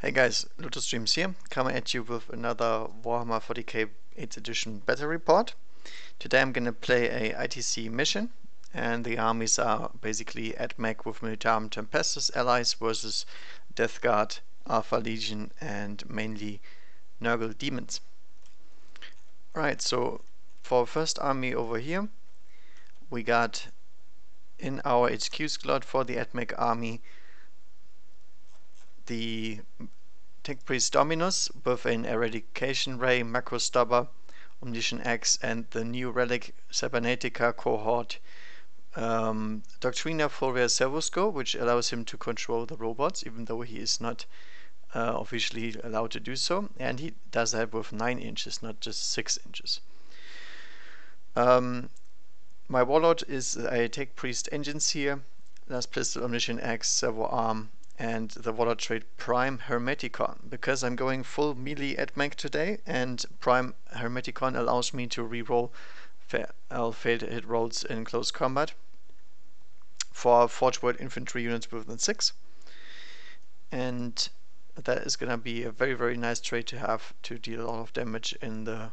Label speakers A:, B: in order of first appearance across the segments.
A: Hey guys, Lotus Streams here, coming at you with another Warhammer 40k 8th edition battle report. Today I'm gonna play a ITC mission, and the armies are basically Admech with Militarum Tempestus allies versus Death Guard, Alpha Legion, and mainly Nurgle Demons. Right, so for first army over here, we got in our HQ slot for the Admech army the Tech Priest Dominus with an Eradication Ray, Macro Stubber, Omniscient Axe, and the new relic Cybernetica cohort Doctrina Fulvia Servosco, which allows him to control the robots, even though he is not officially allowed to do so. And he does that with 9 inches, not just 6 inches. My Warlord is a Tech Priest Engines here, Last Pistol, Omniscient Axe, Servo Arm, and the Warlord Trait Prime Hermeticon, because I'm going full melee Admech today, and Prime Hermeticon allows me to reroll failed hit rolls in close combat for Forge World infantry units within 6, and that is gonna be a very nice trait to have to deal a lot of damage in the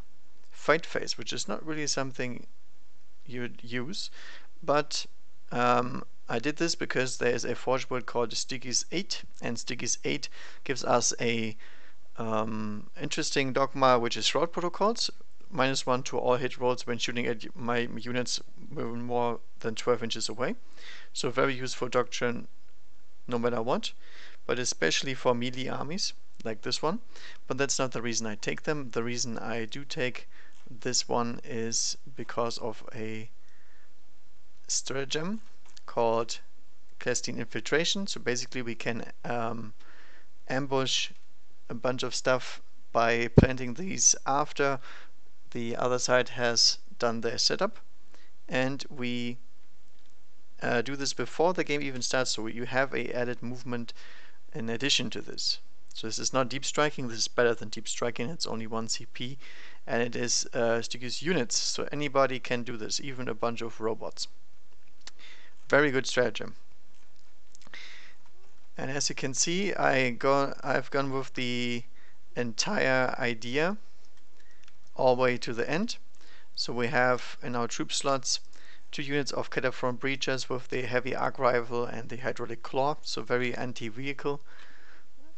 A: fight phase, which is not really something you'd use, but I did this because there is a Forge World called Stygies 8, and Stygies 8 gives us a interesting dogma, which is Shroud Protocols, -1 to all hit rolls when shooting at my units more than 12 inches away. So very useful doctrine no matter what, but especially for melee armies like this one. But that's not the reason I take them. The reason I do take this one is because of a stratagem called Clandestine Infiltration. So basically we can ambush a bunch of stuff by planting these after the other side has done their setup, and we do this before the game even starts, so you have a added movement in addition to this. So this is not deep striking, this is better than deep striking. It's only 1 CP, and it is Stygies units, so anybody can do this, even a bunch of robots. Very good stratagem. And as you can see, I've gone with the entire idea all the way to the end. So we have in our troop slots 2 units of Cataphrone Breachers with the heavy arc rifle and the hydraulic claw, so very anti-vehicle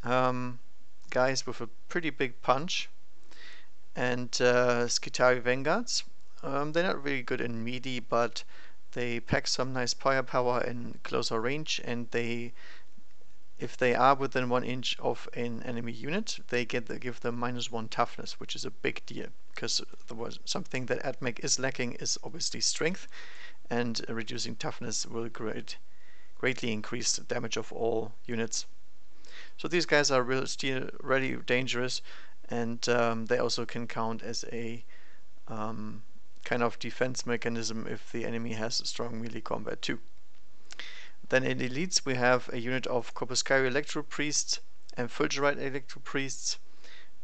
A: guys with a pretty big punch, and Skitarii Vanguards. They're not really good in melee, but they pack some nice firepower in closer range, and if they are within 1 inch of an enemy unit, they give them -1 toughness, which is a big deal, because something that Admech is lacking is obviously strength, and reducing toughness will greatly increase the damage of all units. So these guys are still really dangerous, and they also can count as a kind of defense mechanism if the enemy has strong melee combat too. Then in elites we have a unit of Corpuscarii Electro Priests and Fulgurite Electro Priests,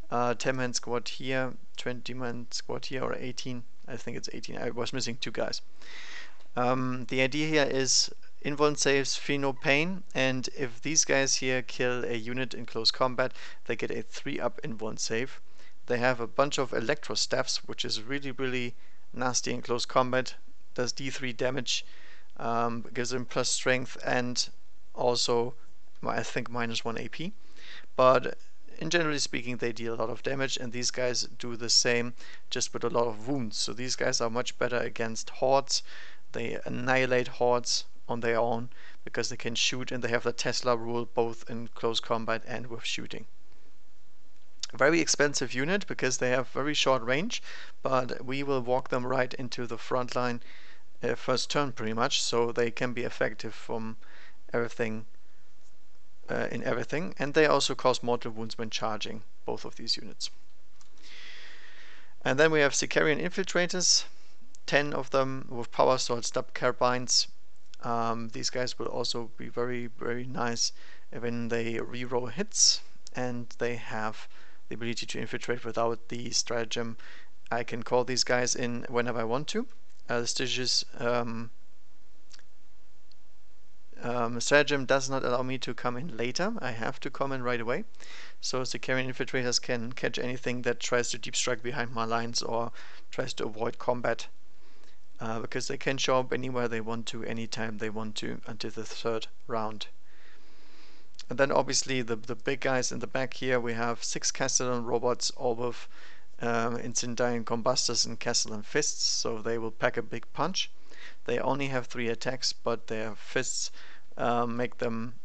A: 10-man squad here, 20-man squad here, or 18. I think it's 18. I was missing 2 guys. The idea here is invuln saves, feel no pain, and if these guys here kill a unit in close combat, they get a 3-up invuln save. They have a bunch of electro staffs, which is really nasty in close combat, does D3 damage, gives them plus strength, and also I think -1 AP. But in generally speaking, they deal a lot of damage, and these guys do the same, just with a lot of wounds. So these guys are much better against hordes. They annihilate hordes on their own because they can shoot, and they have the Tesla rule both in close combat and with shooting. Very expensive unit because they have very short range, but we will walk them right into the front line first turn pretty much, so they can be effective from everything in everything, and they also cause mortal wounds when charging, both of these units. And then we have Sicarian Infiltrators, 10 of them with power sword stub carbines. These guys will also be very nice when they reroll hits, and they have the ability to infiltrate without the stratagem. I can call these guys in whenever I want to. The Stygies Stratagem does not allow me to come in later. I have to come in right away. So Sicarian infiltrators can catch anything that tries to deep strike behind my lines or tries to avoid combat. Because they can show up anywhere they want to, anytime they want to, until the third round. And then obviously the big guys in the back here, we have 6 Castellan robots, all with incendiary combustors and Castellan fists, so they will pack a big punch. They only have 3 attacks, but their fists make them,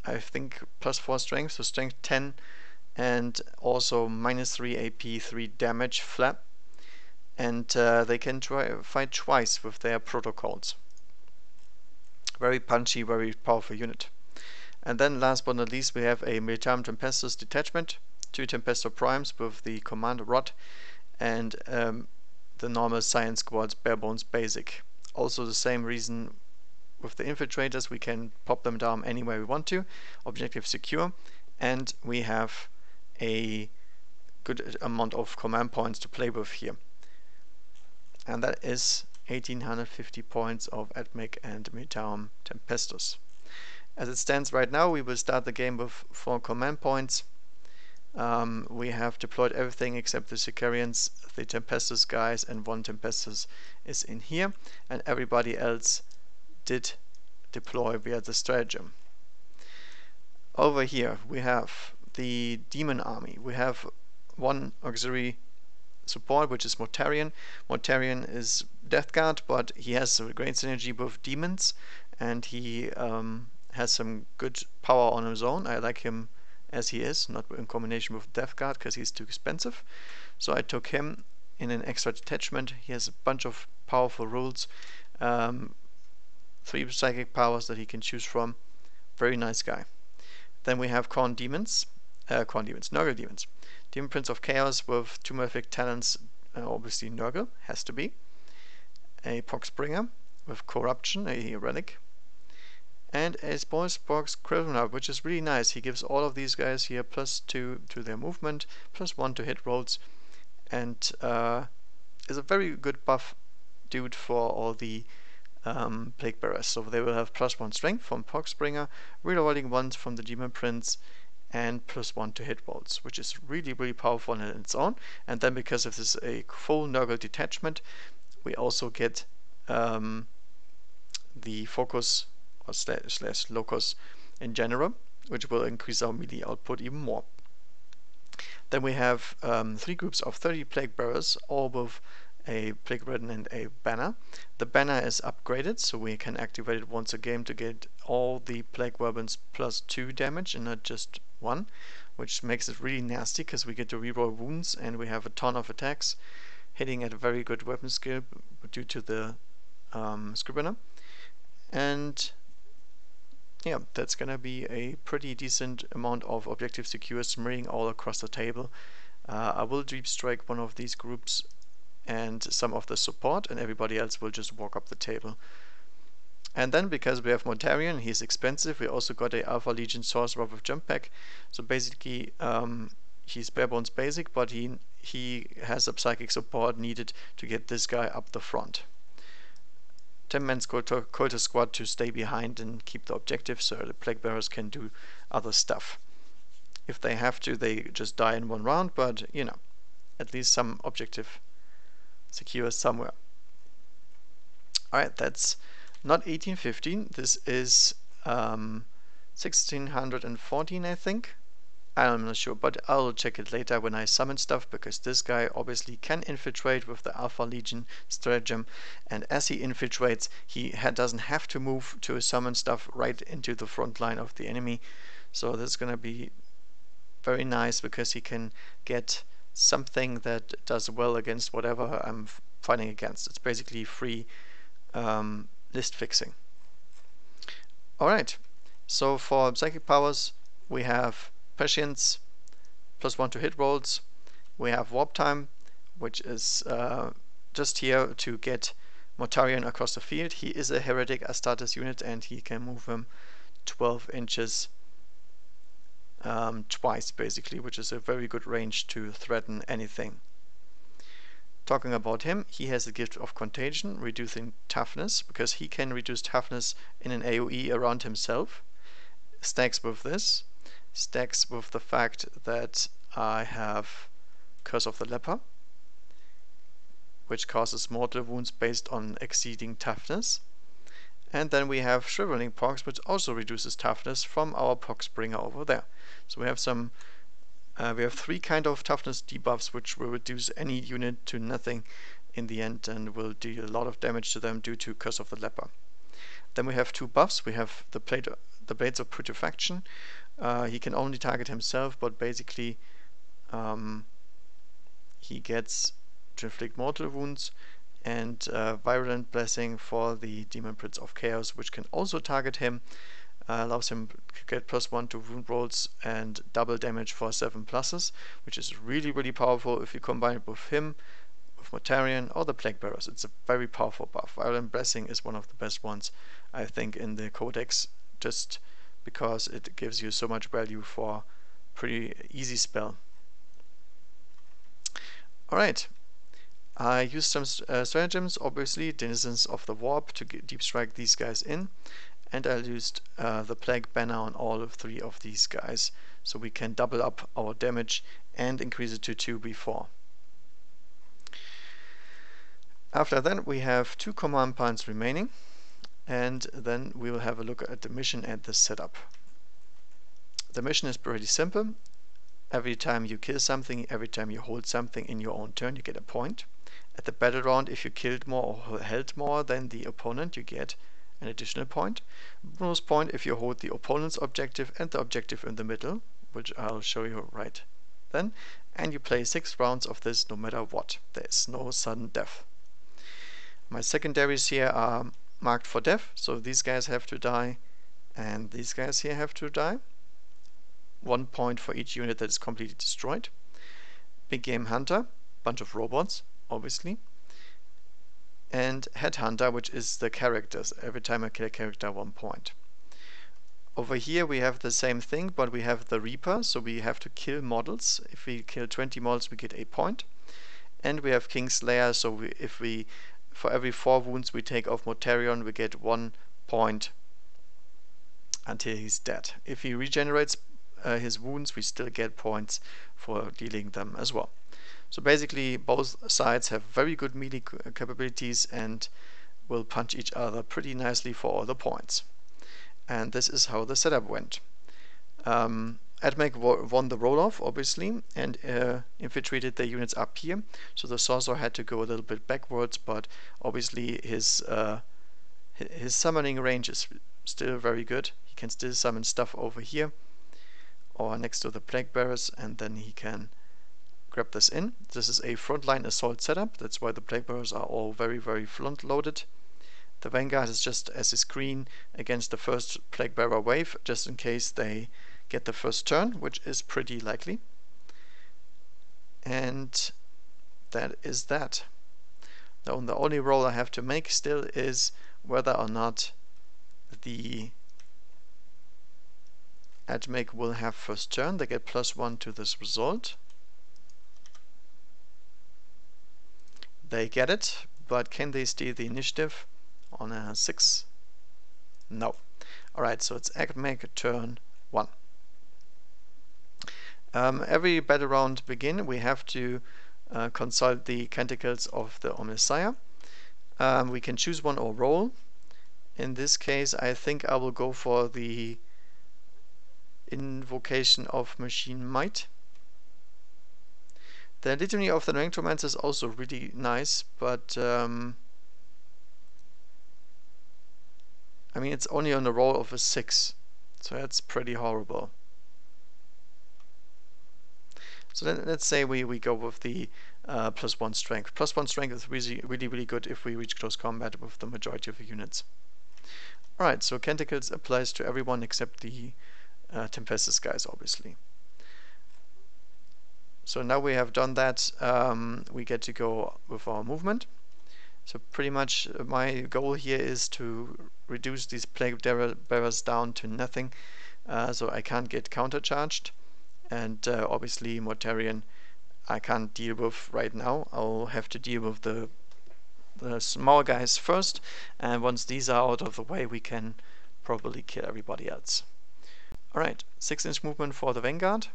A: I think, +4 strength, so strength 10, and also -3 AP, 3 damage flap. And they can fight twice with their protocols. Very punchy, very powerful unit. And then last but not least, we have a Militarum Tempestus detachment, 2 Tempestor Primes with the Commander Rod, and the normal Science Squad's Barebones Basic. Also the same reason with the infiltrators, we can pop them down anywhere we want to, objective secure, and we have a good amount of command points to play with here. And that is 1850 points of Admech and Militarum Tempestus. As it stands right now, we will start the game with 4 command points. We have deployed everything except the Sicarians, the Tempestus guys, and 1 Tempestus is in here, and everybody else did deploy via the stratagem. Over here we have the Demon Army. We have 1 auxiliary support, which is Mortarion. Mortarion is Death Guard, but he has a great synergy with Demons, and he has some good power on his own. I like him as he is, not in combination with Death Guard, because he's too expensive. So I took him in an extra detachment. He has a bunch of powerful rules, 3 psychic powers that he can choose from. Very nice guy. Then we have Nurgle Demons. Demon Prince of Chaos with 2 malefic talents, obviously Nurgle, has to be. A Poxbringer with Corruption, a relic. And a Spoilspox Criminal, which is really nice. He gives all of these guys here +2 to their movement, +1 to hit rolls, and is a very good buff dude for all the Plague Bearers. So they will have +1 strength from Poxbringer, rerolling 1 from the Demon Prince, and +1 to hit rolls, which is really, really powerful on its own. And then because of this a full Nurgle detachment, we also get the focus or slash locus in general, which will increase our melee output even more. Then we have 3 groups of 30 Plague Bearers, all with a Plague Ridden and a banner. The banner is upgraded, so we can activate it once a game to get all the Plague Weapons +2 damage and not just 1, which makes it really nasty because we get to reroll wounds and we have a ton of attacks, hitting at a very good weapon skill due to the Scrivener. And yeah, that's gonna be a pretty decent amount of objective secure smearing all across the table. I will deep strike one of these groups and some of the support, and everybody else will just walk up the table. And then because we have Mortarion, he's expensive, we also got a Alpha Legion Sorcerer with Jump Pack. So basically he's Barebones basic, but he has a psychic support needed to get this guy up the front. 10-man Cultist Squad to stay behind and keep the objective, so the Plague Bearers can do other stuff. If they have to, they just die in 1 round, but you know, at least some objective secure somewhere. Alright, that's not 1815, this is 1614, I think. I'm not sure, but I'll check it later when I summon stuff, because this guy obviously can infiltrate with the Alpha Legion stratagem, and as he infiltrates, he doesn't have to move to summon stuff right into the front line of the enemy. So this is going to be very nice, because he can get something that does well against whatever I'm fighting against. It's basically free list fixing. Alright, so for psychic powers we have Prescience, +1 to hit rolls. We have Warp Time, which is just here to get Mortarion across the field. He is a Heretic Astartes unit and he can move him 12 inches twice basically, which is a very good range to threaten anything. talking about him, he has the gift of contagion, reducing toughness, because he can reduce toughness in an AoE around himself. Stacks with this, stacks with the fact that I have Curse of the Leper, which causes mortal wounds based on exceeding toughness. And then we have Shriveling Pox, which also reduces toughness from our Poxbringer over there. So we have some, we have 3 kind of toughness debuffs, which will reduce any unit to nothing in the end and will deal a lot of damage to them due to Curse of the Leper. Then we have 2 buffs. We have the Blades of Putrefaction. He can only target himself, but basically he gets to inflict mortal wounds, and Virulent Blessing for the Demon Prince of Chaos, which can also target him, allows him to get +1 to wound rolls and double damage for 7 pluses, which is really, really powerful if you combine it with him, with Mortarion, or the Plague Bearers. It's a very powerful buff. Virulent Blessing is one of the best ones, I think, in the Codex, just because it gives you so much value for pretty easy spell. Alright. I used some stratagems, obviously, Denizens of the Warp, to deep strike these guys in, and I used the Plague Banner on all 3 of these guys, so we can double up our damage and increase it to 2 before. After that, we have 2 command points remaining, and then we will have a look at the mission and the setup. The mission is pretty simple. Every time you kill something, every time you hold something in your own turn, you get a point. At the battle round, if you killed more or held more than the opponent, you get an additional point. Bonus point if you hold the opponent's objective and the objective in the middle, which I'll show you right then. And you play 6 rounds of this no matter what. There is no sudden death. My secondaries here are marked for death, so these guys have to die, and these guys here have to die. 1 point for each unit that is completely destroyed. Big Game Hunter, bunch of robots, obviously. And Headhunter, which is the characters. Every time I kill a character, 1 point. Over here we have the same thing, but we have the Reaper, so we have to kill models. If we kill 20 models, we get a point. And we have Kingslayer, so for every 4 wounds we take off Mortarion, we get 1 point until he's dead. If he regenerates his wounds, we still get points for dealing them as well. So basically both sides have very good melee capabilities and will punch each other pretty nicely for all the points. And this is how the setup went. Admech won the roll-off, obviously, and infiltrated the units up here. So the Sorcerer had to go a little bit backwards, but obviously his summoning range is still very good. He can still summon stuff over here or next to the Plague Bearers, and then he can grab this in. This is a frontline assault setup. That's why the Plague Bearers are all very, very front loaded. The Vanguard is just as a screen against the first Plague Bearer wave, just in case they get the first turn, which is pretty likely. And that is that. Now, the only roll I have to make still is whether or not the Admech will have first turn. They get +1 to this result. They get it, but can they steal the initiative on a 6? No. Alright, so it's Admech turn 1. Every battle round begin, we have to consult the Canticles of the Omnissiah. We can choose one or roll. In this case, I think I will go for the Invocation of Machine Might. The Litany of the Necromancer is also really nice, but I mean, it's only on a roll of a 6, so that's pretty horrible. So then let's say we go with the +1 strength. +1 strength is really good if we reach close combat with the majority of the units. Alright, so Canticles applies to everyone except the Tempestus guys, obviously. So now we have done that, we get to go with our movement. So pretty much my goal here is to reduce these Plague Bearers down to nothing, so I can't get countercharged. And obviously Mortarion I can't deal with right now. I'll have to deal with the small guys first, and once these are out of the way, we can probably kill everybody else. Alright, 6-inch movement for the Vanguard.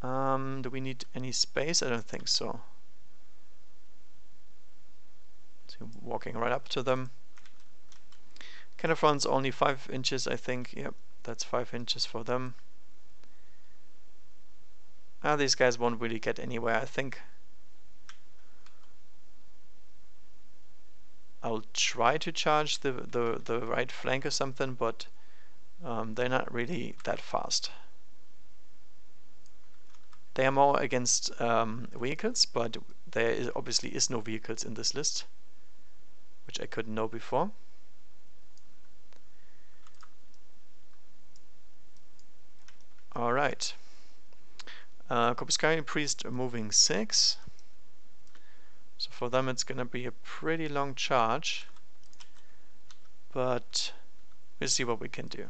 A: Do we need any space? I don't think so. So walking right up to them. Canopron's only 5 inches, I think. Yep, that's 5 inches for them. These guys won't really get anywhere, I think. I'll try to charge the right flank or something, but they're not really that fast. They are more against vehicles, but there obviously is no vehicles in this list, which I couldn't know before. Alright. Corpuscarian Priest moving 6. So for them it's gonna be a pretty long charge, but we'll see what we can do.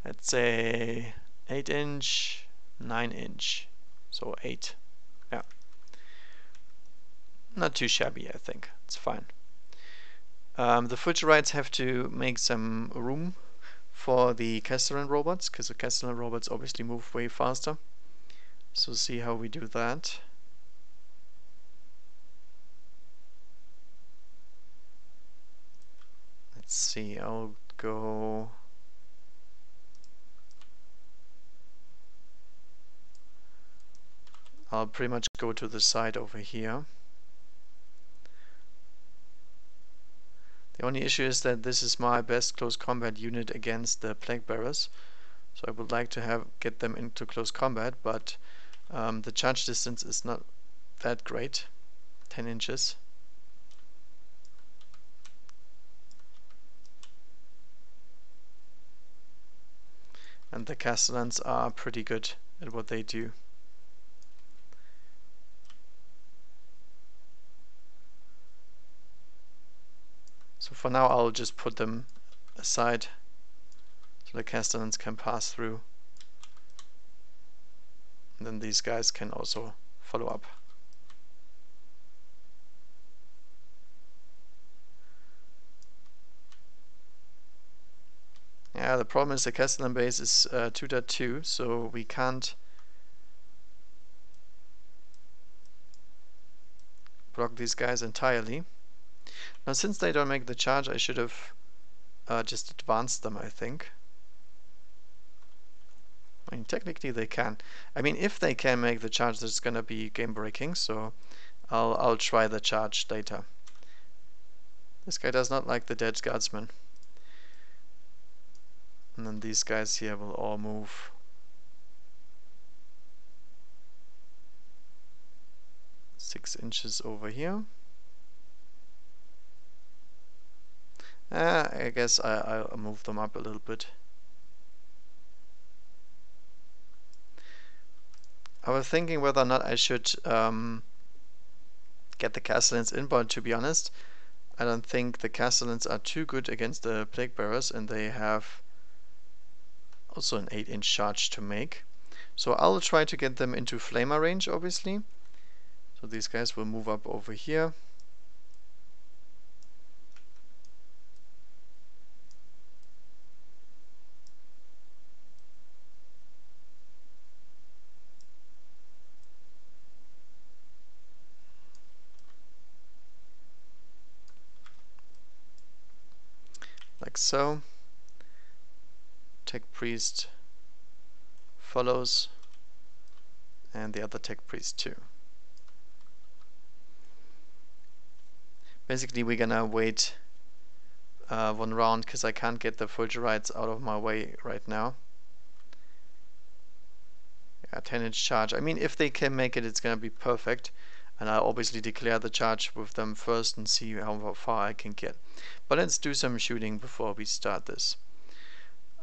A: Let's say 8-inch, 9-inch, so 8. Yeah, not too shabby, I think. It's fine. The Fulgurites have to make some room for the Castellan robots, because the Castellan robots obviously move way faster. So see how we do that. Let's see, I'll go... I'll pretty much go to the side over here. The only issue is that this is my best close combat unit against the Plague Bearers. So I would like to get them into close combat, but the charge distance is not that great. 10 inches. And the Castellans are pretty good at what they do. So for now I'll just put them aside so the Castellans can pass through. And then these guys can also follow up. Yeah, the problem is the Castellan base is 2.2, so we can't block these guys entirely. Now since they don't make the charge, I should have just advanced them, I think. I mean, technically they can. I mean, if they can make the charge, that's gonna be game breaking, so I'll try the charge later. This guy does not like the dead guardsman. And then these guys here will all move. Six inches over here. I guess I'll move them up a little bit. I was thinking whether or not I should get the Castellans in, but to be honest, I don't think the Castellans are too good against the Plague Bearers, and they have also an 8-inch charge to make. So I'll try to get them into flamer range, obviously. So these guys will move up over here. Like so. Tech Priest follows, and the other Tech Priest too. Basically we're gonna wait one round because I can't get the Fulgurites out of my way right now. Yeah, 10-inch charge. I mean, if they can make it, it's gonna be perfect. And I'll obviously declare the charge with them first and see how far I can get. But let's do some shooting before we start this.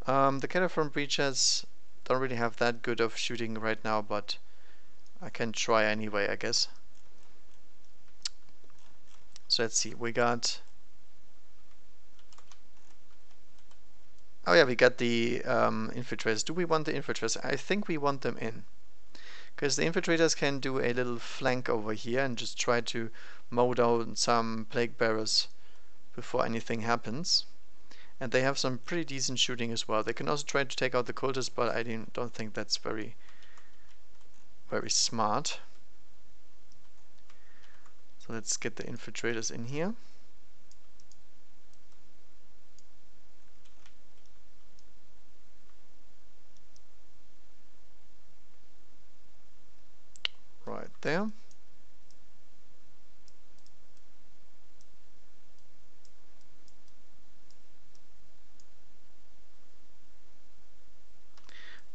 A: The Cataphron Breachers don't really have that good of shooting right now, but I can try anyway, I guess. So let's see, we got Oh yeah, we got the infiltrators. Do we want the infiltrators? I think we want them in. Because the infiltrators can do a little flank over here and just try to mow down some plague bearers before anything happens. And they have some pretty decent shooting as well. They can also try to take out the cultists, but I don't think that's very smart. So let's get the infiltrators in here. Right there.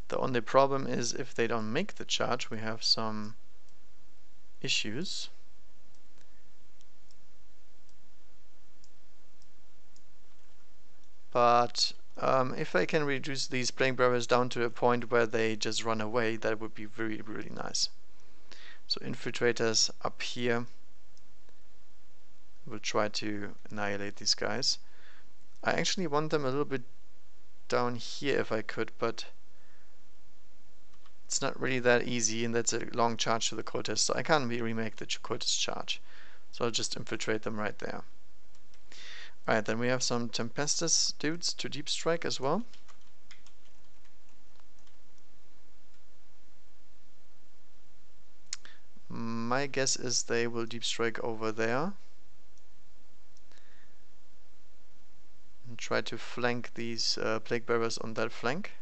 A: The only problem is if they don't make the charge, we have some issues. But if I can reduce these plague bearers down to a point where they just run away, that would be really, really nice. So infiltrators up here will try to annihilate these guys. I actually want them a little bit down here if I could, but it's not really that easy, and that's a long charge to the cultists, so I can't really remake the cultist charge. So I'll just infiltrate them right there. Alright, then we have some Tempestus dudes to deep strike as well. My guess is they will deep strike over there and try to flank these plague bearers on that flank.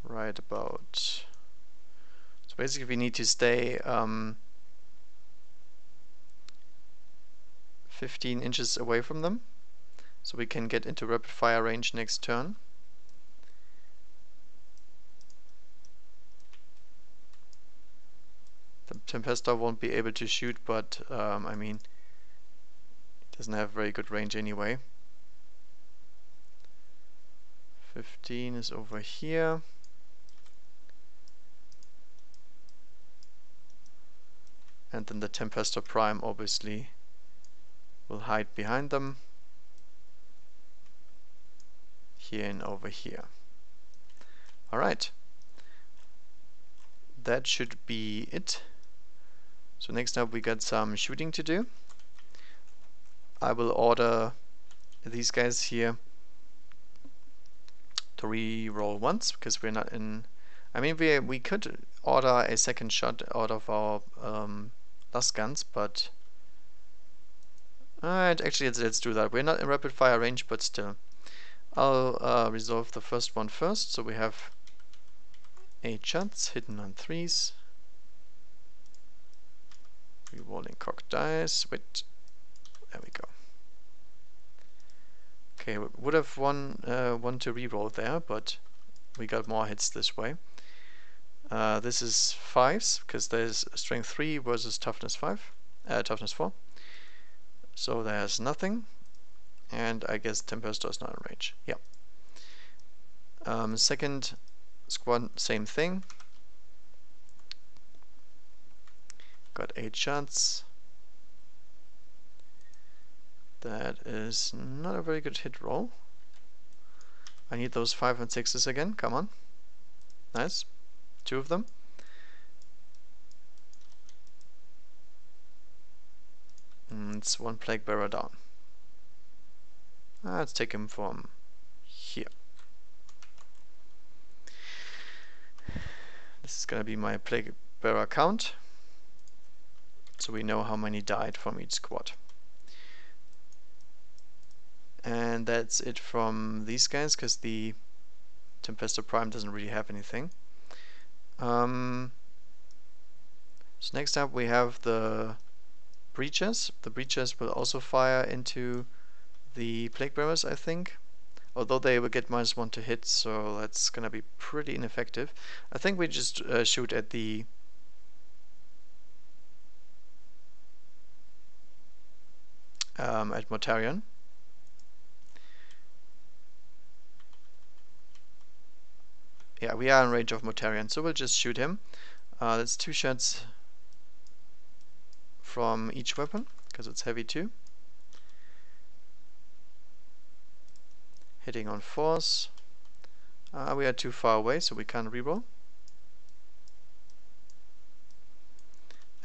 A: Right about. So basically we need to stay 15 inches away from them, so we can get into rapid fire range next turn. The Tempestor won't be able to shoot, but I mean, it doesn't have very good range anyway. 15 is over here. And then the Tempestor Prime obviously will hide behind them. Here and over here. Alright. That should be it. So next up we got some shooting to do. I will order these guys here to re-roll once, because we're not in... I mean, we could order a second shot out of our last guns, but... actually, let's do that. We're not in rapid fire range, but still. I'll resolve the first one first, so we have 8 shots, hidden on 3s. Rerolling cocked dice. Wait, there we go. Okay, we would have one to reroll there, but we got more hits this way. This is 5s, because there's strength 3 versus toughness 5, toughness 4. So there's nothing, and I guess Tempestor is not in range. Yeah. Second squad, same thing. Got 8 shots. That is not a very good hit roll. I need those 5 and 6s again. Come on. Nice. 2 of them. It's 1 plague bearer down. Let's take him from here. This is gonna be my plague bearer count, so we know how many died from each squad. And that's it from these guys, because the Tempestor Prime doesn't really have anything. So next up we have the Breachers. The Breachers will also fire into the Plague Bearers, I think. Although they will get -1 to hit, so that's gonna be pretty ineffective. I think we just shoot at the at Mortarion. we are in range of Mortarion, so we'll just shoot him. That's 2 shots from each weapon, because it's heavy too. Hitting on 4s. We are too far away, so we can't reroll.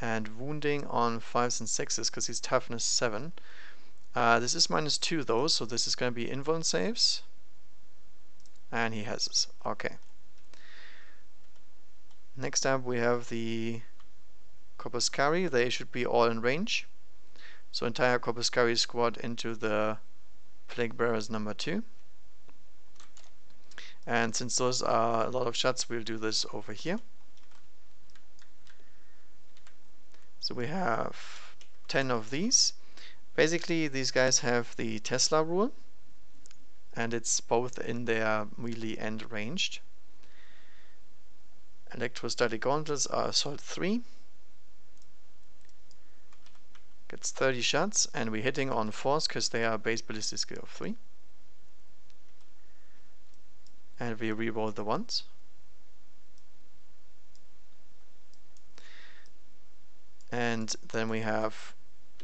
A: And wounding on 5s and 6s, because he's toughness 7. This is -2 though, so this is going to be invuln saves. And he has this. Okay. Next up we have the Corpuscari. They should be all in range. So entire Corpuscari squad into the Plague Bearers number 2. And since those are a lot of shots, we'll do this over here. So we have 10 of these. Basically, these guys have the Tesla rule, and it's both in their melee and ranged. Electrostatic gauntlets are assault 3. Gets 30 shots, and we're hitting on 4s because they are base ballistic skill of 3. And we reroll the 1s. And then we have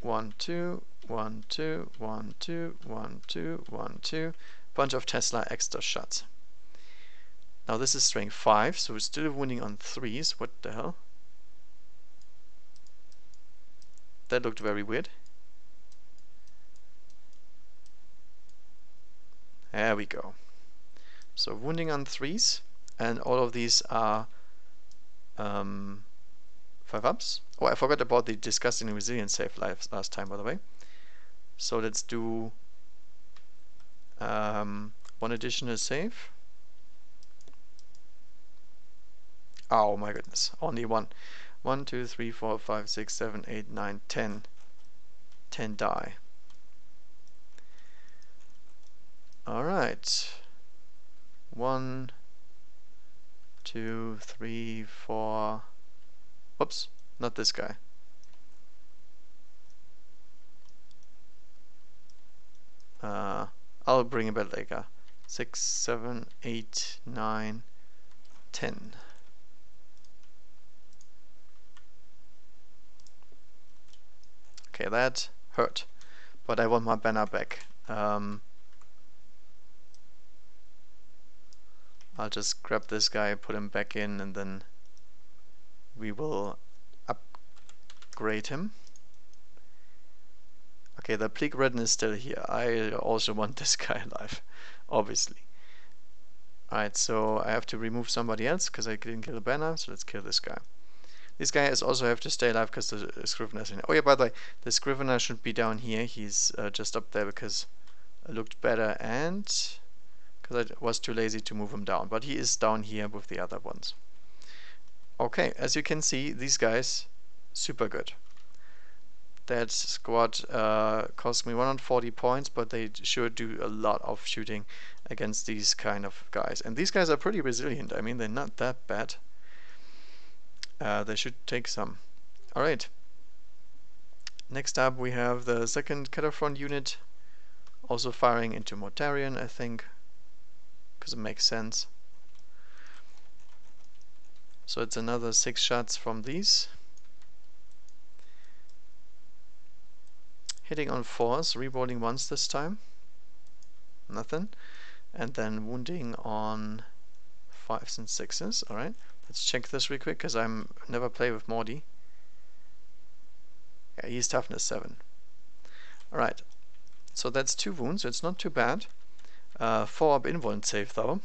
A: 1, 2, 1, 2, 1, 2, 1, 2, 1, 2. Bunch of Tesla extra shots. Now this is strength 5, so we're still wounding on 3s. What the hell? That looked very weird. There we go. So wounding on 3s, and all of these are 5-ups. Oh, I forgot about the disgusting resilience save last time, by the way. So let's do 1 additional save. Oh my goodness, only 1. 1, 2, 3, 4, 5, 6, 7, 8, 9, 10. 10 die. Alright. 1, 2, 3, 4. Whoops, not this guy. I'll bring it back later. 6, 7, 8, 9, 10. Okay, that hurt, but I want my banner back. I'll just grab this guy, put him back in, and then we will upgrade him. Okay, the Plague Redden is still here. I also want this guy alive, obviously. Alright, so I have to remove somebody else because I didn't kill the banner, so let's kill this guy. These guys also have to stay alive because the Scrivener's in here. Oh yeah, by the way, the Scrivener should be down here. He's just up there because it looked better and because I was too lazy to move him down. But he is down here with the other ones. Okay, as you can see, these guys, super good. That squad cost me 140 points, but they sure do a lot of shooting against these kind of guys. And these guys are pretty resilient. I mean, they're not that bad. They should take some. Alright. Next up we have the second Cataphront unit, also firing into Mortarion, I think, because it makes sense. So it's another 6 shots from these. Hitting on 4s, rerolling 1s this time. Nothing. And then wounding on 5s and 6s. Alright. Let's check this real quick, because I'm never play with Morty. Yeah, he's toughness 7. Alright, so that's 2 wounds, so it's not too bad. 4-up invuln save though.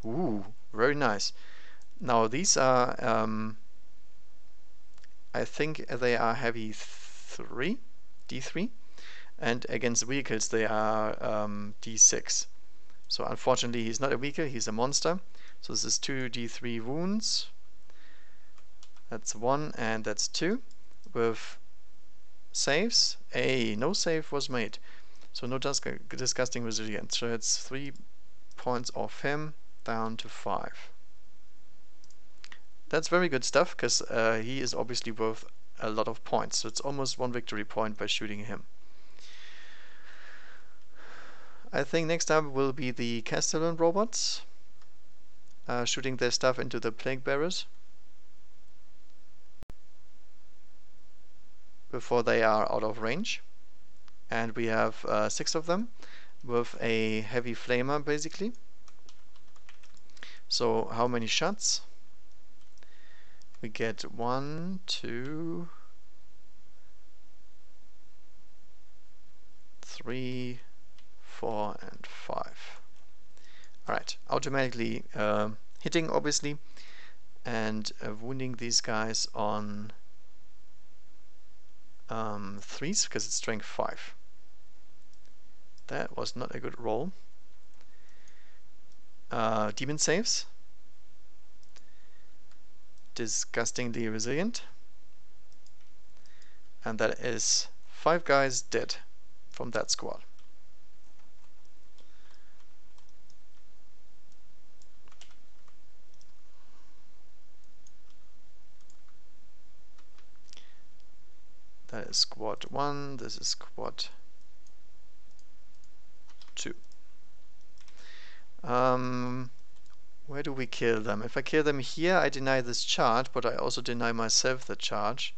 A: Ooh, very nice. Now these are, I think they are heavy 3, D3, and against vehicles they are D6. So unfortunately he's not a vehicle, he's a monster. So this is 2 D3 wounds. That's 1 and that's 2. With saves, no save was made. So no disgusting resilience. So it's 3 points off him, down to 5. That's very good stuff, because he is obviously worth a lot of points. So it's almost 1 victory point by shooting him. I think next up will be the Castellan robots. shooting their stuff into the plague bearers before they are out of range. And we have 6 of them with a heavy flamer basically. So how many shots? We get 1, 2, 3, 4, and 5. Alright, automatically hitting obviously, and wounding these guys on 3s because it's strength 5. That was not a good roll. Demon saves. Disgustingly resilient. And that is 5 guys dead from that squad. That is squad 1, this is squad 2. Where do we kill them? If I kill them here, I deny this charge, but I also deny myself the charge.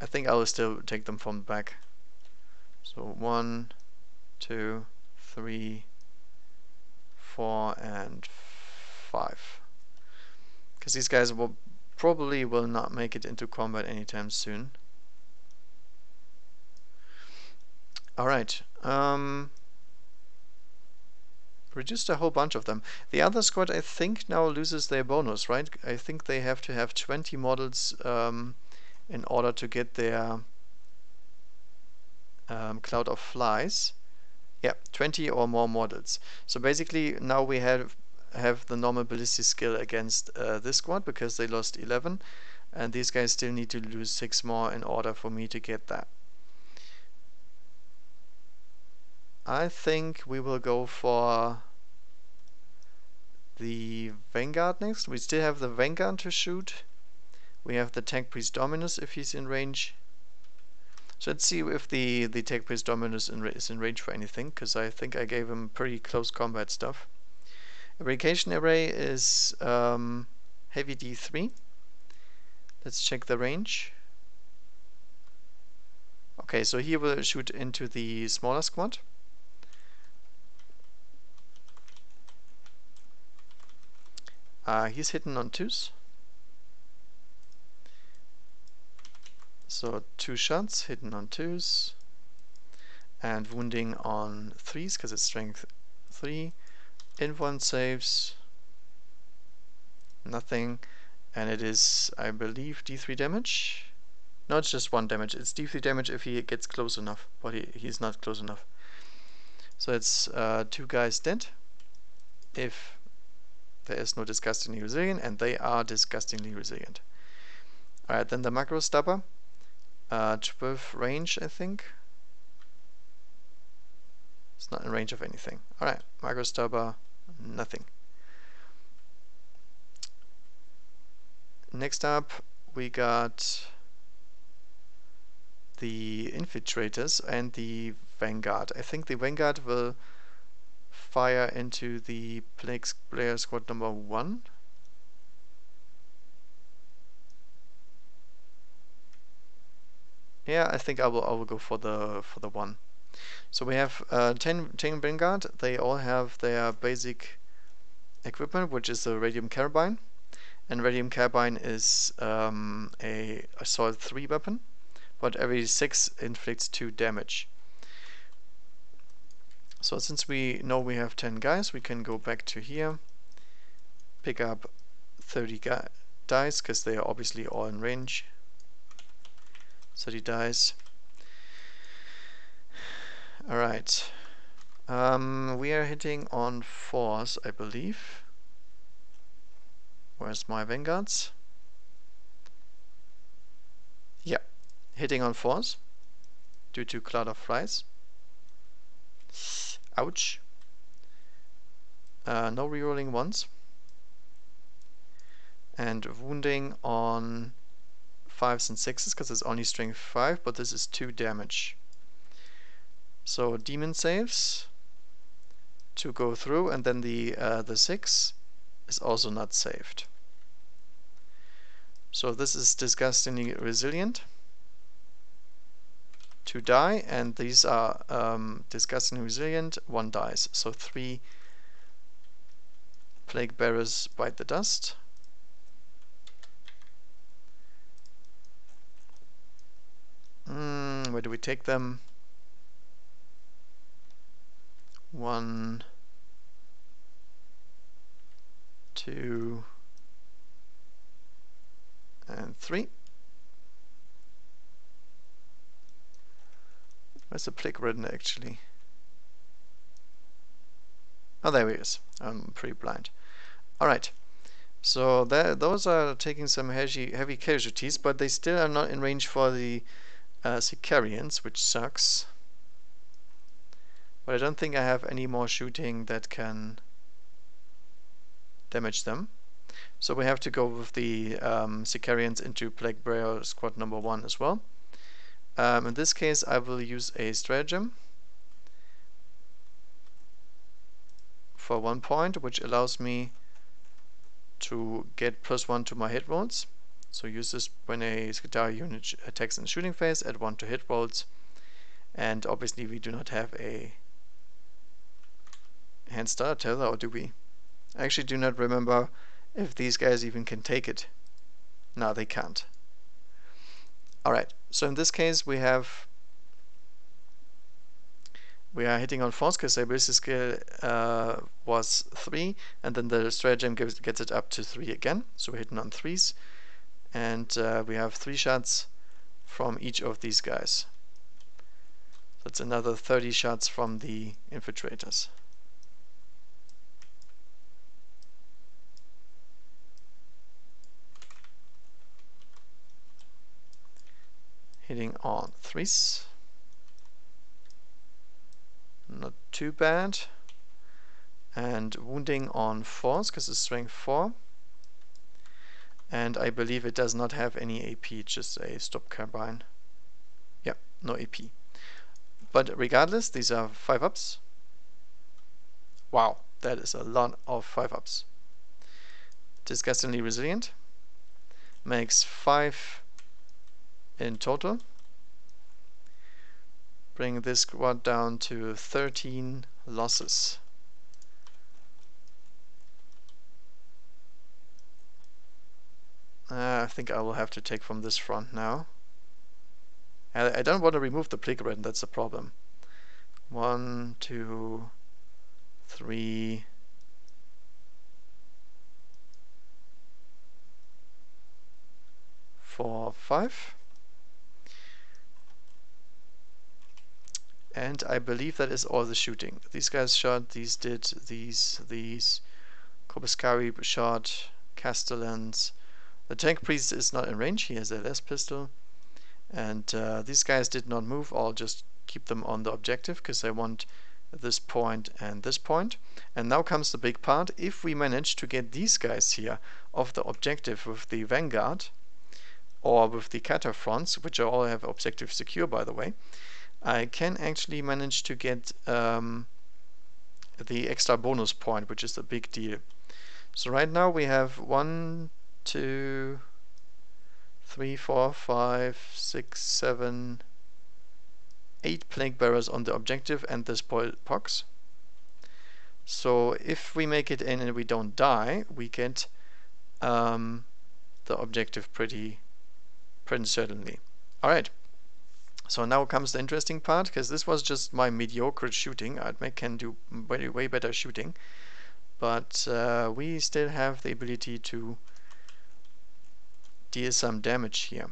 A: I think I will still take them from the back. So 1, 2, 3, 4, and 5. Because these guys will probably not make it into combat anytime soon. Alright. Reduced a whole bunch of them. The other squad, I think, now loses their bonus, right? I think they have to have 20 models in order to get their Cloud of Flies. Yeah, 20 or more models. So basically now we have the normal ballistic skill against this squad because they lost 11, and these guys still need to lose 6 more in order for me to get that. I think we will go for the Vanguard next. We still have the Vanguard to shoot. We have the Tank Priest Dominus if he's in range. So let's see if the Tank Priest Dominus is in range for anything, because I think I gave him pretty close combat stuff. Eradication Array is heavy D3. Let's check the range. Okay, so he will shoot into the smaller squad. He's hitting on 2s. So 2 shots, hitting on 2s. And wounding on 3s because it's strength 3. Inv1 saves. Nothing. And it is, I believe, D3 damage. No, it's just 1 damage. It's D3 damage if he gets close enough, but he's not close enough. So it's 2 guys dead. If there is no disgustingly resilient, and they are disgustingly resilient. Alright, then the macro stubber. 12 range, I think. It's not in range of anything. Alright, macro stubber, nothing. Next up, we got the infiltrators and the Vanguard. I think the Vanguard will fire into the player squad number 1. Yeah, I think I will go for the 1. So we have 10 Vanguard. They all have their basic equipment, which is a Radium Carbine. And Radium Carbine is a Assault 3 weapon, but every 6 inflicts 2 damage. So since we know we have 10 guys, we can go back to here, pick up 30 dice, because they are obviously all in range. 30 dice. Alright. We are hitting on 4s, I believe. Where's my Vanguards? Yeah, hitting on 4s due to Cloud of Flies. Ouch. No rerolling 1s. And wounding on 5s and 6s because it's only strength 5, but this is 2 damage. So demon saves to go through, and then the 6 is also not saved. So this is disgustingly resilient to die, and these are disgustingly resilient, 1 dies. So 3 plague bearers bite the dust. Where do we take them? 1, 2, and 3. Where's the plague written actually? Oh, there he is. I'm pretty blind. Alright, so those are taking some heavy casualties, but they still are not in range for the Sicarians, which sucks. But I don't think I have any more shooting that can damage them. So we have to go with the Sicarians into Plague Bearer Squad number 1 as well. In this case I will use a stratagem for 1 point, which allows me to get +1 to my hit rolls. So use this when a Skitarii unit attacks in the shooting phase, add 1 to hit rolls. And obviously we do not have a hand start tether, or do we? I actually do not remember if these guys even can take it. No, they can't. Alright, so in this case we are hitting on force because the ability skill was 3, and then the stratagem gets it up to 3 again. So we're hitting on 3s, and we have 3 shots from each of these guys. That's another 30 shots from the infiltrators. Hitting on 3s. Not too bad. And wounding on 4s because it's strength 4. And I believe it does not have any AP, just a stop carbine. Yeah, no AP. But regardless, these are 5-ups. Wow, that is a lot of 5-ups. Disgustingly resilient. Makes 5 in total. Bring this squad down to 13 losses. I think I will have to take from this front now. I don't want to remove the plague red, that's the problem. 1, 2, 3, 4, 5. And I believe that is all the shooting. These guys shot, these did, these. Kobaskari shot, Castellans. The tank priest is not in range, he has a less pistol. And these guys did not move, I'll just keep them on the objective because I want this point and this point. And now comes the big part. If we manage to get these guys here off the objective with the Vanguard or with the Cataphrons, which all have objective secure by the way, I can actually manage to get the extra bonus point, which is a big deal. So right now we have 1, 2, 3, 4, 5, 6, 7, 8 plague bearers on the objective and the spoiled pox. So if we make it in and we don't die, we get the objective pretty certainly. Alright, so now comes the interesting part, because this was just my mediocre shooting. I can do way better shooting, but we still have the ability to deal some damage here.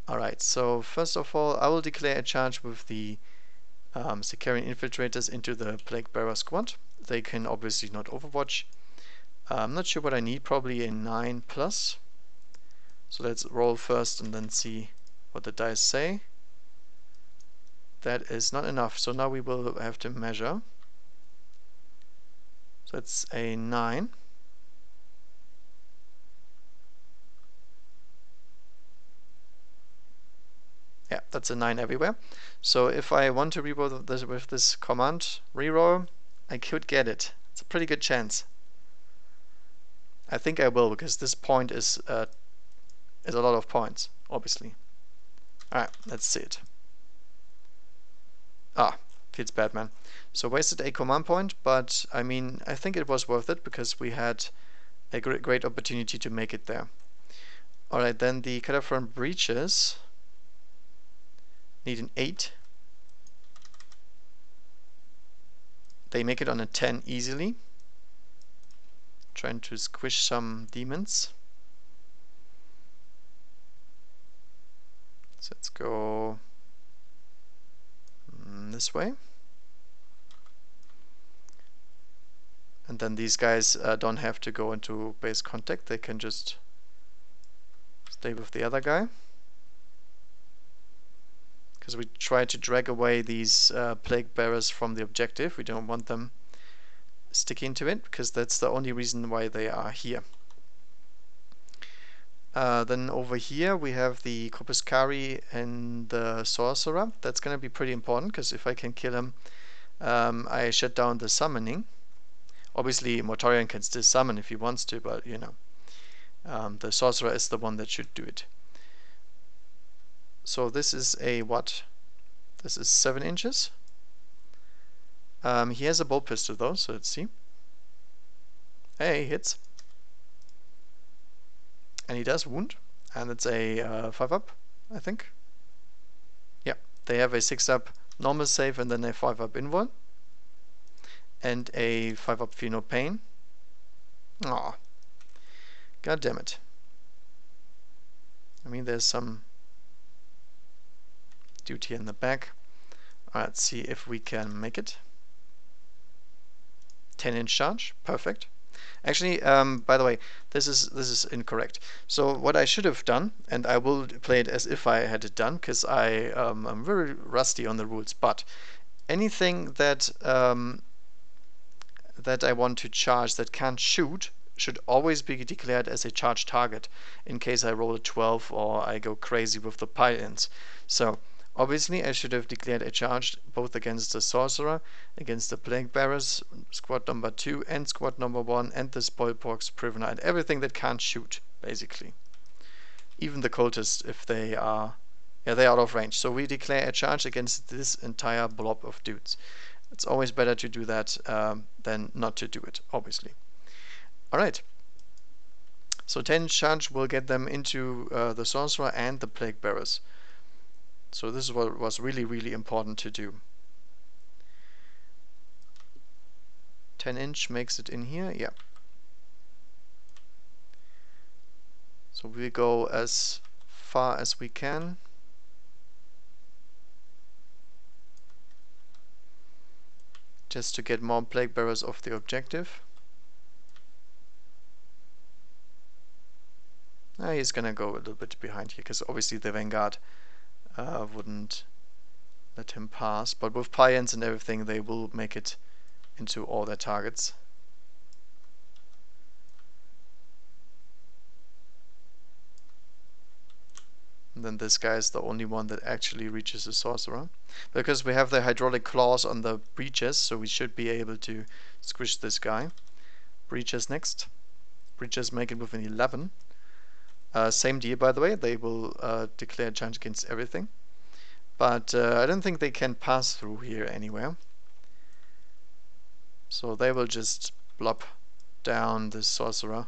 A: Alright, so first of all I will declare a charge with the Sicarian infiltrators into the Plague Bearer squad. They can obviously not overwatch. I'm not sure what I need, probably a 9+. So let's roll first and then see what the dice say. That is not enough, so now we will have to measure. So it's a 9. Yeah, that's a 9 everywhere. So if I want to reroll this with this command, reroll, I could get it. It's a pretty good chance. I think I will, because this point is a lot of points, obviously. Alright, let's see it. Ah, feels bad, man. So wasted a command point, but I mean, I think it was worth it because we had a great opportunity to make it there. Alright, then the Cataphrone breaches need an 8. They make it on a 10 easily. Trying to squish some demons. So let's go this way. And then these guys don't have to go into base contact. They can just stay with the other guy. Because we try to drag away these plague bearers from the objective. We don't want them sticking to it, because that's the only reason why they are here. Then over here we have the Corpuscari and the Sorcerer. That's going to be pretty important, because if I can kill him, I shut down the summoning. Obviously Mortarion can still summon if he wants to, but you know, the Sorcerer is the one that should do it. So this is a what? This is 7 inches. He has a bolt pistol though, so let's see. Hey, he hits. And he does wound. And it's a 5-up, I think. Yeah, they have a 6-up normal save and then a 5-up invuln. And a 5-up feel no pain. Aw. God damn it. I mean, there's some dude here in the back. Alright, let's see if we can make it. 10-inch charge, perfect. Actually, by the way, this is incorrect. So what I should have done, and I will play it as if I had it done, because I am very rusty on the rules. But anything that that I want to charge that can't shoot should always be declared as a charge target, in case I roll a 12 or I go crazy with the pile-ins. So obviously I should have declared a charge both against the Sorcerer, against the Plague Bearers, squad number 2 and squad number 1, and the Spoilpox, Prisoner, and everything that can't shoot, basically. Even the cultists, if they are, yeah, they're out of range. So we declare a charge against this entire blob of dudes. It's always better to do that than not to do it, obviously. Alright. So 10 charge will get them into the Sorcerer and the Plague Bearers. So this is what was really, really important to do. 10-inch makes it in here, yeah. So we go as far as we can. Just to get more Plague Bearers off the objective. He's gonna go a little bit behind here, because obviously the Vanguard wouldn't let him pass. But with pile-ins and everything, they will make it into all their targets. And then this guy is the only one that actually reaches the Sorcerer. Because we have the hydraulic claws on the breaches, so we should be able to squish this guy. Breaches next. Breaches make it with an 11. Same deal, by the way. They will declare charge against everything. But I don't think they can pass through here anywhere. So they will just blop down this Sorcerer.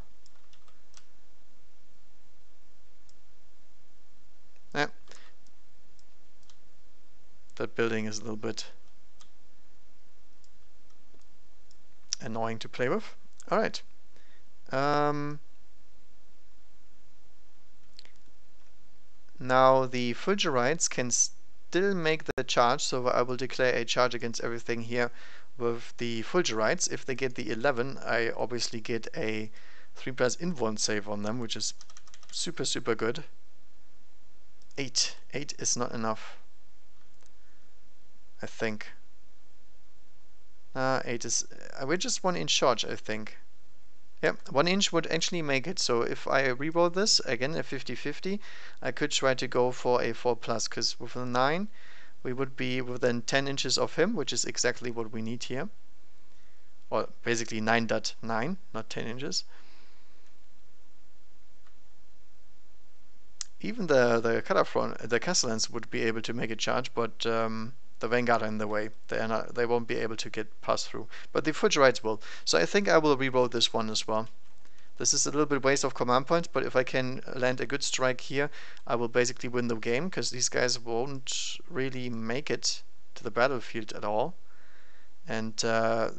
A: Yeah. That building is a little bit annoying to play with. Alright. Now the Fulgurites can still make the charge, so I will declare a charge against everything here with the Fulgurites. If they get the 11, I obviously get a 3+ invuln save on them, which is super, super good. 8. 8 is not enough, I think. 8 is... we're just 1 inch short, I think. Yeah, 1 inch would actually make it. So if I reroll this, again a 50-50, I could try to go for a 4+, because with a 9, we would be within 10 inches of him, which is exactly what we need here. Or basically 9.9, not 10 inches. Even the Castellans would be able to make a charge, but the Vanguard are in the way. They won't be able to get passed through. But the Fulgurites will. So I think I will reroll this one as well. This is a little bit waste of command points, but if I can land a good strike here, I will basically win the game, because these guys won't really make it to the battlefield at all. And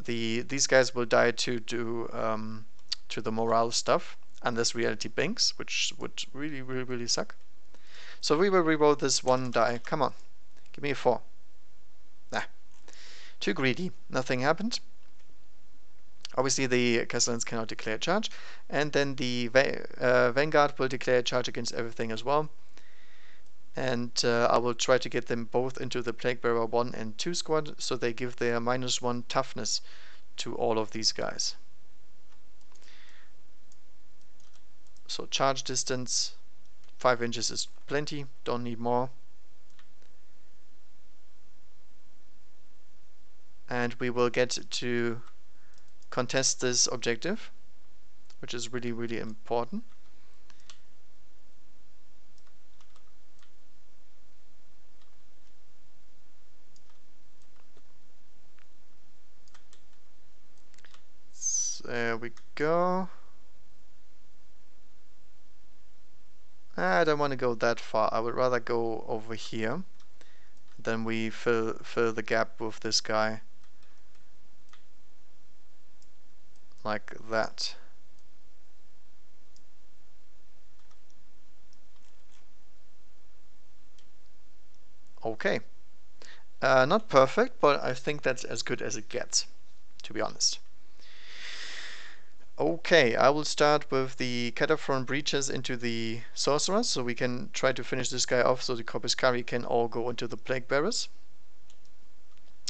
A: these guys will die to the morale stuff, unless reality binks, which would really, really, really suck. So we will reroll this one die. Come on, give me a 4. Nah, too greedy. Nothing happened. Obviously, the Castellans cannot declare charge, and then the Vanguard will declare charge against everything as well. And I will try to get them both into the Plaguebearer 1 and 2 squad, so they give their -1 toughness to all of these guys. So charge distance, 5 inches is plenty, don't need more. And we will get to contest this objective, which is really, really important. So there we go. I don't want to go that far. I would rather go over here. Then we fill the gap with this guy. Like that. Okay. Not perfect, but I think that's as good as it gets, to be honest. Okay, I will start with the Cataphron Breaches into the Sorcerers, so we can try to finish this guy off so the Corpuscari can all go into the Plague Bearers.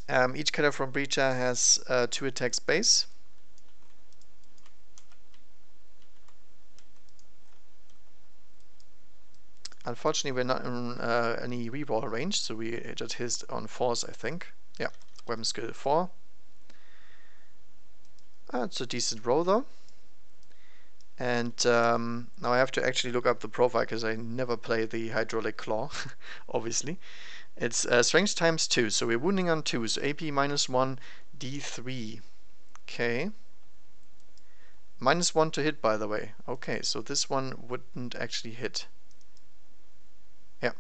A: Each Cataphron Breacher has 2 attacks base. Unfortunately, we're not in any reroll range, so we just hit on 4s, I think. Yeah, Weapon Skill 4. It's a decent roll though. And now I have to actually look up the profile, because I never play the Hydraulic Claw, obviously. It's Strength times 2, so we're wounding on 2, so AP -1, D3. Okay. -1 to hit, by the way. Okay, so this one wouldn't actually hit. Yeah.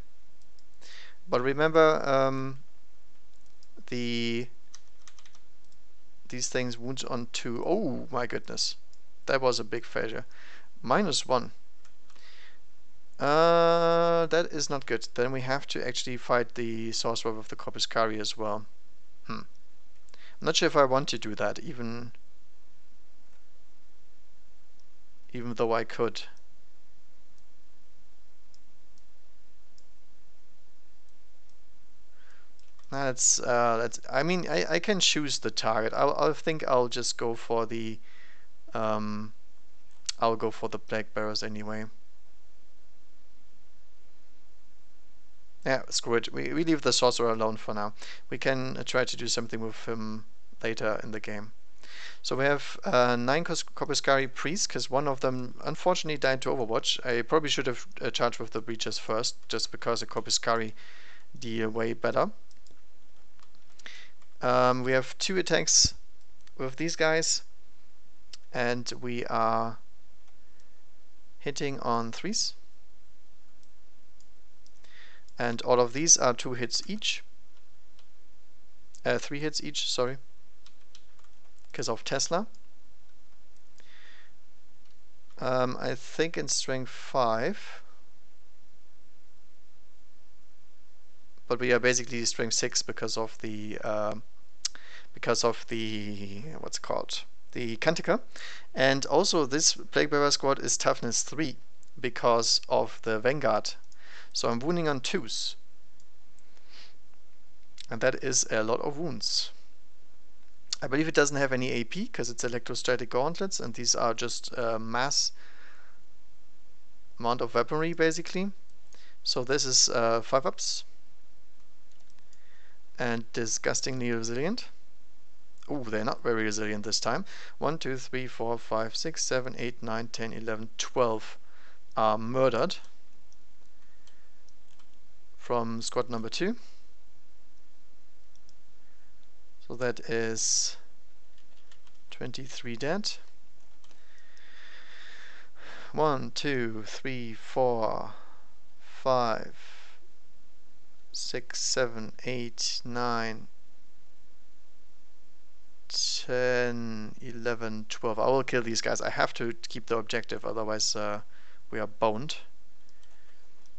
A: But remember, these things wound on 2. Oh my goodness. That was a big failure. -1. That is not good. Then we have to actually fight the Sorcerer with the Corpuscari as well. I'm not sure if I want to do that, even though I could. That's I mean, I can choose the target. I think I'll just go for the I'll go for the Plague Bearers anyway. Yeah, screw it. We leave the Sorcerer alone for now. We can try to do something with him later in the game. So we have 9 Corpuscari Priests, because one of them unfortunately died to Overwatch. I probably should have charged with the Breaches first, just because the Corpuscari deal way better. We have 2 attacks with these guys, and we are hitting on 3s. And all of these are 2 hits each. 3 hits each, sorry. Because of Tesla. I think in strength 5. But we are basically strength 6 because of the what's it called? The Cantica. And also this Plaguebearer squad is toughness 3 because of the Vanguard. So I'm wounding on 2s. And that is a lot of wounds. I believe it doesn't have any AP because it's electrostatic gauntlets, and these are just mass amount of weaponry basically. So this is 5 ups and disgustingly resilient. Ooh, they're not very resilient this time. 1, 2, 3, 4, 5, 6, 7, 8, 9, 10, 11, 12 are murdered from squad number 2. So that is 23 dead. 1, 2, 3, 4, 5, 6, 7, 8, 9, 10, 11, 12. I will kill these guys. I have to keep the objective, otherwise we are boned.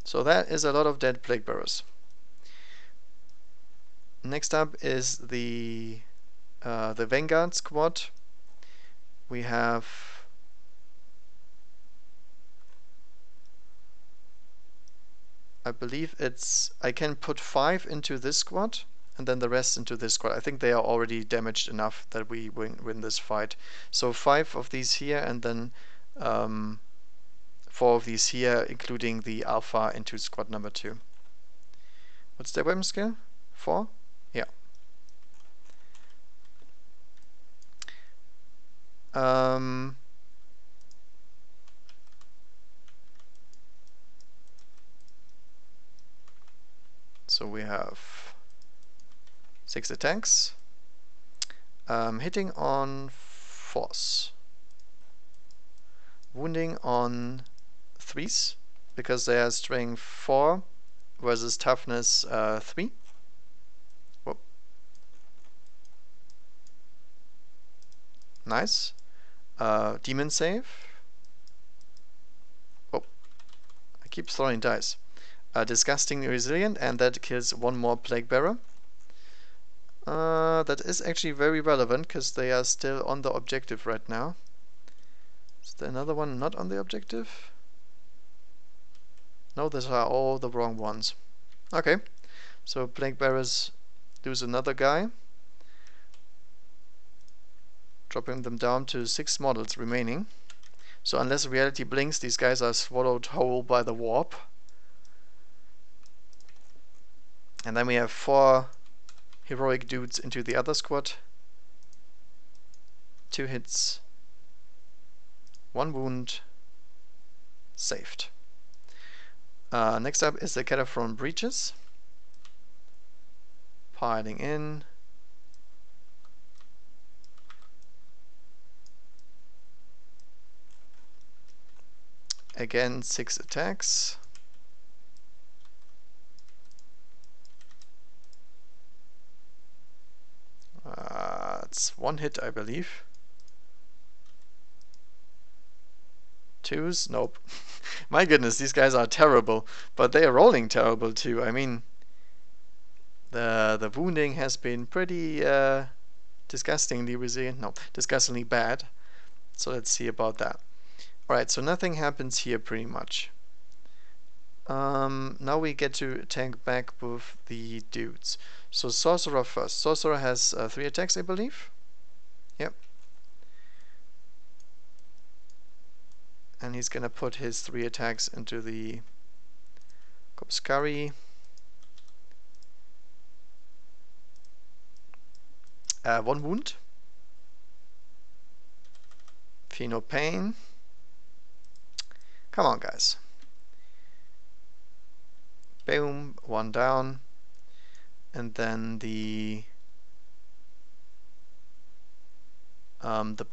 A: So that is a lot of dead plague bearers. Next up is the Vanguard squad. We have I believe I can put 5 into this squad and then the rest into this squad. I think they are already damaged enough that we win this fight. So 5 of these here and then 4 of these here, including the alpha, into squad number 2. What's their weapon skill? 4? Yeah. So we have 6 attacks, hitting on force, wounding on 3s because they are strength 4 versus toughness 3. Whoop. Nice. Demon save. Oh, I keep throwing dice. Disgustingly resilient, and that kills 1 more plague bearer. That is actually very relevant because they are still on the objective right now. Is there another one not on the objective? No, these are all the wrong ones. Okay, so plague bearers lose another guy, dropping them down to 6 models remaining. So unless reality blinks, these guys are swallowed whole by the warp. And then we have 4 heroic dudes into the other squad. 2 hits, 1 wound, saved. Next up is the Cataphron Breaches. Piling in. Again, 6 attacks. It's 1 hit, I believe. 2s? Nope. My goodness, these guys are terrible, but they are rolling terrible too. I mean, the wounding has been pretty disgustingly resilient. No, disgustingly bad. So let's see about that. Alright, so nothing happens here pretty much. Now we get to tank back with the dudes. So Sorcerer first. Sorcerer has 3 attacks, I believe. Yep. And he's gonna put his 3 attacks into the Kopskari. 1 wound. Feel no pain. Come on, guys. Boom, 1 down. And then the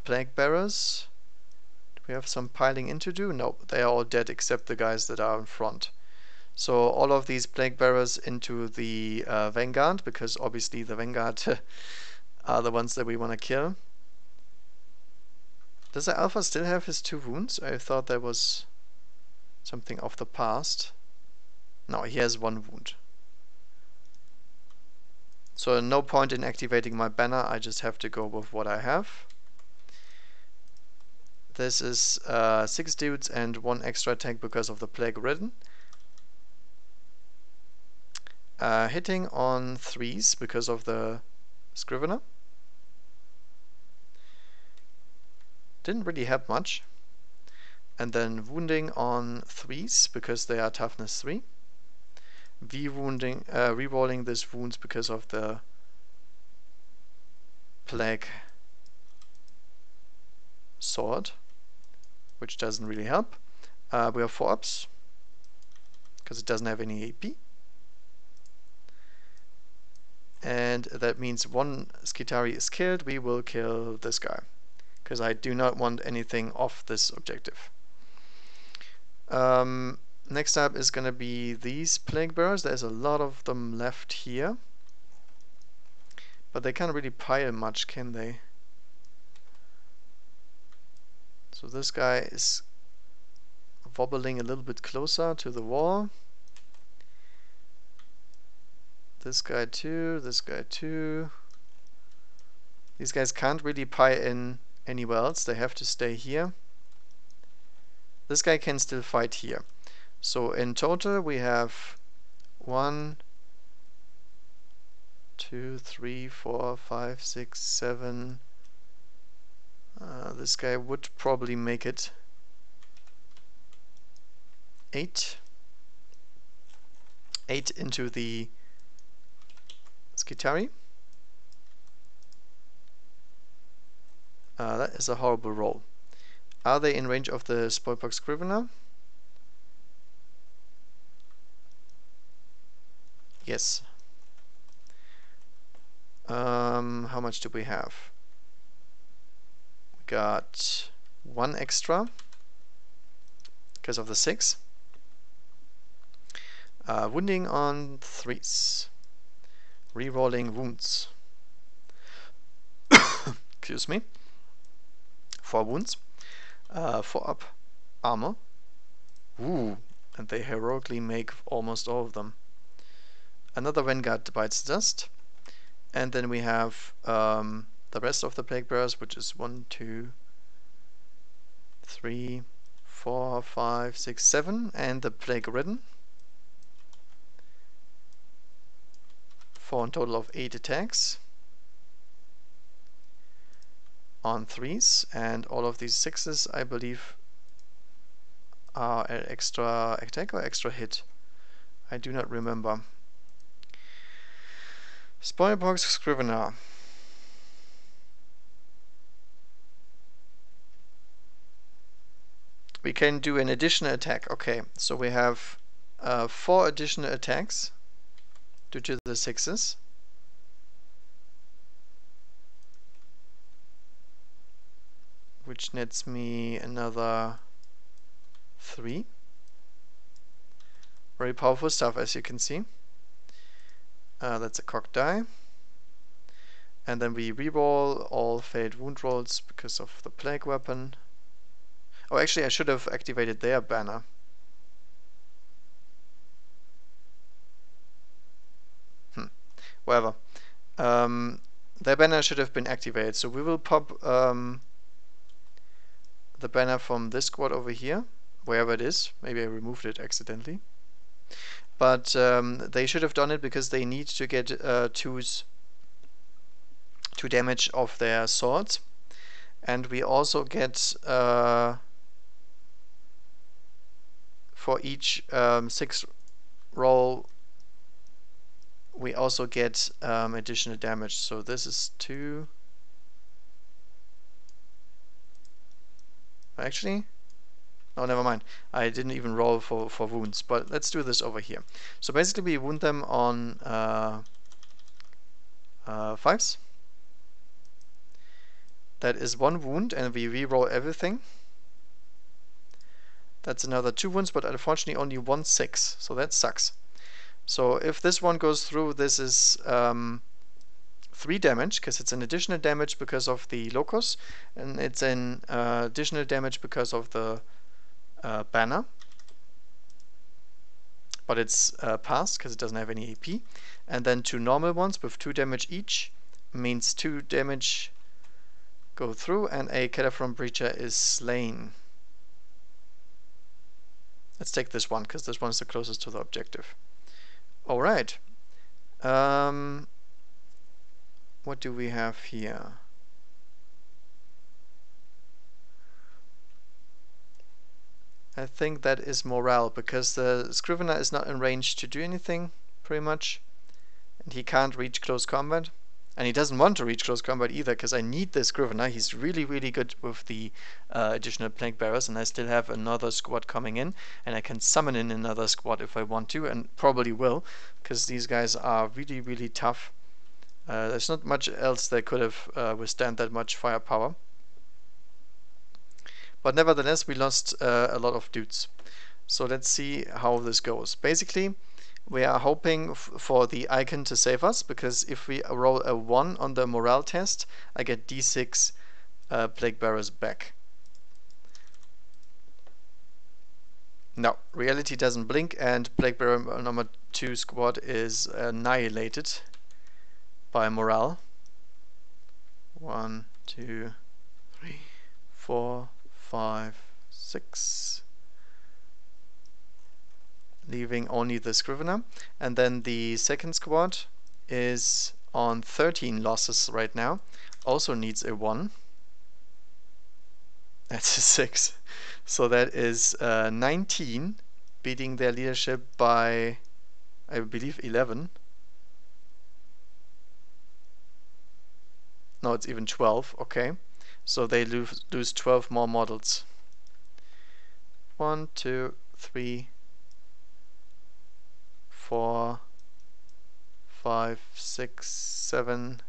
A: plague bearers. Do we have some piling in to do? No, they are all dead except the guys that are in front. So all of these plague bearers into the Vanguard, because obviously the Vanguard are the ones that we want to kill. Does the Alpha still have his 2 wounds? I thought there was something of the past. No, he has 1 wound. So no point in activating my banner, I just have to go with what I have. This is 6 dudes and 1 extra attack because of the Plague Ridden. Hitting on 3s because of the Scrivener. Didn't really help much. And then wounding on 3s because they are toughness 3. Rerolling this wounds because of the plague sword, which doesn't really help. We have 4-ups because it doesn't have any AP. And that means one Skitari is killed. We will kill this guy because I do not want anything off this objective. Next up is going to be these plague bearers. There's a lot of them left here, but they can't really pile much, can they? So this guy is wobbling a little bit closer to the wall. This guy too, this guy too. These guys can't really pile in anywhere else. They have to stay here. This guy can still fight here. So in total we have 1, 2, 3, 4, 5, 6, 7. This guy would probably make it 8. 8 into the Skitari. That is a horrible roll. Are they in range of the Spoilpox Scrivener? Yes. How much do we have? We got 1 extra because of the 6. Wounding on 3s. Rerolling wounds. Excuse me. 4 wounds. 4-up armor. Ooh, and they heroically make almost all of them. Another Vanguard bites dust. And then we have the rest of the plague bearers, which is 1, 2, 3, 4, 5, 6, 7, and the plague ridden. For a total of 8 attacks on 3s, and all of these 6s, I believe, are an extra attack or extra hit. I do not remember. Spoilpox Scrivener. We can do an additional attack. Okay, so we have 4 additional attacks due to the 6s. Which nets me another 3. Very powerful stuff, as you can see. That's a cocked die. And then we reroll all failed wound rolls because of the plague weapon. Oh, actually I should have activated their banner. Whatever. Their banner should have been activated, so we will pop the banner from this squad over here, wherever it is. Maybe I removed it accidentally. But they should have done it because they need to get 2 damage off their swords. And we also get for each 6 roll, we also get additional damage. So this is 2. Actually, no, never mind. I didn't even roll for wounds, but let's do this over here. So basically we wound them on 5s. That is 1 wound, and we re-roll everything. That's another 2 wounds, but unfortunately only 1 6, so that sucks. So if this one goes through, this is 3 damage, because it's an additional damage because of the locus, and it's an additional damage because of the banner. But it's passed, because it doesn't have any AP. And then 2 normal ones with 2 damage each, means 2 damage go through, and a Cataphron Breacher is slain. Let's take this one, because this one is the closest to the objective. Alright. What do we have here? I think that is morale, because the Scrivener is not in range to do anything, pretty much. And he can't reach close combat. And he doesn't want to reach close combat either, because I need the Scrivener. He's really, really good with the additional Plague Bearers, and I still have another squad coming in, and I can summon in another squad if I want to, and probably will, because these guys are really, really tough. There's not much else they could have withstand that much firepower. But nevertheless, we lost a lot of dudes. So let's see how this goes. Basically, we are hoping for the icon to save us, because if we roll a 1 on the morale test, I get d6 Plague Bearers back. No, reality doesn't blink, and Plague Bearer number 2 squad is annihilated by morale. 1, 2, 3, 4, 5, 6. Leaving only the Scrivener. And then the second squad is on 13 losses right now. Also needs a 1. That's a 6. So that is 19, beating their leadership by, I believe, 11. No, it's even 12. Okay. So they lose 12 more models. 1, 2, 3, 4, 5, 6, 7,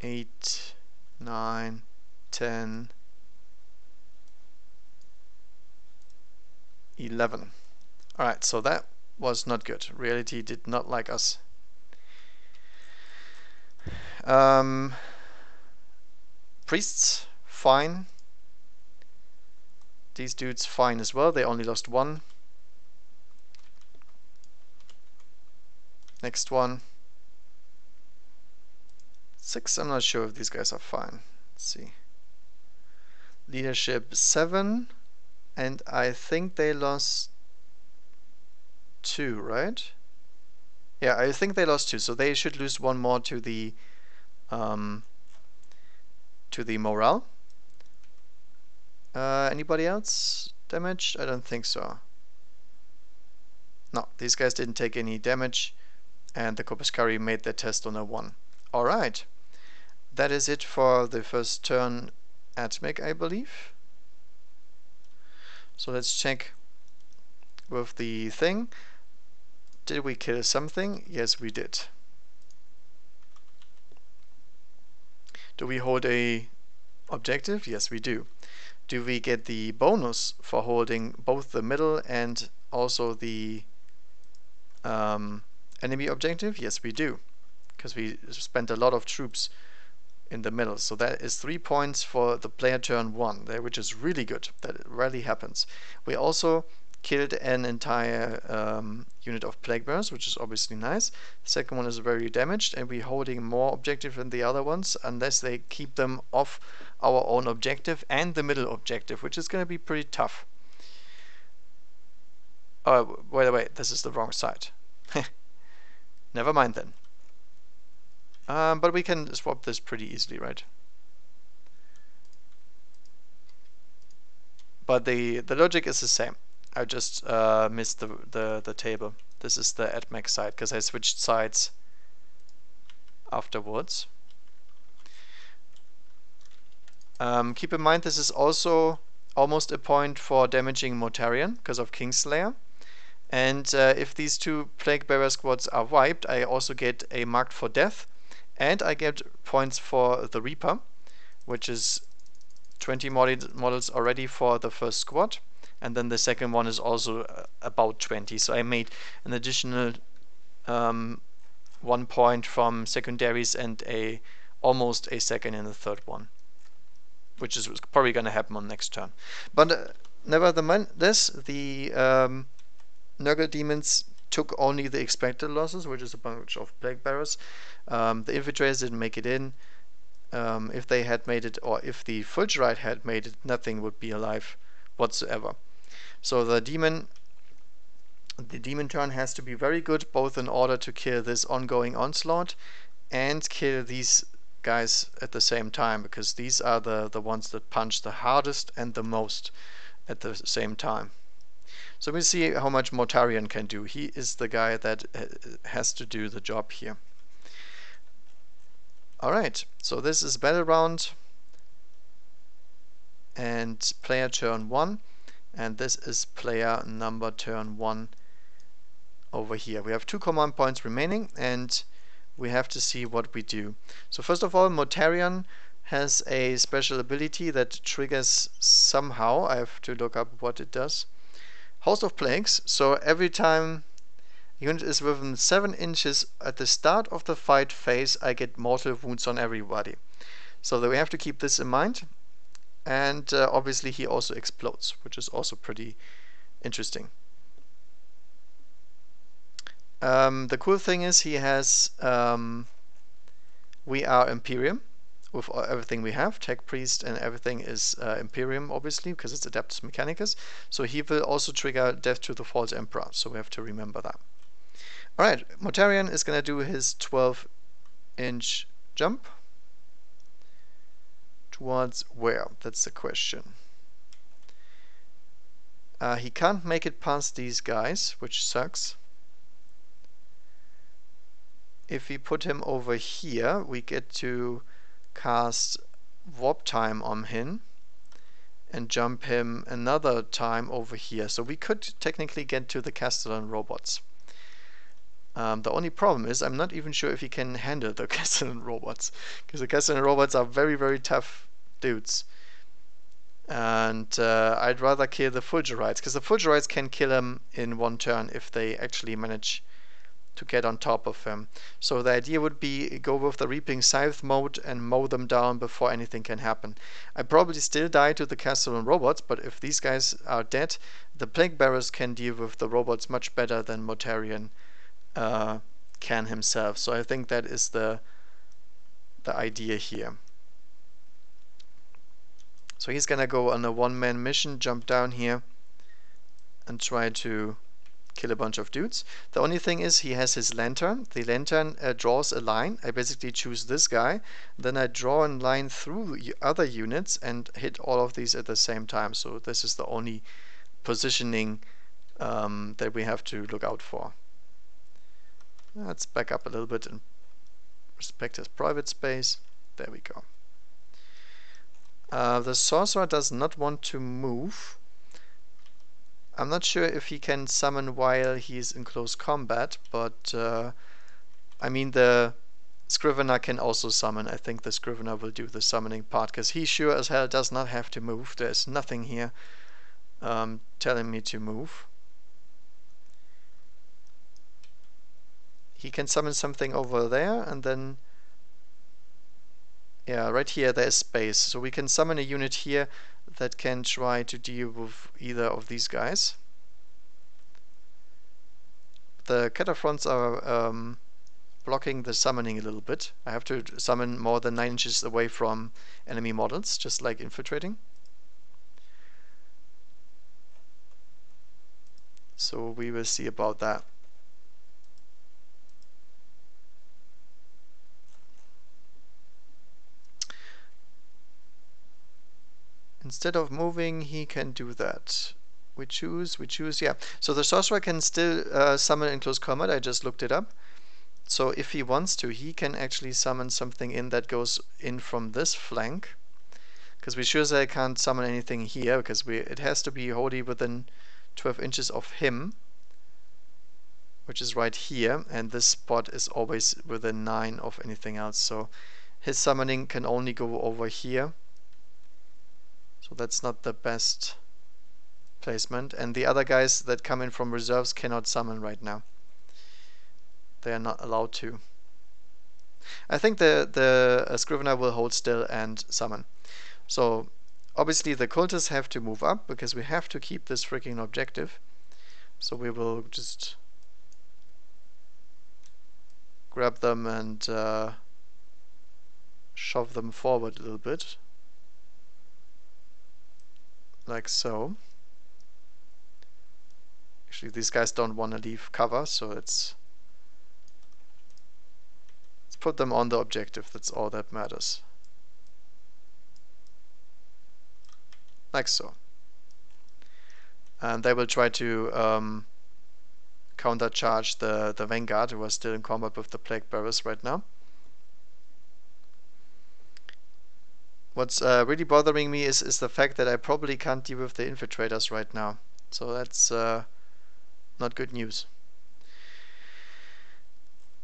A: 8, 9, 10, 11. Alright, so that was not good. Reality did not like us. Priests, fine. These dudes, fine as well. They only lost 1. Next one. 6, I'm not sure if these guys are fine. Let's see. Leadership 7, and I think they lost 2, right? Yeah, I think they lost 2, so they should lose 1 more to the morale. Anybody else damaged? I don't think so. No, these guys didn't take any damage, and the Corpuscari made their test on a 1. Alright, that is it for the first turn at Mech, I believe. So let's check with the thing. Did we kill something? Yes, we did. Do we hold a objective? Yes, we do. Do we get the bonus for holding both the middle and also the enemy objective? Yes, we do, because we spent a lot of troops in the middle. So that is 3 points for the player turn 1 there, which is really good. That rarely happens. We also killed an entire unit of Plague Bearers, which is obviously nice. The second one is very damaged, and we're holding more objective than the other ones, unless they keep them off our own objective and the middle objective, which is going to be pretty tough. Oh, wait, this is the wrong side. Never mind then. But we can swap this pretty easily, right? But the logic is the same. I just missed the table. This is the AdMech side, because I switched sides afterwards. Keep in mind, this is also almost a point for damaging Mortarion because of Kingslayer. And if these 2 Plague Bearer squads are wiped, I also get a marked for death, and I get points for the Reaper, which is 20 models already for the first squad, and then the second one is also about 20. So I made an additional 1 point from secondaries and almost a second in the third one, which is probably going to happen on next turn. But nevertheless, the Nurgle demons took only the expected losses, which is a bunch of Plague Bearers. The Infiltrators didn't make it in. If they had made it, or if the Fulgurite had made it, nothing would be alive whatsoever. So the demon turn has to be very good, both in order to kill this ongoing onslaught and kill these guys at the same time, because these are the ones that punch the hardest and the most at the same time. So we'll see how much Mortarion can do. He is the guy that has to do the job here. Alright, so this is battle round and player turn 1, and this is player number turn 1 over here. We have 2 command points remaining and we have to see what we do. So first of all, Mortarion has a special ability that triggers somehow. I have to look up what it does. Host of Plagues. So every time a unit is within 7 inches at the start of the fight phase, I get mortal wounds on everybody. So that we have to keep this in mind. And obviously he also explodes, which is also pretty interesting. The cool thing is he has we are Imperium with everything we have. Tech Priest and everything is Imperium, obviously, because it's Adeptus Mechanicus. So he will also trigger Death to the False Emperor, so we have to remember that. Alright, Mortarion is going to do his 12-inch jump. Towards where? That's the question. He can't make it past these guys, which sucks. If we put him over here, we get to cast Warp Time on him and jump him another time over here. So we could technically get to the Castellan robots. The only problem is I'm not even sure if he can handle the Castellan robots, because the Castellan robots are very, very tough dudes. And I'd rather kill the Fulgurites, because the Fulgurites can kill him in 1 turn if they actually manage to get on top of him. So the idea would be go with the Reaping Scythe mode and mow them down before anything can happen. I probably still die to the Castellan robots, but if these guys are dead, the Plague Bearers can deal with the robots much better than Mortarion can himself. So I think that is the idea here. So he's gonna go on a 1-man mission, jump down here and try to kill a bunch of dudes. The only thing is he has his lantern. The lantern draws a line. I basically choose this guy, then I draw a line through other units and hit all of these at the same time. So this is the only positioning that we have to look out for. Let's back up a little bit and respect his private space. There we go. The sorcerer does not want to move. I'm not sure if he can summon while he's in close combat, but I mean the Scrivener can also summon. I think the Scrivener will do the summoning part, because he sure as hell does not have to move. There's nothing here telling me to move. He can summon something over there, and then yeah, right here there's space. So we can summon a unit here that can try to deal with either of these guys. The Cataphrons are blocking the summoning a little bit. I have to summon more than 9 inches away from enemy models, just like infiltrating. So we will see about that. Instead of moving, he can do that. We choose, yeah. So the sorcerer can still summon in close combat. I just looked it up. So if he wants to, he can actually summon something in that goes in from this flank. Because we sure say I can't summon anything here, because it has to be wholly within 12 inches of him, which is right here, and this spot is always within 9 of anything else. So his summoning can only go over here. So that's not the best placement. And the other guys that come in from reserves cannot summon right now. They are not allowed to. I think the Scrivener will hold still and summon. So obviously the cultists have to move up, because we have to keep this freaking objective. So we will just grab them and shove them forward a little bit. Like so. Actually, these guys don't want to leave cover, so it's put them on the objective. That's all that matters. Like so. And they will try to countercharge the Vanguard, who are still in combat with the Plague Bearers right now. What's really bothering me is the fact that I probably can't deal with the Infiltrators right now. So that's not good news.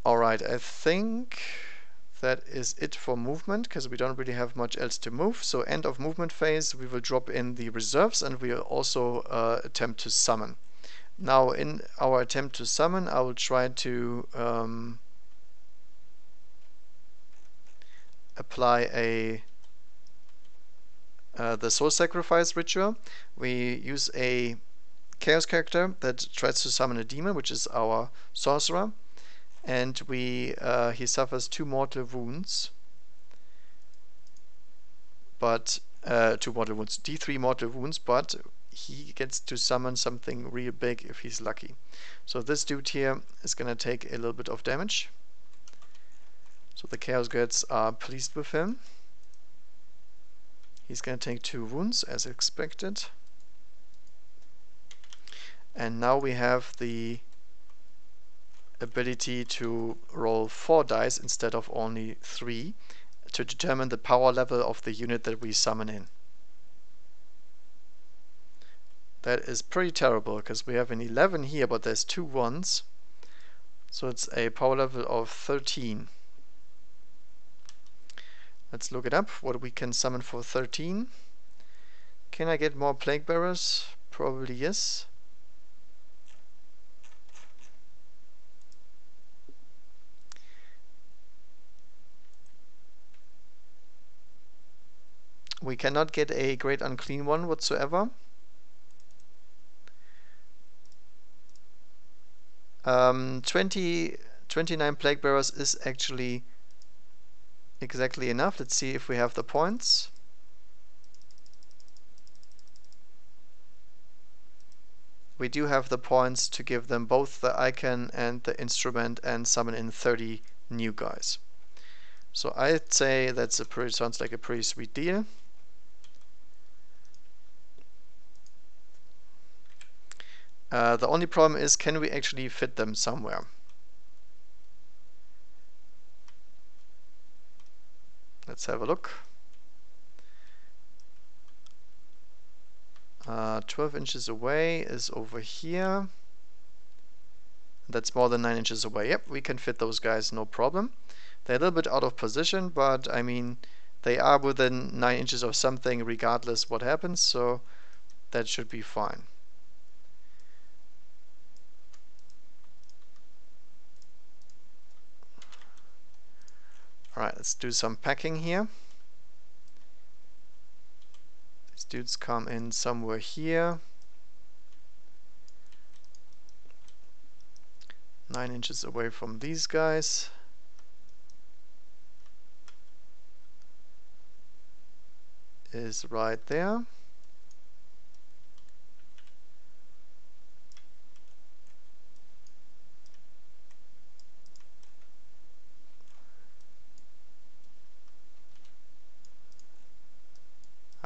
A: Alright, I think that is it for movement, because we don't really have much else to move. So end of movement phase, we will drop in the reserves, and we'll also attempt to summon. Now in our attempt to summon, I will try to apply the soul sacrifice ritual. We use a chaos character that tries to summon a demon, which is our sorcerer, and he suffers 2 mortal wounds, but 2 mortal wounds, D3 mortal wounds, but he gets to summon something real big if he's lucky. So this dude here is gonna take a little bit of damage. So the Chaos Gods are pleased with him. He's gonna take 2 wounds as expected. And now we have the ability to roll 4 dice instead of only 3 to determine the power level of the unit that we summon in. That is pretty terrible, because we have an 11 here, but there's 2 1s. So it's a power level of 13. Let's look it up, what we can summon for 13. Can I get more Plague Bearers? Probably yes. We cannot get a Great Unclean One whatsoever. 29 Plague Bearers is actually exactly enough. Let's see if we have the points. We do have the points to give them both the icon and the instrument and summon in 30 new guys. So I'd say that's sounds like a pretty sweet deal. The only problem is, can we actually fit them somewhere? Let's have a look. 12 inches away is over here. That's more than 9 inches away. Yep, we can fit those guys, no problem. They're a little bit out of position, but I mean, they are within 9 inches of something regardless what happens, so that should be fine. Alright, let's do some packing here. These dudes come in somewhere here. 9 inches away from these guys. Is right there.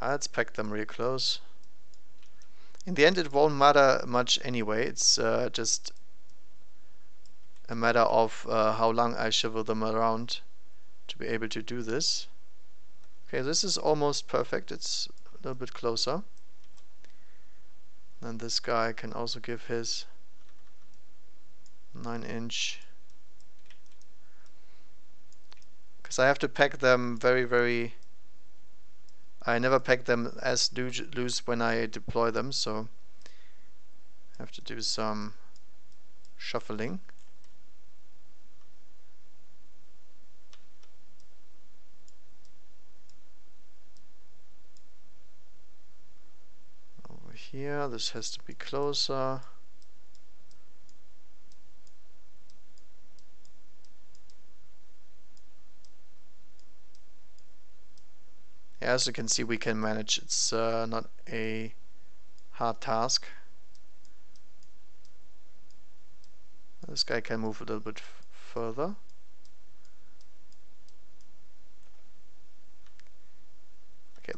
A: Let's pack them real close. In the end, it won't matter much anyway. It's just a matter of how long I shivel them around to be able to do this. Okay, this is almost perfect. It's a little bit closer. And this guy can also give his 9-inch. Because I have to pack them very... I never pack them as loose when I deploy them, so I have to do some shuffling. Over here, this has to be closer. As you can see, we can manage. It's not a hard task. This guy can move a little bit further.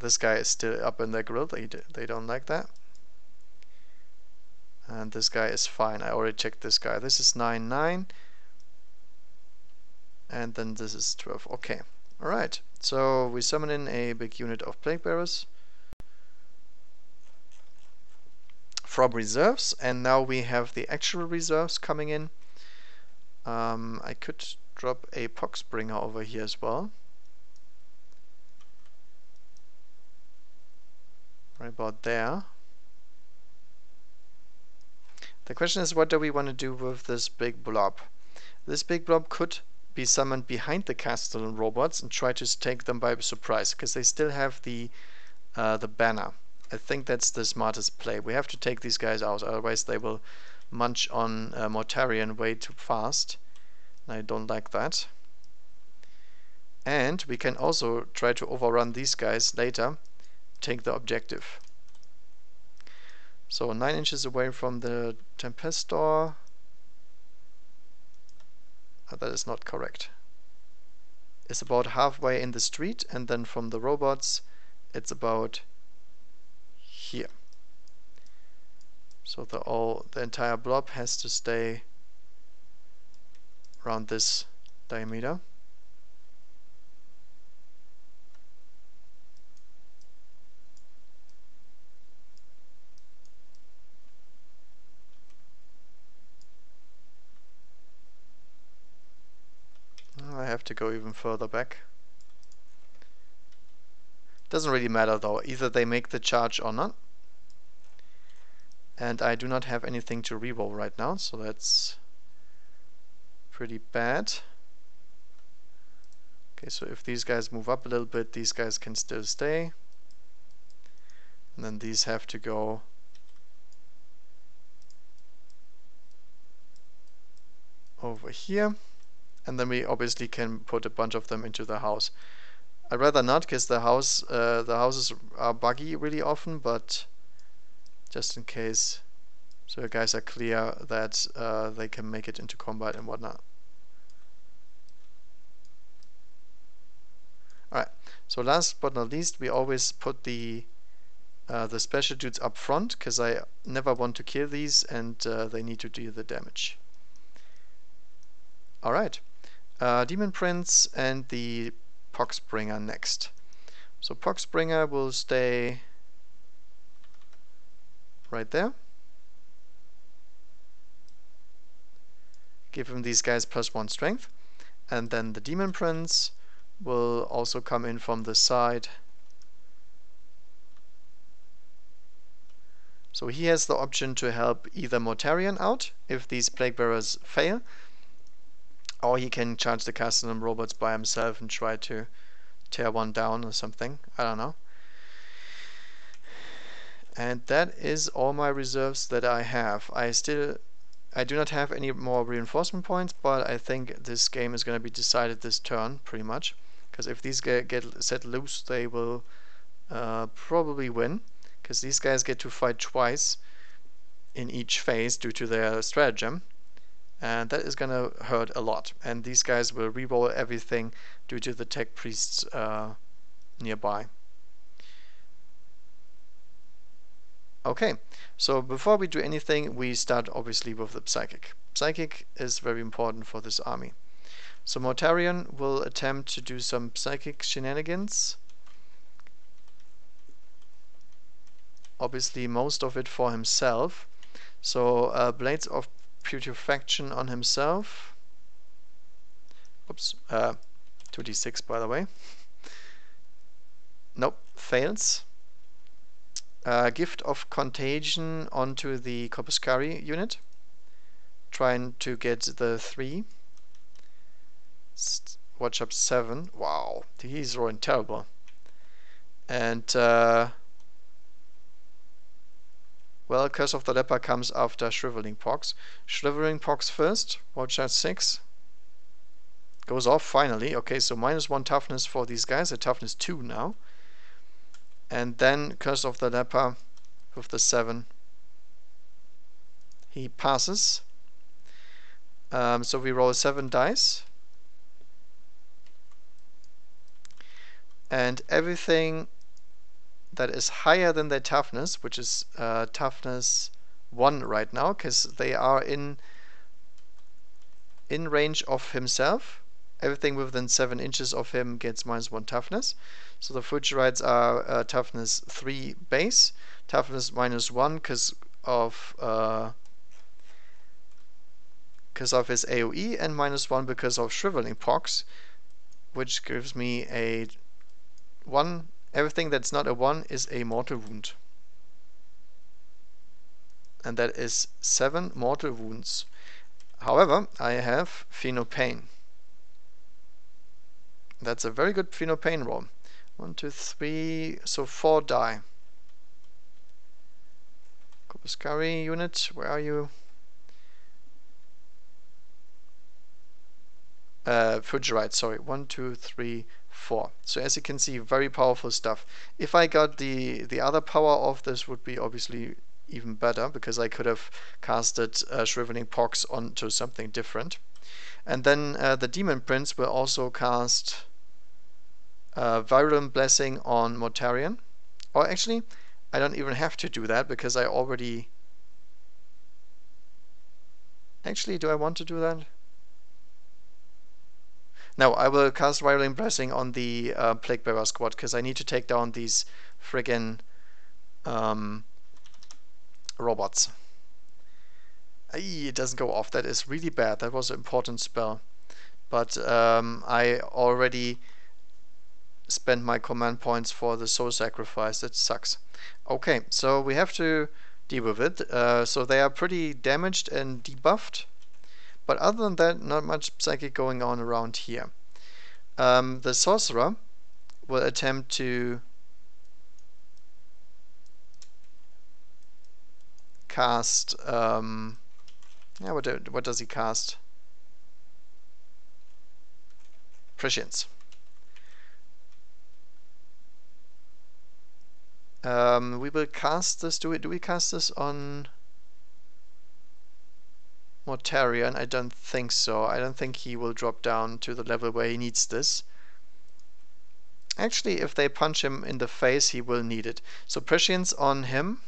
A: this guy is still up in their grill. They don't like that. And this guy is fine. I already checked this guy. This is 9/9. And then this is 12. Okay. Alright. So we summon in a big unit of Plague Bearers from reserves. And now we have the actual reserves coming in. I could drop a Poxbringer over here as well. Right about there. The question is, what do we want to do with this big blob? This big blob could be summoned behind the Castellan robots and try to take them by surprise, because they still have the banner. I think that's the smartest play. We have to take these guys out, otherwise they will munch on Mortarion way too fast. I don't like that. And we can also try to overrun these guys later, take the objective. So 9 inches away from the Tempestor. Oh, that is not correct. It's about halfway in the street, and then from the robots it's about here. So the entire blob has to stay around this diameter. I have to go even further back. Doesn't really matter though, either they make the charge or not. And I do not have anything to reroll right now, so that's pretty bad. Okay, so if these guys move up a little bit, these guys can still stay. And then these have to go over here. And then we obviously can put a bunch of them into the house. I'd rather not, because the houses are buggy really often, but just in case, so the guys are clear that they can make it into combat and whatnot. Alright, so last but not least, we always put the special dudes up front, because I never want to kill these, and they need to deal the damage. Alright, Demon Prince and the Poxbringer next. So Poxbringer will stay right there. Give him these guys +1 strength. And then the Demon Prince will also come in from the side. So he has the option to help either Mortarion out if these Plague Bearers fail, or he can charge the Castellan robots by himself and try to tear one down or something. I don't know. And that is all my reserves that I have. I do not have any more reinforcement points, but I think this game is going to be decided this turn, pretty much. Because if these get set loose, they will probably win. Because these guys get to fight twice in each phase due to their stratagem. And that is going to hurt a lot. And these guys will reroll everything due to the tech priests nearby. Okay, so before we do anything, we start obviously with the Psychic. Psychic is very important for this army. So Mortarion will attempt to do some Psychic shenanigans. Obviously most of it for himself. So Blades of Putrefaction on himself. Oops, 2d6 by the way. Nope, fails. Gift of Contagion onto the Corpuscari unit. Trying to get the 3. Watch up 7. Wow, he's rolling terrible. And well, Curse of the Leper comes after Shriveling Pox. Shriveling Pox first. Watch out 6. Goes off finally. Okay, so -1 toughness for these guys. A toughness 2 now. And then Curse of the Leper with the 7. He passes. So we roll 7 dice. And everything that is higher than their toughness, which is toughness 1 right now, because they are in range of himself. Everything within 7 inches of him gets -1 toughness. So the Fugerites are toughness 3 base, toughness -1 because of his AoE, and -1 because of Shriveling Pox, which gives me a 1. Everything that's not a 1 is a mortal wound. And that is 7 mortal wounds. However, I have Phenopain. That's a very good Phenopain roll. 1, 2, 3, so 4 die. Kobuskari unit, where are you? Fugerite, sorry. 1, 2, 3, 4. So as you can see, very powerful stuff. If I got the other power of this, would be obviously even better, because I could have casted Shriveling Pox onto something different. And then the Demon Prince will also cast Virulent Blessing on Mortarion. Or actually, I don't even have to do that, because I already... Actually, do I want to do that? No, I will cast Virulent Blessing on the Plaguebearer squad, because I need to take down these friggin' robots. It doesn't go off. That is really bad. That was an important spell. But I already spent my command points for the soul sacrifice. That sucks. Okay, so we have to deal with it. So they are pretty damaged and debuffed. But other than that, not much psychic going on around here. The sorcerer will attempt to cast... what does he cast? Prescience. We will cast this. Do we cast this on Mortarion? I don't think so. I don't think he will drop down to the level where he needs this. Actually, if they punch him in the face, he will need it. So Prescience on him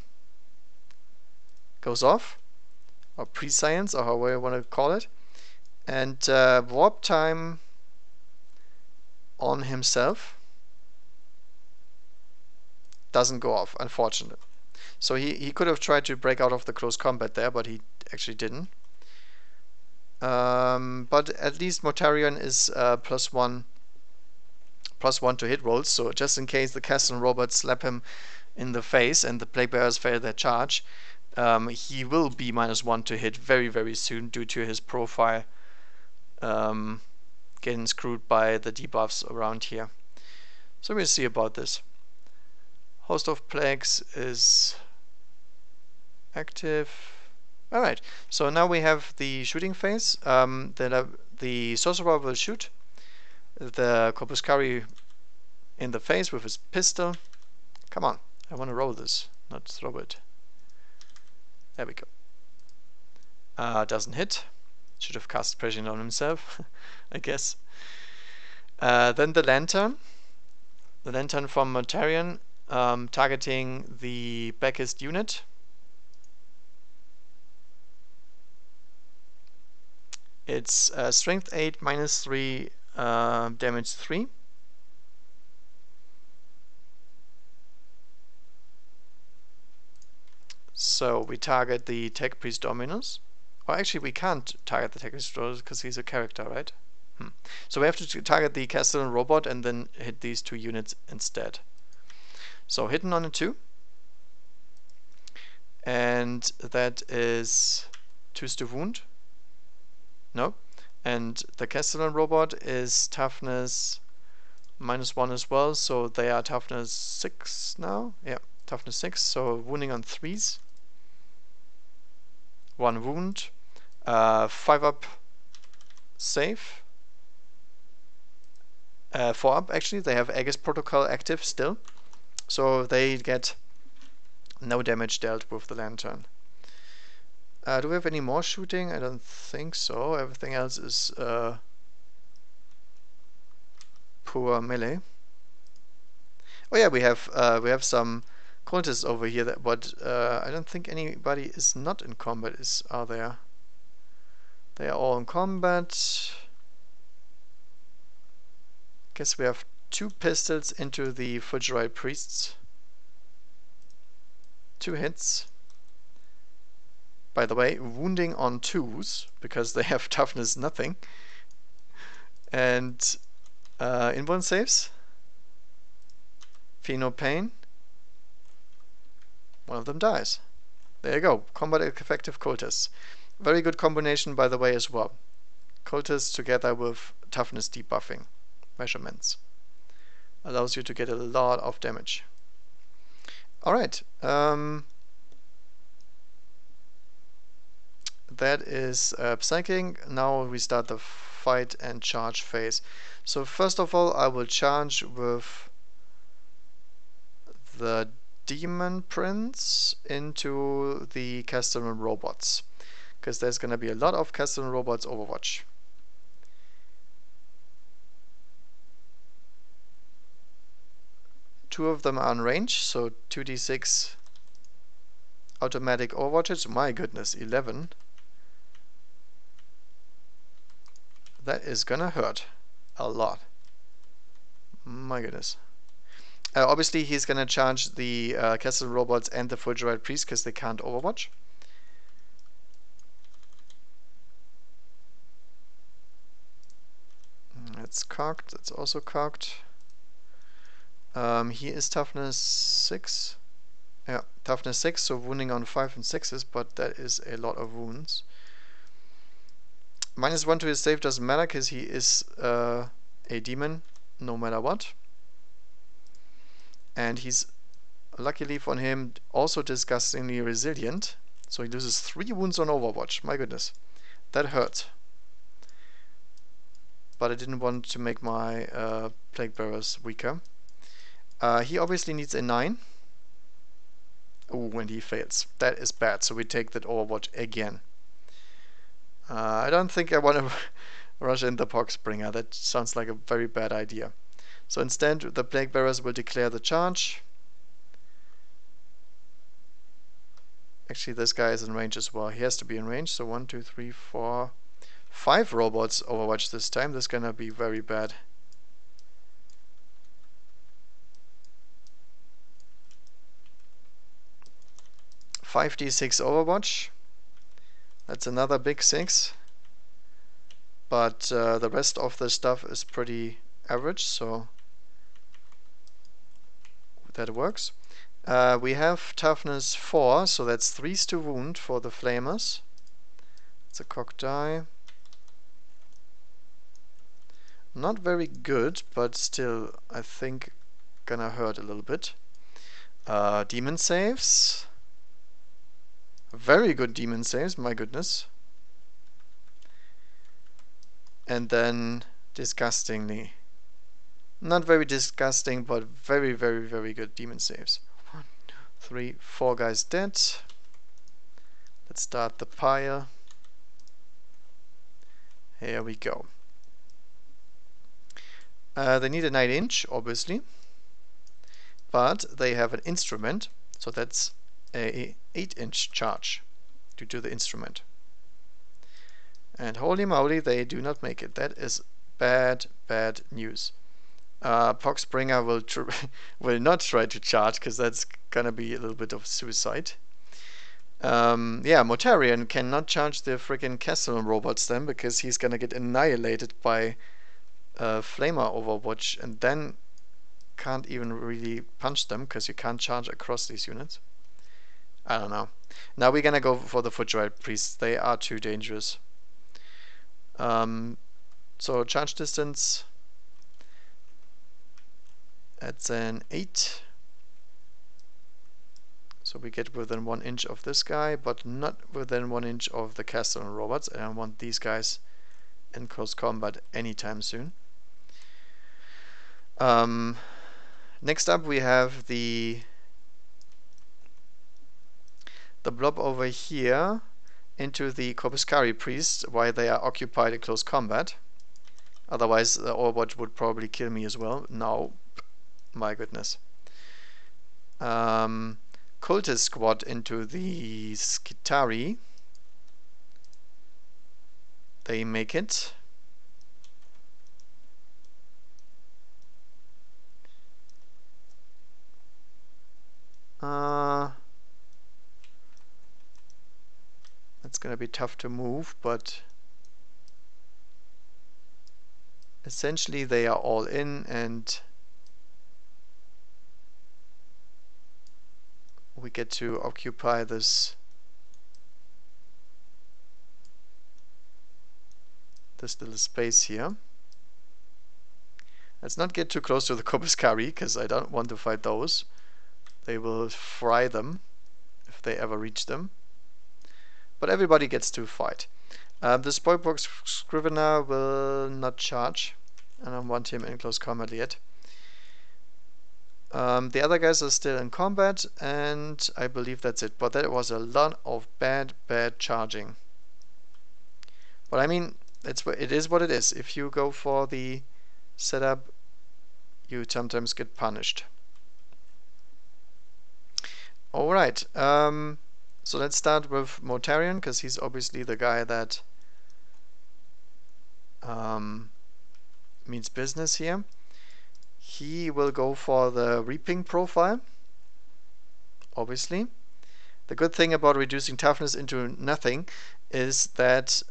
A: goes off, or Prescience, or however you want to call it. And Warp Time on himself doesn't go off, unfortunately. So he could have tried to break out of the close combat there, but he actually didn't. But at least Mortarion is +1 to hit rolls, so just in case the Castle robots slap him in the face and the Plaguebearers fail their charge, he will be -1 to hit very, very soon due to his profile getting screwed by the debuffs around here. So we'll see about this. Host of Plagues is active. Alright, so now we have the shooting phase. The sorcerer will shoot the Kobuskari in the face with his pistol. Come on, I want to roll this, not throw it. There we go. Doesn't hit. Should have cast pressure on himself, I guess. Then the lantern. The lantern from Mortarion, targeting the backest unit. It's strength 8, -3, damage 3. So we target the Tech Priest Dominus. Or actually we can't target the Tech Priest Dominus because he's a character, right? So we have to target the Castellan robot and then hit these 2 units instead. So hitting on a 2. And that is 2 to wound. No. And the Castellan robot is toughness -1 as well, so they are toughness 6 now. Yeah, toughness 6, so wounding on 3s. 1 wound. 5 up save. 4 up actually, they have Aegis Protocol active still. So they get no damage dealt with the lantern. Do we have any more shooting? I don't think so. Everything else is poor melee. Oh yeah, we have some cultists over here that, but I don't think anybody is not in combat. Are there? They are all in combat. Guess we have 2 pistols into the Fujirite priests. 2 hits. By the way, wounding on 2s because they have toughness nothing. And invuln saves. Feel no pain. One of them dies. There you go. Combat effective cultists. Very good combination, by the way, as well. Cultists together with toughness debuffing measurements. Allows you to get a lot of damage. Alright. That is psyching. Now we start the fight and charge phase. So first of all, I will charge with the Demon Prince into the Castellan robots, because there's gonna be a lot of Castellan robots Overwatch. Two of them are in range, so 2d6 automatic Overwatches. My goodness, 11. That is gonna hurt a lot. My goodness. Obviously, he's gonna charge the Castellan robots and the Fujirite priest because they can't Overwatch. That's cocked. That's also cocked. He is toughness 6. Yeah, toughness 6, so wounding on 5 and 6s, but that is a lot of wounds. -1 to his save doesn't matter because he is a demon no matter what. And he's, luckily for him, also disgustingly resilient. So he loses 3 wounds on Overwatch. My goodness. That hurt. But I didn't want to make my Plague Bearers weaker. He obviously needs a 9. Ooh, and he fails. That is bad, so we take that Overwatch again. I don't think I want to rush in the Poxbringer. That sounds like a very bad idea. So instead, the Plague Bearers will declare the charge. Actually, this guy is in range as well. He has to be in range, so 1, 2, 3, 4, 5 robots Overwatch this time. This is gonna be very bad. (5d6) Overwatch. That's another big 6. But the rest of the stuff is pretty average, so that works. We have toughness 4, so that's 3s to wound for the flamers. It's a cocked die. Not very good, but still, I think, gonna hurt a little bit. Demon saves. Very good demon saves, my goodness. And then, disgustingly, not very disgusting, but very, very, very good demon saves. 1, 2, 3, 4 guys dead. Let's start the pile. Here we go. They need a 9-inch, obviously. But they have an instrument, so that's a 8-inch charge due to the instrument. And holy moly, they do not make it. That is bad, bad news. Poxbringer will not try to charge because that's gonna be a little bit of suicide. Yeah, Mortarion cannot charge the freaking Castellan robots then because he's gonna get annihilated by Flamer Overwatch, and then can't even really punch them because you can't charge across these units. I don't know. Now we're gonna go for the Fujirite priests. They are too dangerous. So charge distance. That's an 8. So we get within 1 inch of this guy, but not within 1 inch of the Castellan robots. And I don't want these guys in close combat anytime soon. Next up we have the blob over here into the Corpuscari priests while they are occupied in close combat. Otherwise the Overwatch would probably kill me as well. No. My goodness. cultist squad into the Skitari. They make it. It's gonna be tough to move, but essentially they are all in, and we get to occupy this little space here. Let's not get too close to the Kobiskari, because I don't want to fight those. They will fry them if they ever reach them. But everybody gets to fight. The Spoilbox Scrivener will not charge. I don't want him in close combat yet. The other guys are still in combat, and I believe that's it. But that was a lot of bad charging. But I mean, it is what it is. If you go for the setup, you sometimes get punished. Alright, so let's start with Mortarion, because he's obviously the guy that means business here. He will go for the reaping profile, obviously. The good thing about reducing toughness into nothing is that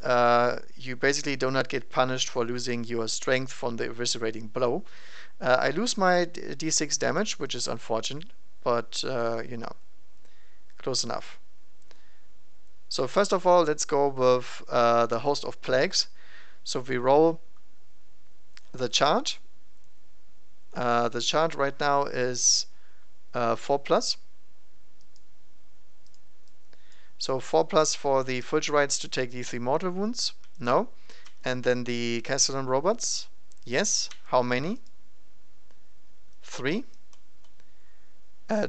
A: you basically do not get punished for losing your strength from the eviscerating blow. I lose my d6 damage, which is unfortunate, but you know, close enough. So first of all, let's go with the host of plagues. So we roll the charge. The charge right now is 4+. So 4+ for the Fulgurites to take the 3 mortal wounds. No. And then the Castellan robots. Yes. How many? 3.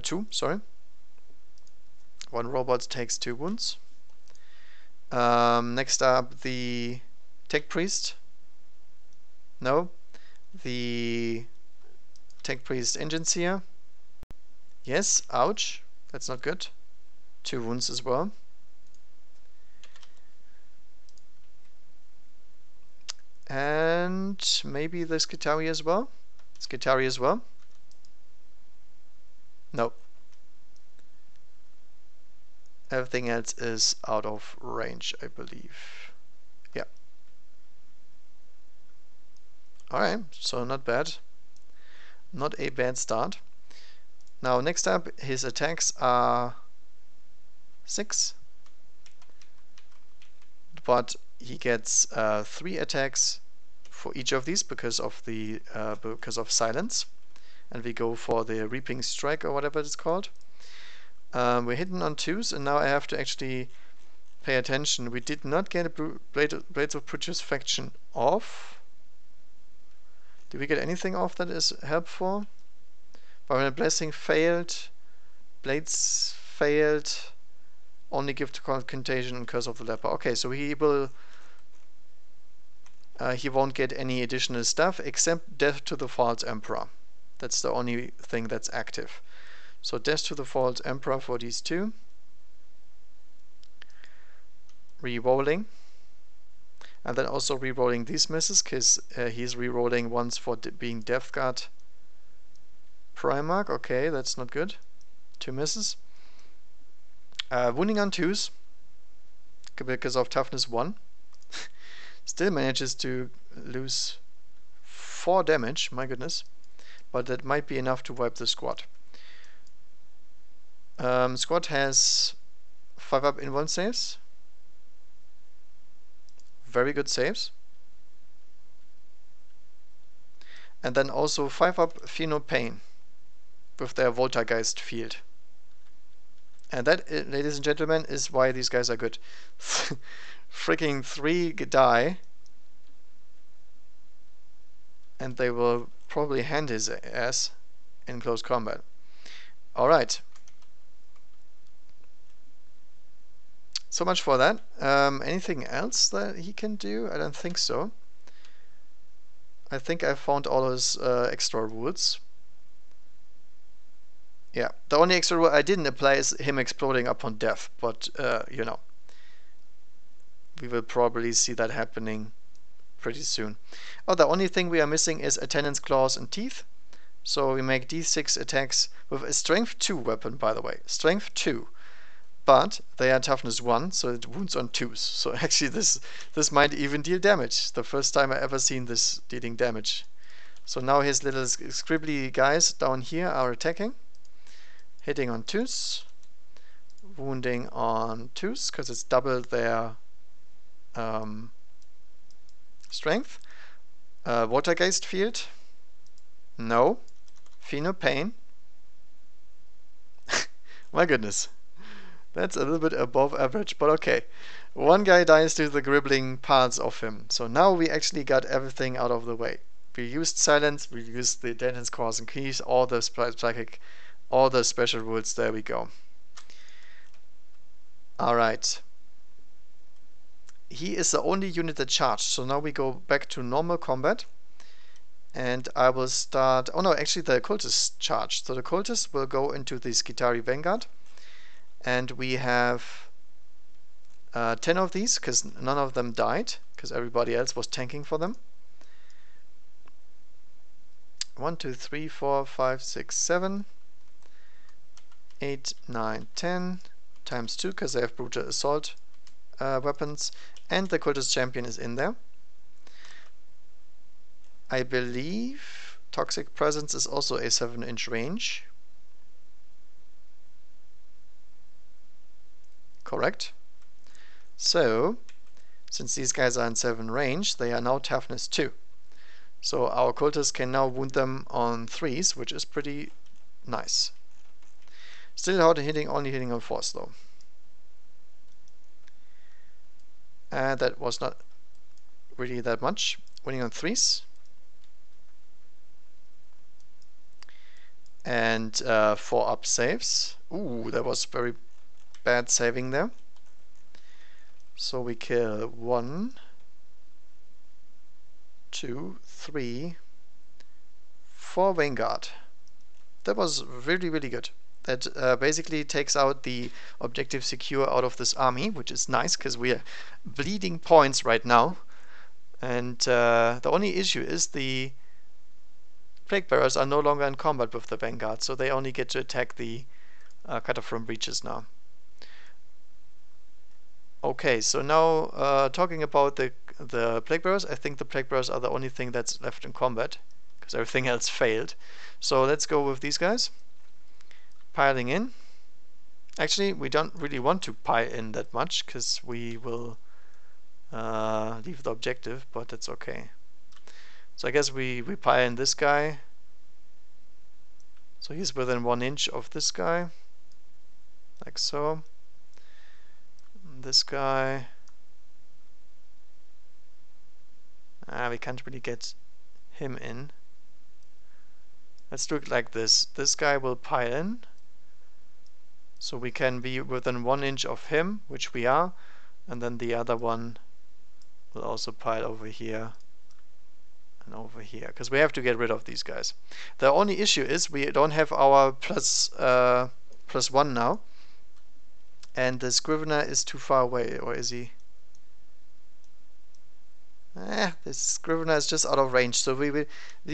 A: 2, sorry. 1 robot takes 2 wounds. Next up, the Tech Priest. No. The Tech Priest Engineer. Yes, ouch. That's not good. 2 wounds as well. And maybe the Skitari as well. Skitari as well. No. Everything else is out of range, I believe. Yeah. Alright, so not bad. Not a bad start. Now, next up, his attacks are 6. But he gets 3 attacks for each of these because of the silence. And we go for the Reaping Strike or whatever it's called. We're hitting on 2s, and now I have to actually pay attention. We did not get a Blades of Putrefaction off. Did we get anything off that is helpful? Barbarian Blessing failed. Blades failed. Only gift contagion and Curse of the Leper. Okay, so he will. He won't get any additional stuff except Death to the False Emperor. That's the only thing that's active. So Death to the False Emperor for these 2. Rerolling. And then also rerolling these misses, because he's rerolling once for being Death Guard Primarch. Okay, that's not good. 2 misses. Wounding on 2s because of toughness 1. Still manages to lose 4 damage, my goodness. But that might be enough to wipe the squad. Squad has 5-up invuln saves. Very good saves. And then also 5-up Fear No Pain with their Voltageist field. And that, ladies and gentlemen, is why these guys are good. Freaking 3 die, and they will probably hand his ass in close combat. Alright. So much for that. Anything else that he can do? I don't think so. I think I found all his extra rules. Yeah, the only extra rule I didn't apply is him exploding upon death, but you know, we will probably see that happening pretty soon. Oh, the only thing we are missing is Attendant's Claws and Teeth. So we make D6 attacks with a Strength 2 weapon, by the way. Strength 2. But they are Toughness 1, so it wounds on 2s. So actually this might even deal damage. The first time I ever seen this dealing damage. So now his little scribbly guys down here are attacking. Hitting on 2s. Wounding on 2s, because it's double their strength. Watergeist Field. No. Pheno Pain. My goodness. That's a little bit above average, but okay. One guy dies to the gribbling parts of him. So now we actually got everything out of the way. We used Silence, we used the Attendant's Claws and Keys, all the psychic, all the special rules, there we go. Alright. He is the only unit that charged, so now we go back to normal combat. And I will start... Oh no, actually the cultists charged. So the cultists will go into the Skitarii Vanguard. And we have 10 of these, because none of them died, because everybody else was tanking for them. 1, 2, 3, 4, 5, 6, 7, 8, 9, 10, times 2, because they have brutal assault weapons. And the cultist champion is in there. I believe Toxic Presence is also a 7-inch range. Correct. So, since these guys are in 7 range, they are now toughness 2. So our cultists can now wound them on 3s, which is pretty nice. Still hard hitting, only hitting on 4s though. And that was not really that much. Winning on 3s. And 4 up saves. Ooh, that was very bad saving there. So we kill 1, 2, 3, 4 Vanguard. That was really, really good. That basically takes out the objective secure out of this army, which is nice because we are bleeding points right now. And the only issue is the Plague Bearers are no longer in combat with the Vanguard, so they only get to attack the Cutter from Breaches now. Okay, so now talking about the Plague Bearers, I think the Plague Bearers are the only thing that's left in combat, because everything else failed. So let's go with these guys. Piling in. Actually, we don't really want to pile in that much, because we will leave the objective, but that's okay. So I guess we pile in this guy. So he's within 1 inch of this guy, like so. This guy, we can't really get him in. Let's do it like this. This guy will pile in, so we can be within 1 inch of him, which we are, and then the other one will also pile over here and over here, because we have to get rid of these guys. The only issue is we don't have our plus 1 now. And the Scrivener is too far away, or is he? This Scrivener is just out of range, so we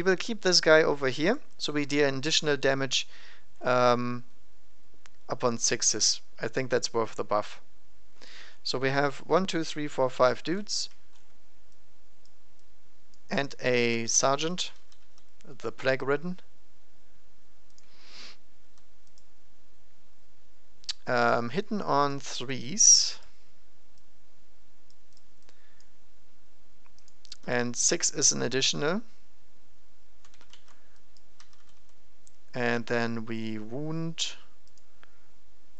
A: will keep this guy over here, so we deal additional damage upon 6s. I think that's worth the buff. So we have 1, 2, 3, 4, 5 dudes, and a sergeant, the Plague-ridden. Hidden on 3s, and 6 is an additional, and then we wound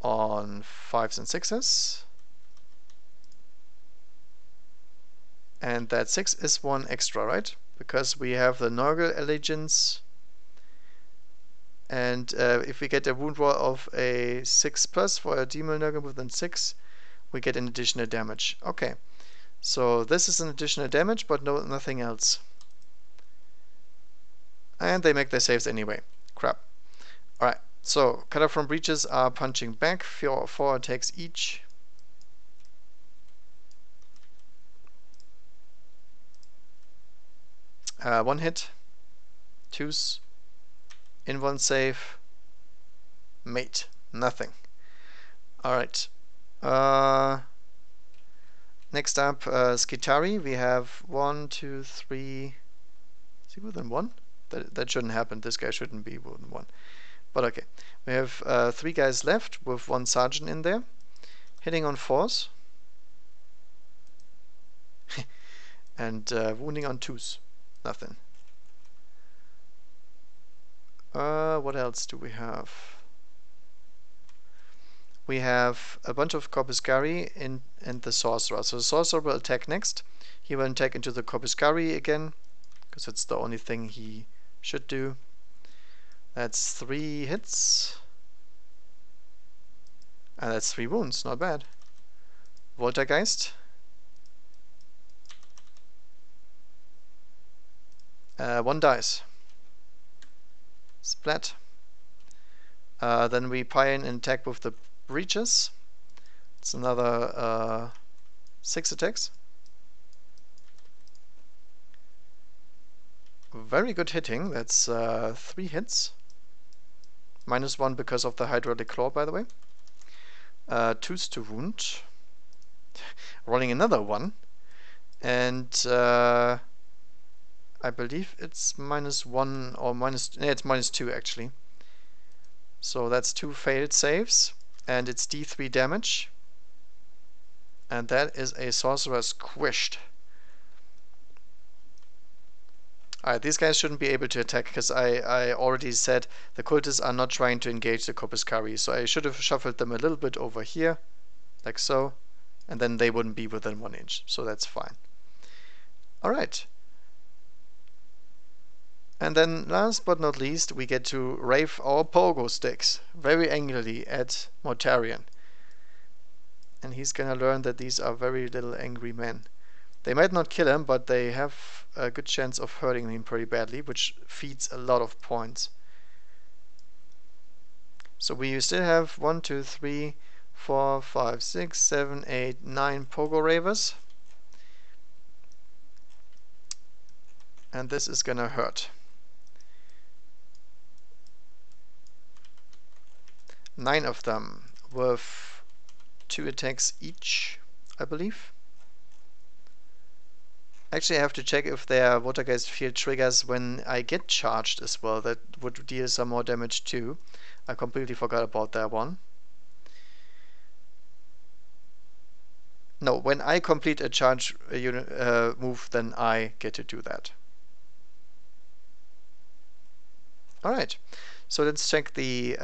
A: on 5s and 6s, and that 6 is 1 extra, right? Because we have the Nurgle allegiance. And if we get a wound roll of a 6+ for a Demon Nurgle within 6, we get an additional damage. Okay, so this is an additional damage, but nothing else. And they make their saves anyway. Crap. Alright, So, Cutter from Breaches are punching back, four attacks each. One hit, twos, in one save, mate, nothing. Alright. Next up, Skitari. We have 1, 2, 3. Is he within 1? That shouldn't happen. This guy shouldn't be within 1. But okay. We have 3 guys left with 1 sergeant in there. Hitting on 4s. And wounding on 2s. Nothing. What else do we have? We have a bunch of Corpuscari and the Sorcerer. So the Sorcerer will attack next. He will attack into the Corpuscari again, because it's the only thing he should do. That's 3 hits. And that's 3 wounds, not bad. Voltergeist. 1 dice. Splat. Then we pile in and attack with the breaches. It's another 6 attacks. Very good hitting. That's 3 hits. -1 because of the hydraulic claw, by the way. 2s to wound. Rolling another 1. And I believe it's -1 or it's -2 actually. So that's 2 failed saves. And it's D3 damage. And that is a sorcerer squished. Alright, these guys shouldn't be able to attack because I already said the cultists are not trying to engage the Corpuscari. So I should have shuffled them a little bit over here, like so. And then they wouldn't be within 1 inch. So that's fine. Alright. And then last but not least, we get to rave our pogo sticks very angrily at Mortarion. And he's gonna learn that these are very little angry men. They might not kill him, but they have a good chance of hurting him pretty badly, which feeds a lot of points. So we still have 1, 2, 3, 4, 5, 6, 7, 8, 9 pogo ravers. And this is gonna hurt. 9 of them with 2 attacks each, I believe. Actually, I have to check if their Watergeist field triggers when I get charged as well. That would deal some more damage too. I completely forgot about that one. No, when I complete a charge unit move, then I get to do that. Alright, so let's check the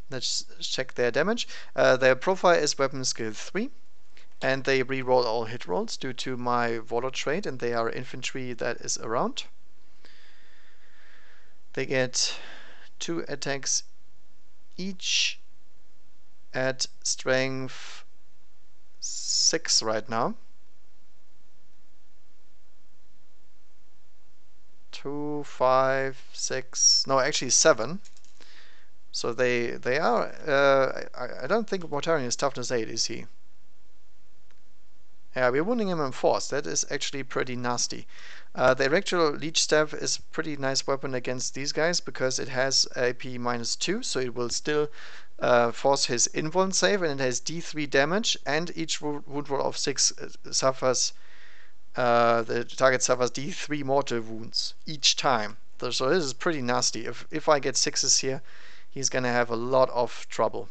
A: let's check their damage. Their profile is weapon skill 3, and they reroll all hit rolls due to my Warlord trait, and they are infantry that is around. They get 2 attacks each at strength 6 right now. 2, 5, 6, no, actually 7. So they are, I don't think Mortarion is toughness 8, is he? Yeah, we're wounding him in force. That is actually pretty nasty. The Electro Leech Staff is a pretty nice weapon against these guys because it has AP -2, so it will still force his invuln save, and it has D3 damage, and each wound roll of 6 suffers, the target suffers D3 mortal wounds each time. So this is pretty nasty. If I get 6s here, he's gonna have a lot of trouble.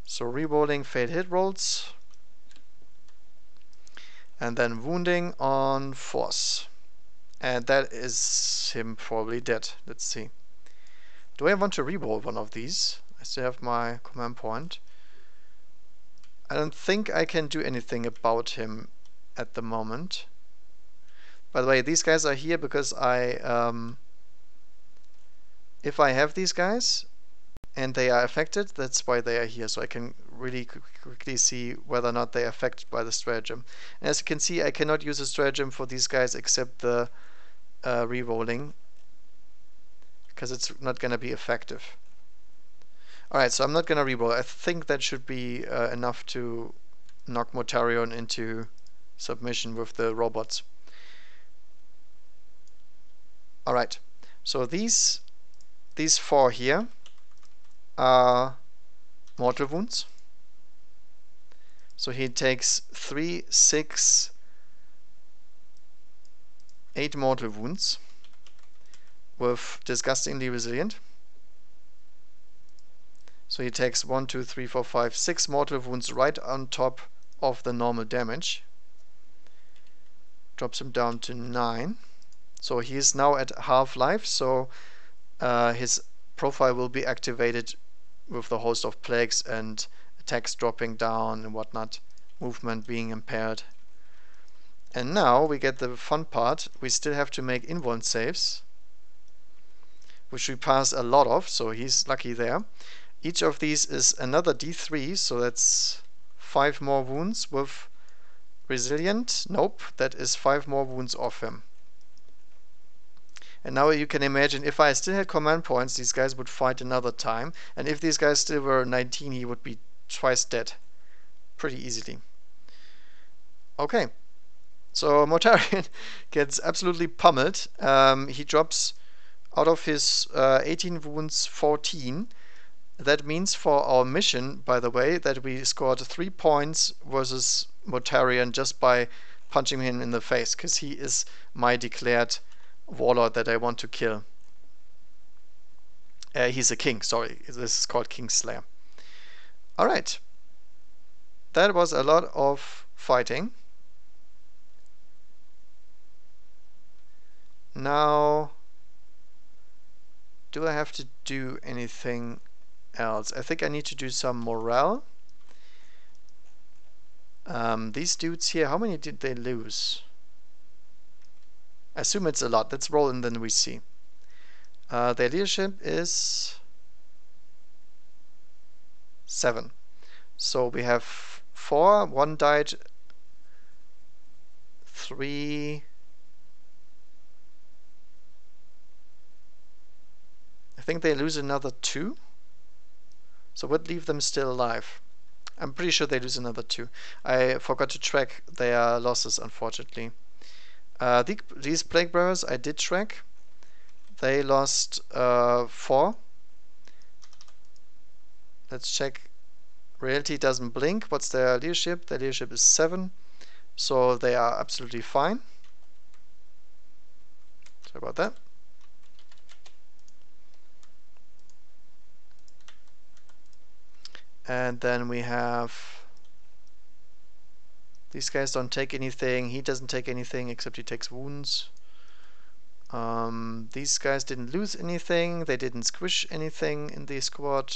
A: So rerolling failed hit rolls. And then wounding on force. And that is him probably dead. Let's see. Do I want to reroll one of these? I still have my command point. I don't think I can do anything about him at the moment. By the way, these guys are here because if I have these guys and they are affected, that's why they are here. So I can really quickly see whether or not they are affected by the stratagem. And as you can see, I cannot use a stratagem for these guys except the rerolling. because it's not going to be effective. Alright, so I'm not going to reroll. I think that should be enough to knock Mortarion into submission with the robots. Alright, so these 4 here are mortal wounds. So he takes 3, 6, 8 mortal wounds with disgustingly resilient. So he takes 1, 2, 3, 4, 5, 6 mortal wounds right on top of the normal damage. Drops him down to 9. So he is now at half life, so his profile will be activated with the host of plagues and attacks dropping down and whatnot, movement being impaired. And now we get the fun part. We still have to make invuln saves, which we pass a lot of, so he's lucky there. Each of these is another d3, so that's 5 more wounds with resilient. Nope, that is 5 more wounds off him. And now you can imagine, if I still had command points, these guys would fight another time. And if these guys still were 19, he would be twice dead. Pretty easily. Okay. So Mortarion gets absolutely pummeled. He drops out of his 18 wounds 14. That means for our mission, by the way, that we scored 3 points versus Mortarion just by punching him in the face, because he is my declared warlord that I want to kill. He's a king, sorry. This is called Kingslayer. Alright. That was a lot of fighting. Now, do I have to do anything else? I think I need to do some morale. These dudes here, how many did they lose? I assume it's a lot. Let's roll and then we see. Their leadership is 7. So we have 4. 1 died. 3. I think they lose another 2. So would leave them still alive. I'm pretty sure they lose another 2. I forgot to track their losses, unfortunately. These Plague Bearers I did track. They lost 4. Let's check. Reality doesn't blink. What's their leadership? Their leadership is 7. So they are absolutely fine. Sorry about that. And then we have... These guys don't take anything. He doesn't take anything except he takes wounds. These guys didn't lose anything. They didn't squish anything in the squad.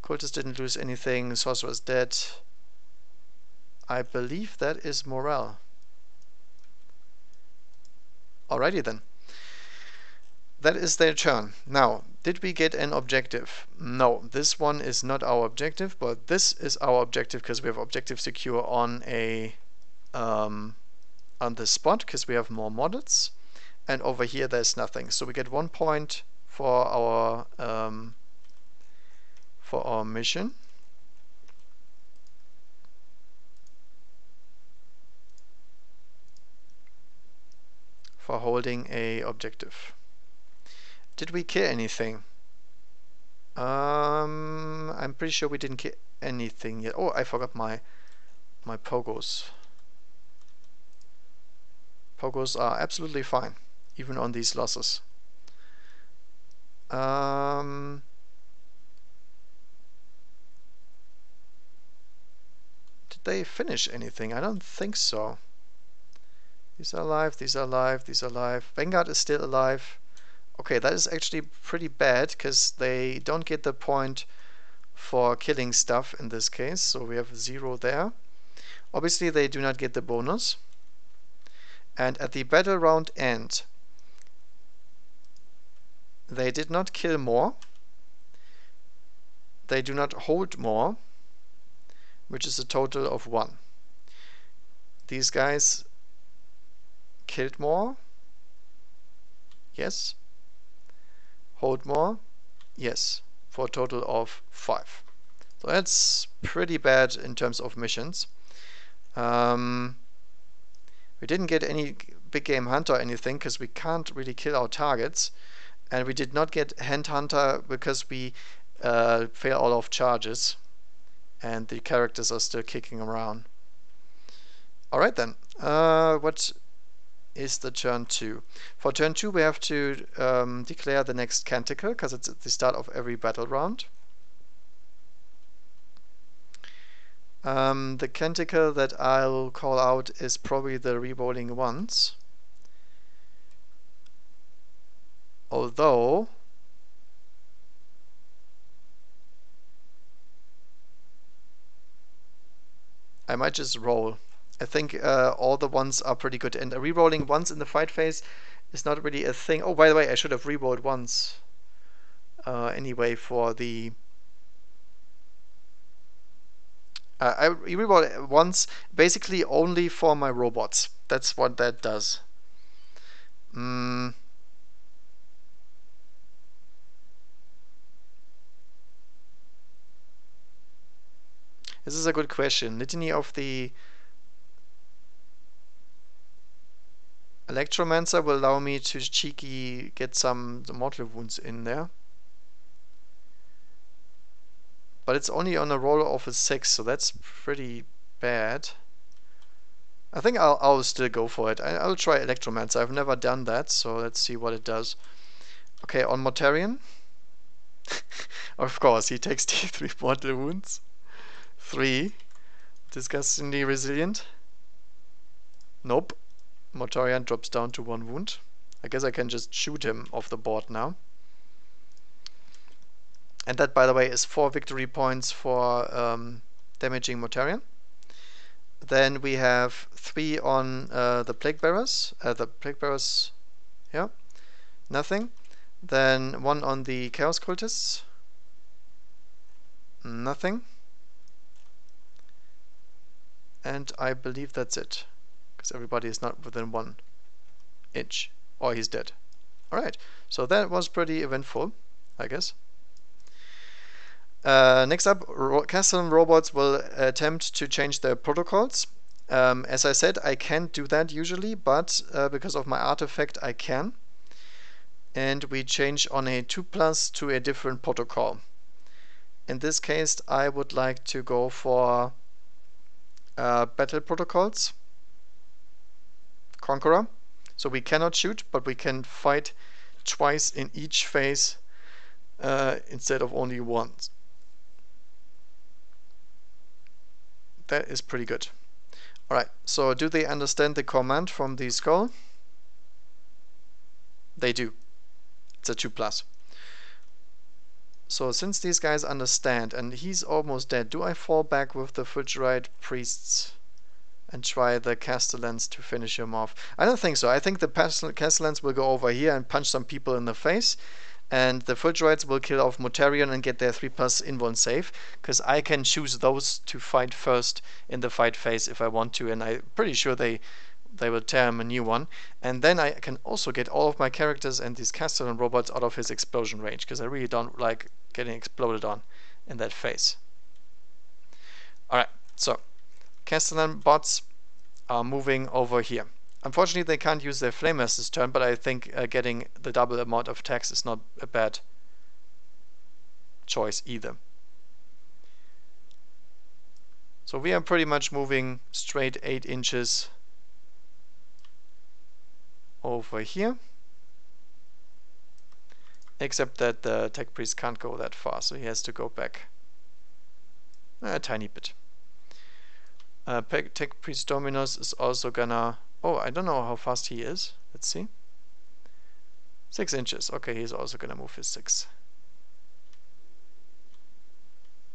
A: Cultist didn't lose anything. Sorcerer's dead. I believe that is morale. Alrighty then. That is their turn. Now, did we get an objective? No, this one is not our objective, but this is our objective because we have objective secure on this spot because we have more models, and over here there's nothing. So we get 1 point for our mission. For holding a objective. Did we kill anything? I'm pretty sure we didn't kill anything yet. Oh, I forgot my pogos. Pogos are absolutely fine, even on these losses. Did they finish anything? I don't think so. These are alive, these are alive, these are alive. Vanguard is still alive. Okay, that is actually pretty bad, because they don't get the point for killing stuff in this case, so we have 0 there. Obviously they do not get the bonus. And at the battle round end, they did not kill more. They do not hold more, which is a total of 1. These guys killed more. Yes. Hold more. Yes, for a total of 5. So that's pretty bad in terms of missions. We didn't get any big game hunter or anything because we can't really kill our targets. And we did not get hand hunter because we fail all of charges. And the characters are still kicking around. Alright then. What is the turn 2? For turn 2 we have to declare the next canticle because it's at the start of every battle round. The canticle that I'll call out is probably the rerolling ones. Although I might just roll. I think all the ones are pretty good, and rerolling once in the fight phase is not really a thing. Oh, by the way, I should have rerolled once anyway for the. I reroll once basically only for my robots. That's what that does. This is a good question. Litany of the Electromancer will allow me to cheeky get some mortal wounds in there. But it's only on a roll of a 6, so that's pretty bad. I think I'll still go for it. I'll try Electromancer. I've never done that, so let's see what it does. Okay, on Mortarion. Of course, he takes D3 mortal wounds. 3. Disgustingly resilient. Nope. Mortarion drops down to 1 wound. I guess I can just shoot him off the board now. And that, by the way, is 4 victory points for damaging Mortarion. Then we have 3 on the Plague Bearers. Yeah, nothing. Then 1 on the Chaos Cultists. Nothing. And I believe that's it. Because everybody is not within 1 inch. Or he's dead. Alright, so that was pretty eventful, I guess. Next up, Castellan robots will attempt to change their protocols. As I said, I can't do that usually, but because of my artifact, I can. And we change on a 2+ to a different protocol. In this case, I would like to go for battle protocols. Conqueror. So we cannot shoot, but we can fight twice in each phase instead of only once. That is pretty good. Alright, so do they understand the command from the skull? They do. It's a 2+. So since these guys understand, and he's almost dead, do I fall back with the Fulgurite priests and try the Castellans to finish him off? I don't think so. I think the Castellans will go over here and punch some people in the face, and the Fulgurites will kill off Mortarion and get their 3+ invuln save, because I can choose those to fight first in the fight phase if I want to, and I'm pretty sure they will tear him a new one. And then I can also get all of my characters and these Castellan robots out of his explosion range, because I really don't like getting exploded on in that phase. Alright, so Castellan bots are moving over here. Unfortunately, they can't use their Flamers this turn, but I think getting the double amount of attacks is not a bad choice either. So we are pretty much moving straight 8 inches over here. Except that the Tech Priest can't go that far, so he has to go back a tiny bit. Tech Priest Dominus is also gonna... Oh, I don't know how fast he is. Let's see. 6 inches. Okay, he's also gonna move his 6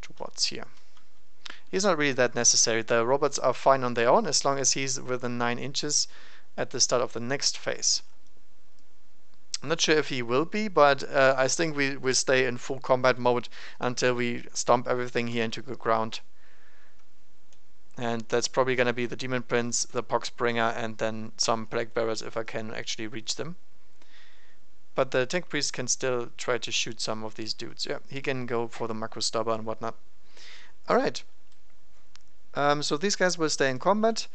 A: towards here. He's not really that necessary. The robots are fine on their own as long as he's within 9 inches at the start of the next phase. I'm not sure if he will be, but I think we will stay in full combat mode until we stomp everything here into the ground. And that's probably going to be the Demon Prince, the Poxbringer, and then some Plague Bearers if I can actually reach them. But the tank priest can still try to shoot some of these dudes. Yeah, he can go for the macro stubber and whatnot. Alright. So these guys will stay in combat.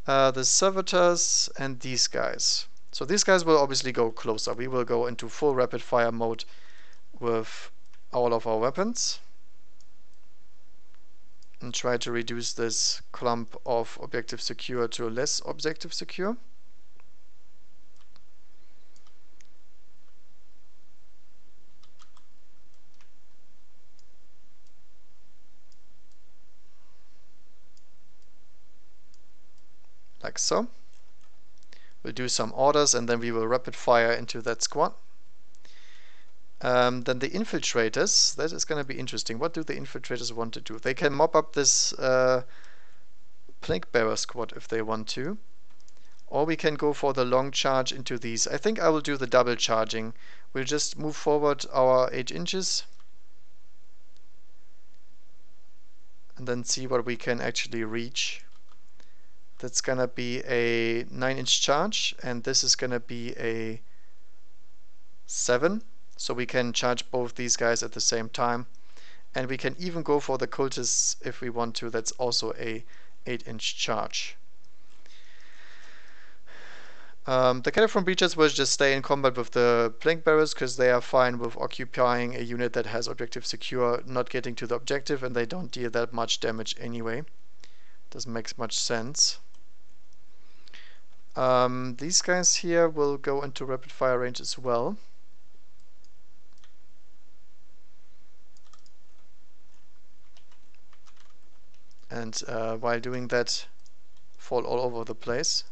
A: The servitors and these guys. So these guys will obviously go closer. We will go into full rapid fire mode with all of our weapons. And try to reduce this clump of objective secure to less objective secure. Like so. We'll do some orders and then we will rapid fire into that squad. Then the infiltrators, that is going to be interesting. What do the infiltrators want to do? They can mop up this plague bearer squad if they want to. Or we can go for the long charge into these. I think I will do the double charging. We'll just move forward our 8 inches. And then see what we can actually reach. That's gonna be a 9-inch charge, and this is gonna be a 7. So we can charge both these guys at the same time. And we can even go for the cultists if we want to. That's also a 8-inch charge. The Cataphron Breachers will just stay in combat with the Plank Bearers because they are fine with occupying a unit that has objective secure, not getting to the objective, and they don't deal that much damage anyway. Doesn't make much sense. These guys here will go into rapid fire range as well. And while doing that, fall all over the place.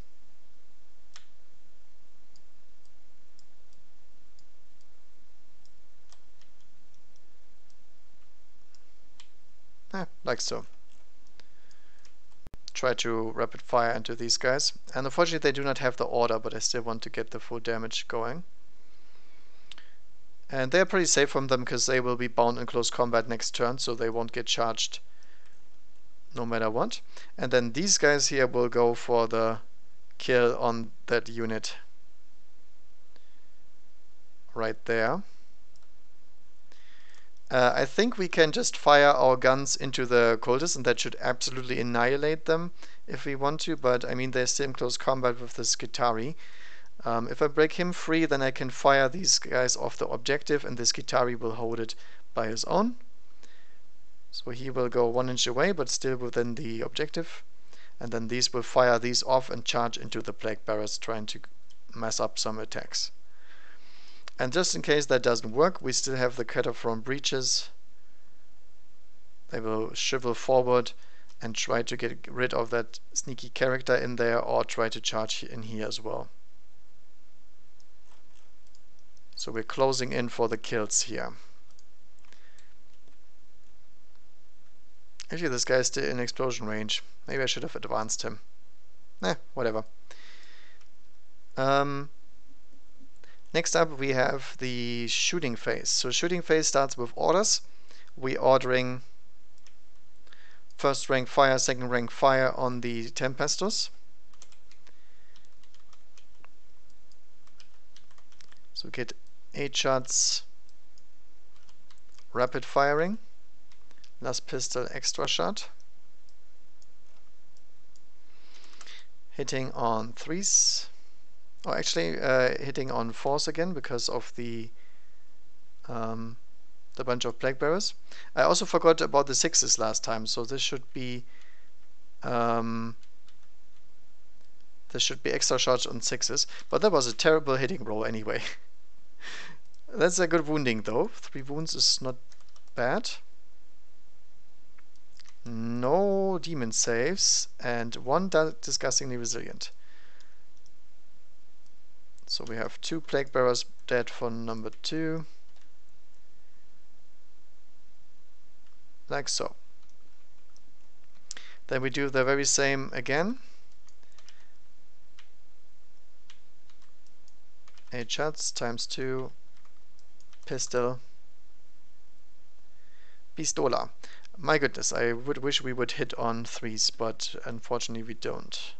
A: Like so. Try to rapid fire into these guys. And unfortunately they do not have the order, but I still want to get the full damage going. And they're pretty safe from them because they will be bound in close combat next turn, so they won't get charged no matter what. And then these guys here will go for the kill on that unit right there. I think we can just fire our guns into the cultists and that should absolutely annihilate them if we want to, but I mean they're still in close combat with the Skitarii. If I break him free, then I can fire these guys off the objective and the Skitarii will hold it by his own. So he will go 1 inch away but still within the objective. And then these will fire these off and charge into the Plague Bearers, trying to mess up some attacks. And just in case that doesn't work, we still have the Cataphron Breaches. They will shrivel forward and try to get rid of that sneaky character in there, or try to charge in here as well. So we're closing in for the kills here. Actually, this guy is still in explosion range. Maybe I should have advanced him. Whatever. Next up we have the shooting phase. So shooting phase starts with orders. We're ordering first rank fire, second rank fire on the Tempestus. So get 8 shots rapid firing. Last pistol extra shot. Hitting on 3s. Oh, actually hitting on 4s again because of the bunch of Plague Bearers. I also forgot about the 6s last time, so this should be extra shots on 6s. But that was a terrible hitting roll anyway. That's a good wounding though. 3 wounds is not bad. No demon saves and 1 disgustingly resilient. So we have 2 Plague Bearers dead for number 2. Like so. Then we do the very same again. 8 shots times 2. Pistol. Pistola. My goodness, I would wish we would hit on 3s, but unfortunately we don't.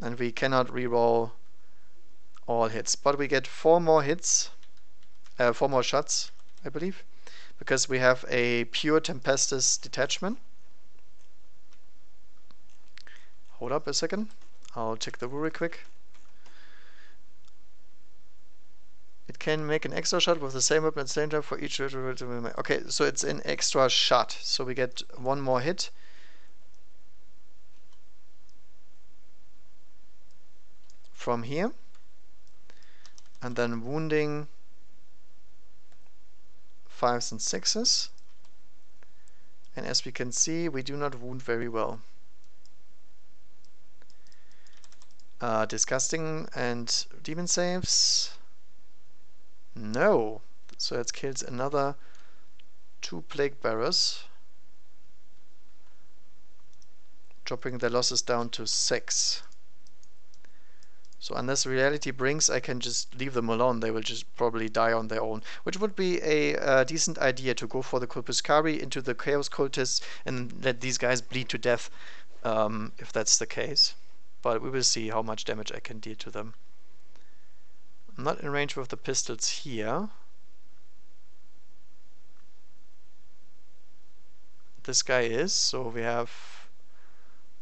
A: And we cannot reroll all hits. But we get 4 more hits, 4 more shots, I believe, because we have a pure Tempestus detachment. Hold up a second. I'll check the rule real quick. It can make an extra shot with the same weapon at the same time for each. Okay, so it's an extra shot. So we get 1 more hit. From here. And then wounding 5s and 6s. And as we can see, we do not wound very well. Disgusting and demon saves. No. So that kills another 2 plague bearers, dropping their losses down to 6. So unless reality brings, I can just leave them alone. They will just probably die on their own, which would be a decent idea, to go for the Corpuscari into the Chaos Cultists and let these guys bleed to death, if that's the case. But we will see how much damage I can deal to them. I'm not in range with the pistols here. This guy is, so we have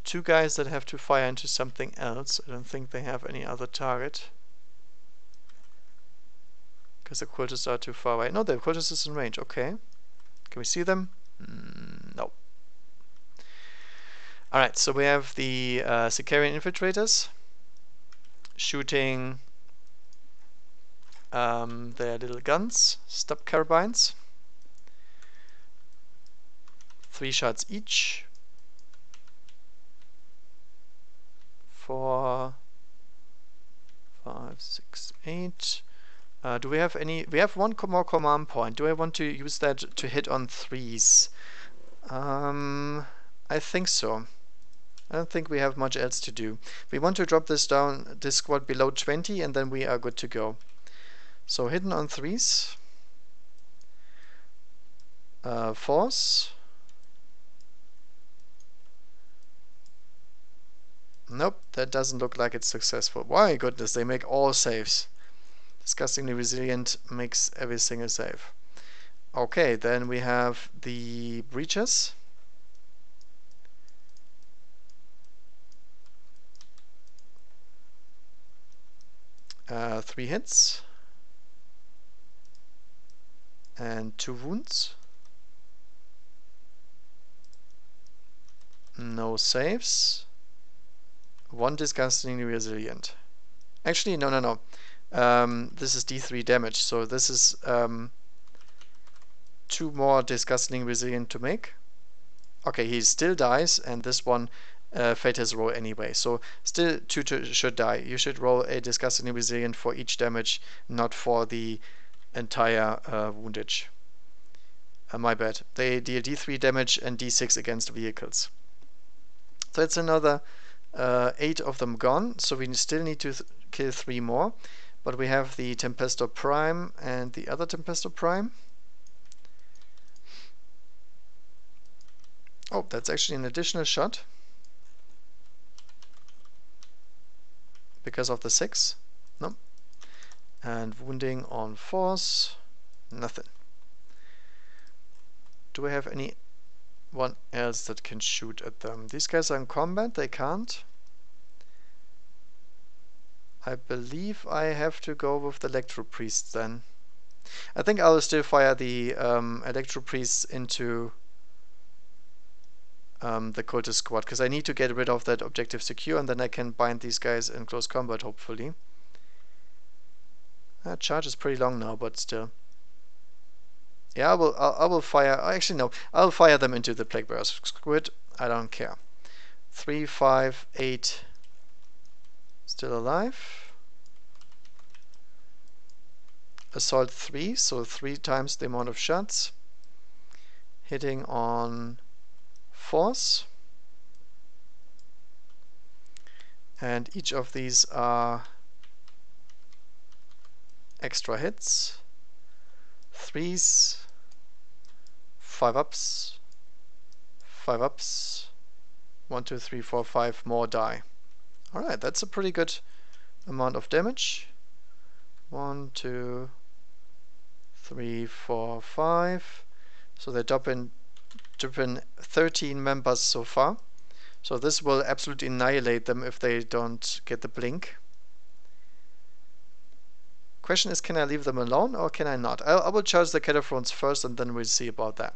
A: 2 guys that have to fire into something else. I don't think they have any other target, because the cultists are too far away. No, the cultist is in range. Okay. Can we see them? No. Alright, so we have the Sicarian infiltrators shooting their little guns, stub carabines. 3 shots each. 4, 5, 6, 8. Do we have any? We have 1 more command point. Do I want to use that to hit on 3s? I think so. I don't think we have much else to do. We want to drop this down, this squad below 20, and then we are good to go. So hidden on 3s. 4s. Nope, that doesn't look like it's successful. My goodness, they make all saves. Disgustingly resilient makes every single save. Okay, then we have the breaches. Three hits. And 2 wounds. No saves. 1 disgustingly resilient. Actually, no. This is D3 damage, so this is 2 more disgustingly resilient to make. Okay, he still dies, and this one failed his roll anyway. So still 2 should die. You should roll a disgustingly resilient for each damage, not for the entire woundage. My bad. They deal D3 damage and D6 against vehicles. So it's another 8 of them gone. So we still need to kill 3 more. But we have the Tempestor Prime and the other Tempestor Prime. Oh, that's actually an additional shot. Because of the 6. No. And wounding on 4s. Nothing. Do I have anyone else that can shoot at them? These guys are in combat, they can't. I believe I have to go with the Electro Priests then. I think I will still fire the Electro Priests into the Cultist squad, because I need to get rid of that objective secure, and then I can bind these guys in close combat, hopefully. That charge is pretty long now, but still. Yeah, I will fire. Actually, no. I'll fire them into the Plague Bearers squid. I don't care. 3, 5, 8. Still alive. Assault 3, so 3 times the amount of shots. Hitting on 4s. And each of these are extra hits. 3s. 5 ups. 5 ups. 1, 2, 3, 4, 5 more die. Alright, that's a pretty good amount of damage. 1, 2, 3, 4, 5. So they drop in 13 members so far. So this will absolutely annihilate them if they don't get the blink. Question is, can I leave them alone or can I not? I will charge the Cataphrons first and then we'll see about that.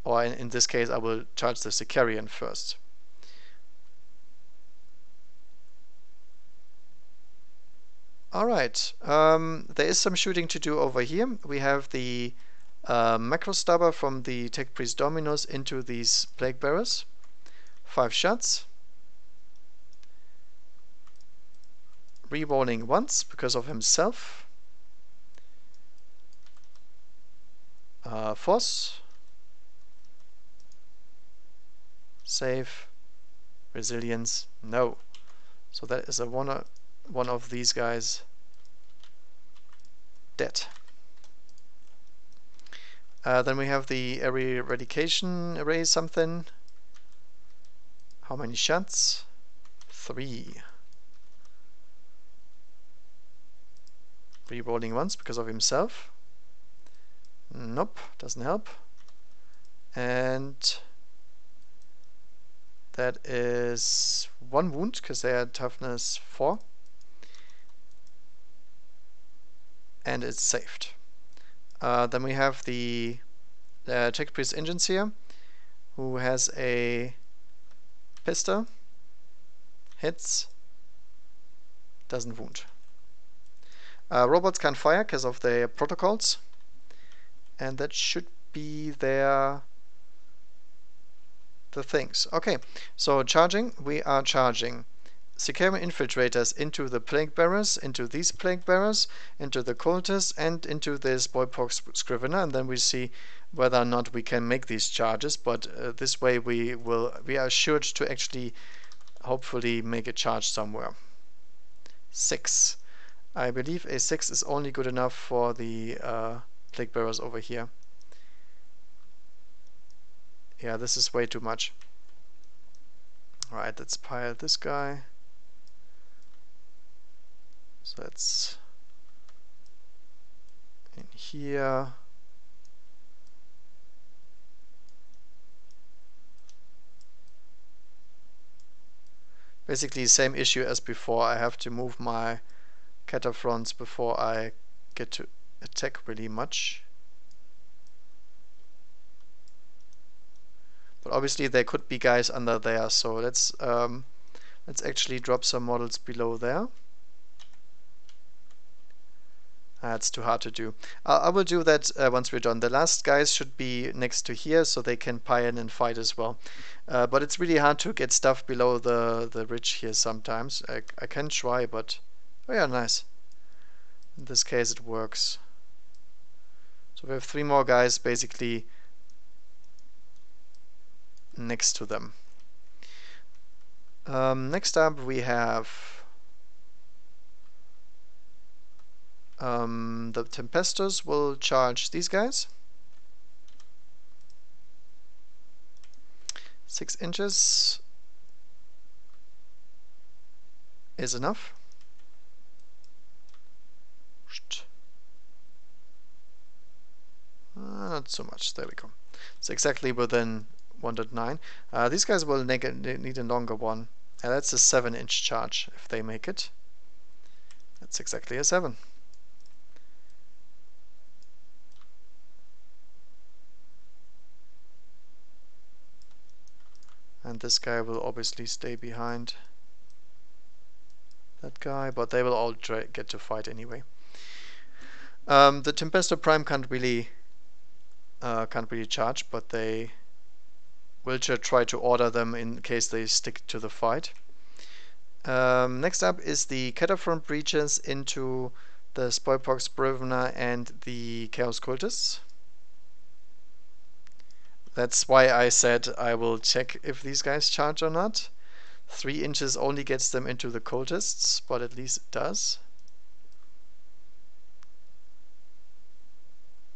A: Or in this case, I will charge the Sicarian first. Alright, there is some shooting to do over here. We have the Macro Stabber from the Tech Priest Dominus into these Plague Bearers. 5 shots. Rerolling once because of himself. Force. Save. Resilience. No. So that is a one of these guys dead. Then we have the area eradication array something. How many shots? 3. Rerolling once because of himself. Nope, doesn't help. And that is 1 wound because they are toughness 4. And it's saved. Then we have the Tech Priest Engines here, who has a pistol, hits, doesn't wound. Robots can't fire because of the protocols, and that should be the things. Okay, so charging, we are charging Sicarian infiltrators into the plague bearers, into these plague bearers, into the cultists, and into this Boypox Scrivener, and then we see whether or not we can make these charges. But this way we are assured to actually hopefully make a charge somewhere. 6. I believe a 6 is only good enough for the plague bearers over here. Yeah, this is way too much. Alright, let's pile this guy. So that's in here. Basically same issue as before. I have to move my Cataphrons before I get to attack really much. But obviously there could be guys under there, so let's actually drop some models below there. It's too hard to do. I will do that once we're done. The last guys should be next to here, so they can pile in and fight as well. But it's really hard to get stuff below the ridge here sometimes. I can try, but... Oh yeah, nice. In this case it works. So we have 3 more guys basically next to them. Next up we have the Tempestors will charge these guys. 6 inches is enough. Not so much. There we go. It's exactly within 1.9. These guys will need a longer one. That's a 7-inch charge if they make it. That's exactly a 7. And this guy will obviously stay behind that guy, but they will all get to fight anyway. The Tempestor Prime can't really charge, but they will try to order them in case they stick to the fight. Next up is the Cataphron Breaches into the Spoilpox Scrivener and the Chaos Cultists. That's why I said I will check if these guys charge or not. 3 inches only gets them into the cultists, but at least it does.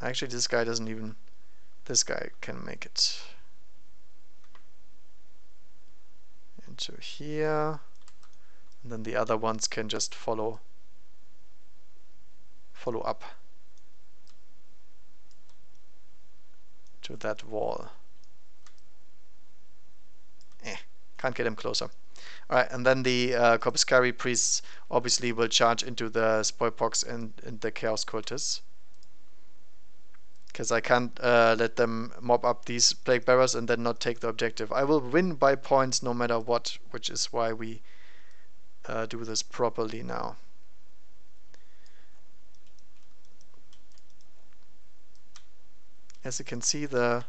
A: Actually, this guy doesn't even... This guy can make it. Into here. And then the other ones can just follow follow up to that wall. Can't get him closer. Alright, and then the Corpuscari priests obviously will charge into the Spoilpox and the Chaos Cultists. Because I can't let them mob up these Plague Bearers and then not take the objective. I will win by points no matter what, which is why we do this properly now. As you can see, the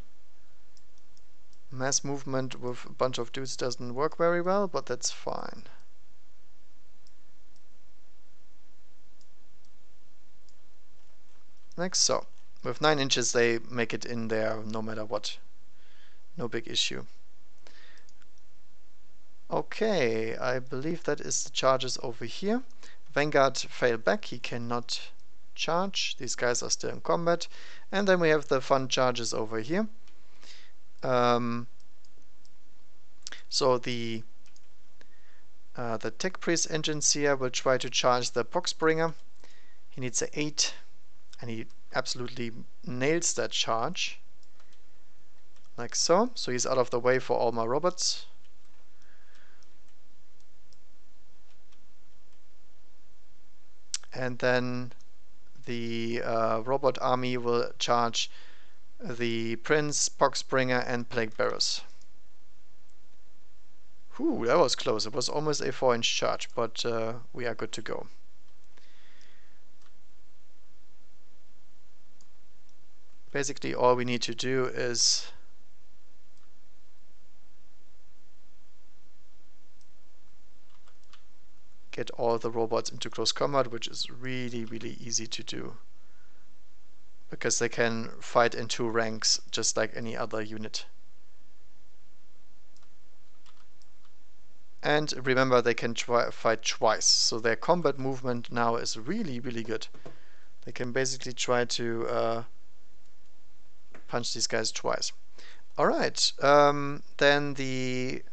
A: mass movement with a bunch of dudes doesn't work very well, but that's fine. Like so. With 9 inches they make it in there no matter what. No big issue. Okay, I believe that is the charges over here. Vanguard failed back, he cannot charge. These guys are still in combat. And then we have the fun charges over here. So the Tech Priest engines here will try to charge the Poxbringer. He needs an 8, and he absolutely nails that charge. Like so. So he's out of the way for all my robots. And then the robot army will charge the Prince, Poxbringer, and Plague Bearers. Whew, that was close. It was almost a 4-inch charge, but we are good to go. Basically, all we need to do is get all the robots into close combat, which is really, really easy to do. Because they can fight in 2 ranks, just like any other unit. And remember, they can fight twice, so their combat movement now is really, really good. They can basically try to punch these guys twice. Alright, then the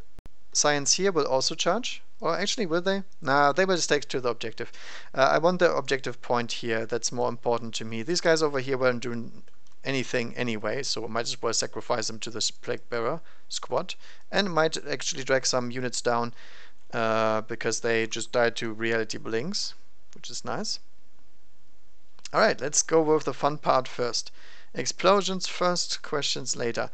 A: Science here will also charge. Or actually, will they? Nah, they will stay to the objective. I want the objective point here. That's more important to me. These guys over here weren't doing anything anyway, so I might as well sacrifice them to this Plague Bearer squad. And might actually drag some units down because they just died to reality blinks, which is nice. Alright, let's go with the fun part first. Explosions first, questions later.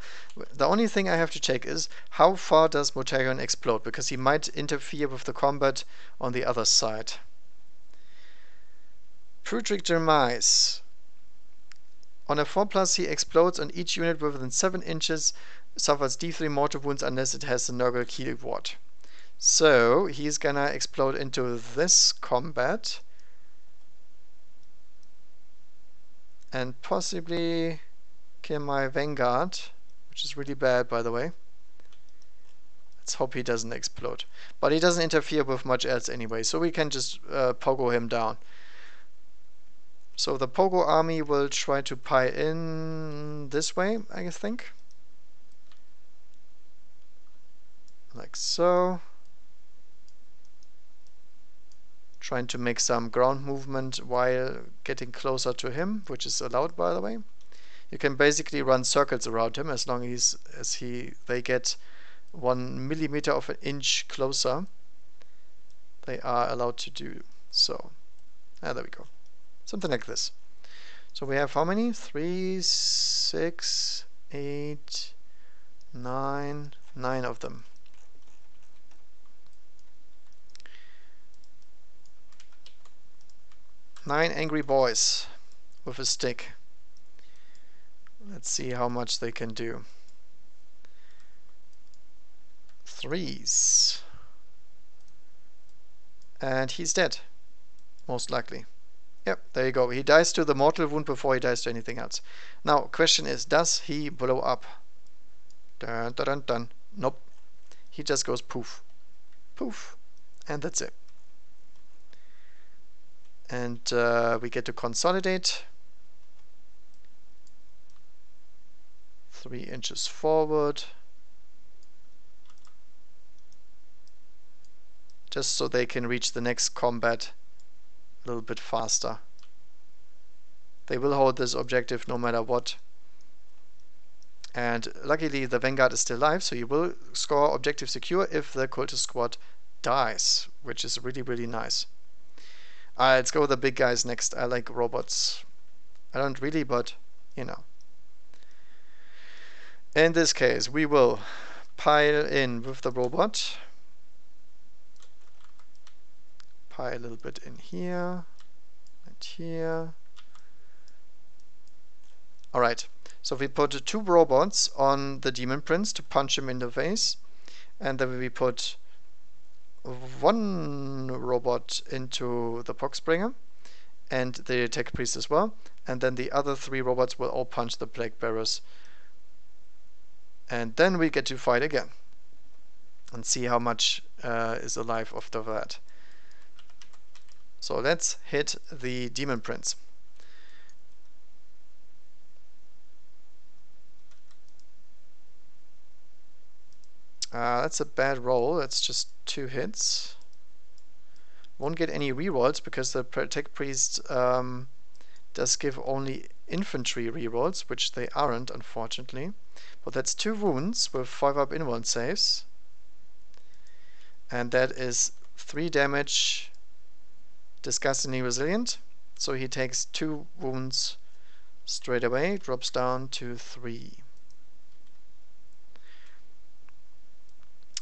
A: The only thing I have to check is how far does Mortarion explode, because he might interfere with the combat on the other side. Putrid Demise. On a 4+, he explodes on each unit within 7 inches, suffers D3 mortar wounds unless it has the Nurgle keyword. So he's gonna explode into this combat. And possibly kill my Vanguard, which is really bad, by the way. Let's hope he doesn't explode. But he doesn't interfere with much else anyway, so we can just pogo him down. So the pogo army will try to pie in this way, I think. Like so. Trying to make some ground movement while getting closer to him, which is allowed, by the way. You can basically run circles around him as long as they get 1 millimeter of an inch closer. They are allowed to do so. There we go. Something like this. So we have how many? 3, 6, 8, 9. 9 of them. Nine angry boys with a stick. Let's see how much they can do. 3s. And he's dead. Most likely. Yep, there you go. He dies to the mortal wound before he dies to anything else. Now, question is, does he blow up? Dun, dun, dun, dun. Nope. He just goes poof. Poof. And that's it. And we get to consolidate. 3 inches forward. Just so they can reach the next combat a little bit faster. They will hold this objective no matter what. And luckily the Vanguard is still alive, so you will score objective secure if the cultist squad dies, which is really, really nice. Let's go with the big guys next. I like robots. I don't really, but you know. In this case, we will pile in with the robot. Pile a little bit in here and here. Alright, so we put 2 robots on the Demon Prince to punch him in the face. And then we put 1 robot into the Poxbringer and the Tech Priest as well. And then the other 3 robots will all punch the Plague Bearers. And then we get to fight again. And see how much is alive after that. So let's hit the Demon Prince. That's a bad roll. That's just 2 hits. Won't get any rerolls because the Tech Priest does give only infantry rerolls, which they aren't, unfortunately. But that's 2 wounds with 5-up invuln saves. And that is 3 damage, disgustingly resilient. So he takes 2 wounds straight away, drops down to 3.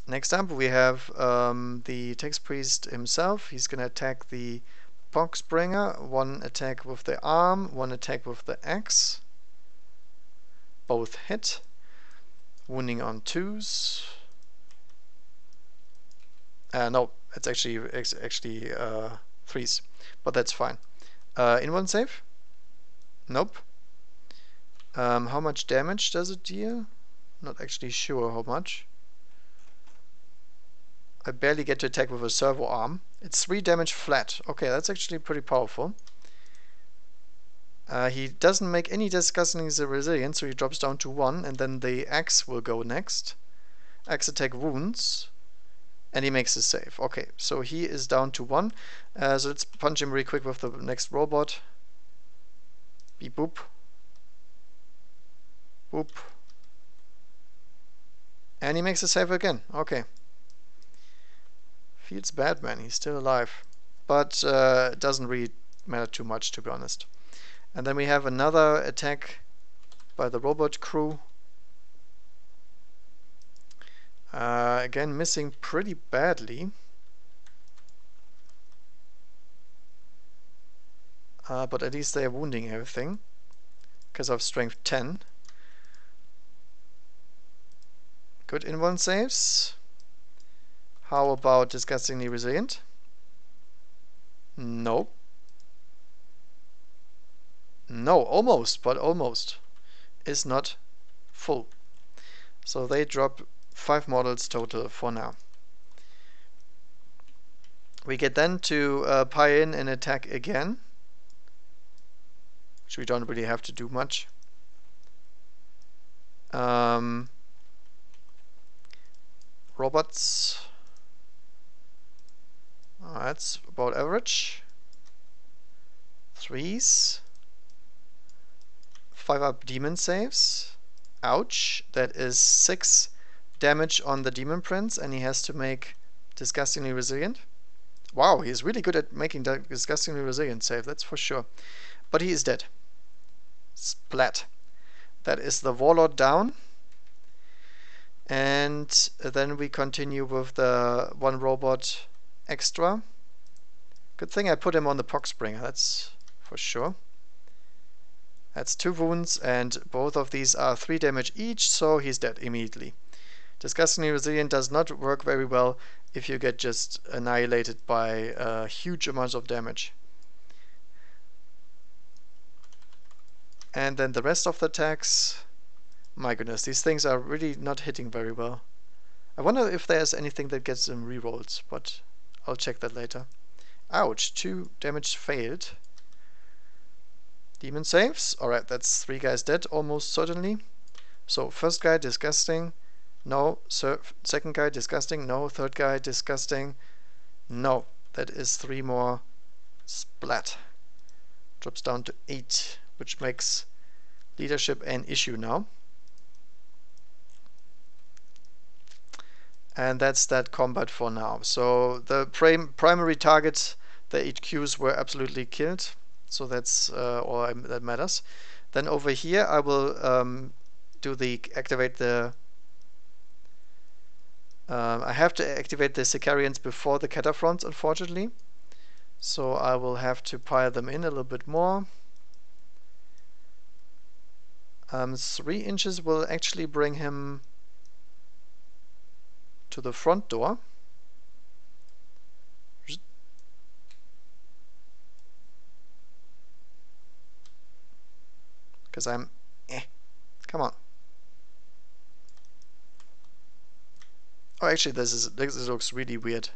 A: Next up we have the Text Priest himself. He's gonna attack the Poxbringer. 1 attack with the arm, 1 attack with the axe. Both hit. Wounding on 2s. No, it's actually 3s, but that's fine. Invuln save? Nope. How much damage does it deal? Not actually sure how much. I barely get to attack with a servo arm. It's 3 damage flat. Okay, that's actually pretty powerful. He doesn't make any disgustingly resilient, so he drops down to 1, and then the axe will go next. Axe attack wounds, and he makes a save. Okay, so he is down to 1. So let's punch him really quick with the next robot. Beep boop. Boop. And he makes a save again. Okay. Feels bad, man. He's still alive. But it doesn't really matter too much, to be honest. And then we have another attack by the robot crew. Again, missing pretty badly. But at least they are wounding everything because of strength 10. Good invuln saves. How about disgustingly resilient? No. No, almost, but almost. Is not full. So they drop 5 models total for now. We get then to pile in and attack again, which we don't really have to do much. Robots. That's about average. 3s. 5-up demon saves. Ouch. That is 6 damage on the Demon Prince, and he has to make disgustingly resilient. Wow, he's really good at making the disgustingly resilient save, that's for sure. But he is dead. Splat. That is the Warlord down. And then we continue with the 1 robot extra. Good thing I put him on the Poxbringer, that's for sure. That's 2 wounds, and both of these are 3 damage each, so he's dead immediately. Disgustingly resilient does not work very well if you get just annihilated by huge amounts of damage. And then the rest of the attacks. My goodness, these things are really not hitting very well. I wonder if there's anything that gets them rerolls, but I'll check that later. Ouch, 2 damage failed. Demon saves. Alright, that's 3 guys dead, almost certainly. So, first guy, disgusting. No. Second guy, disgusting. No. Third guy, disgusting. No. That is 3 more. Splat. Drops down to 8. which makes leadership an issue now. And that's that combat for now. So the primary targets, the HQs, were absolutely killed. So that's all that matters. Then over here I will activate the I have to activate the Sicarians before the Cataphrons, unfortunately. So I will have to pile them in a little bit more. 3 inches will actually bring him to the front door. Because I'm... Come on. Oh, actually, this looks really weird.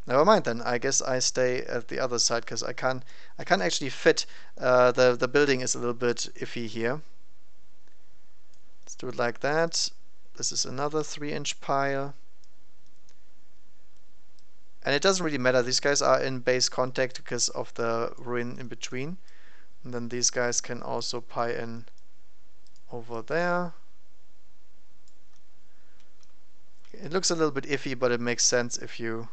A: Never mind then. I guess I stay at the other side because I can't actually fit. The building is a little bit iffy here. Let's do it like that. This is another 3-inch pile. And it doesn't really matter. These guys are in base contact because of the ruin in between. And then these guys can also pile in over there. It looks a little bit iffy, but it makes sense if you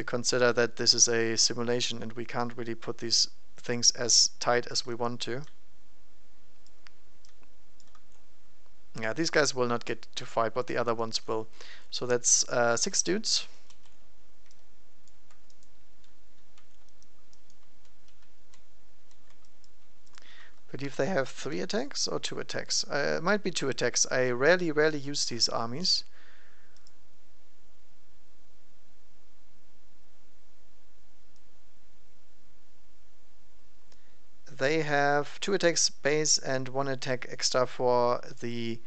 A: consider that this is a simulation and we can't really put these things as tight as we want to. Yeah, these guys will not get to fight, but the other ones will. So that's 6 dudes. I believe they have 3 attacks or 2 attacks. It might be 2 attacks. I rarely use these armies. They have 2 attacks base and 1 attack extra for the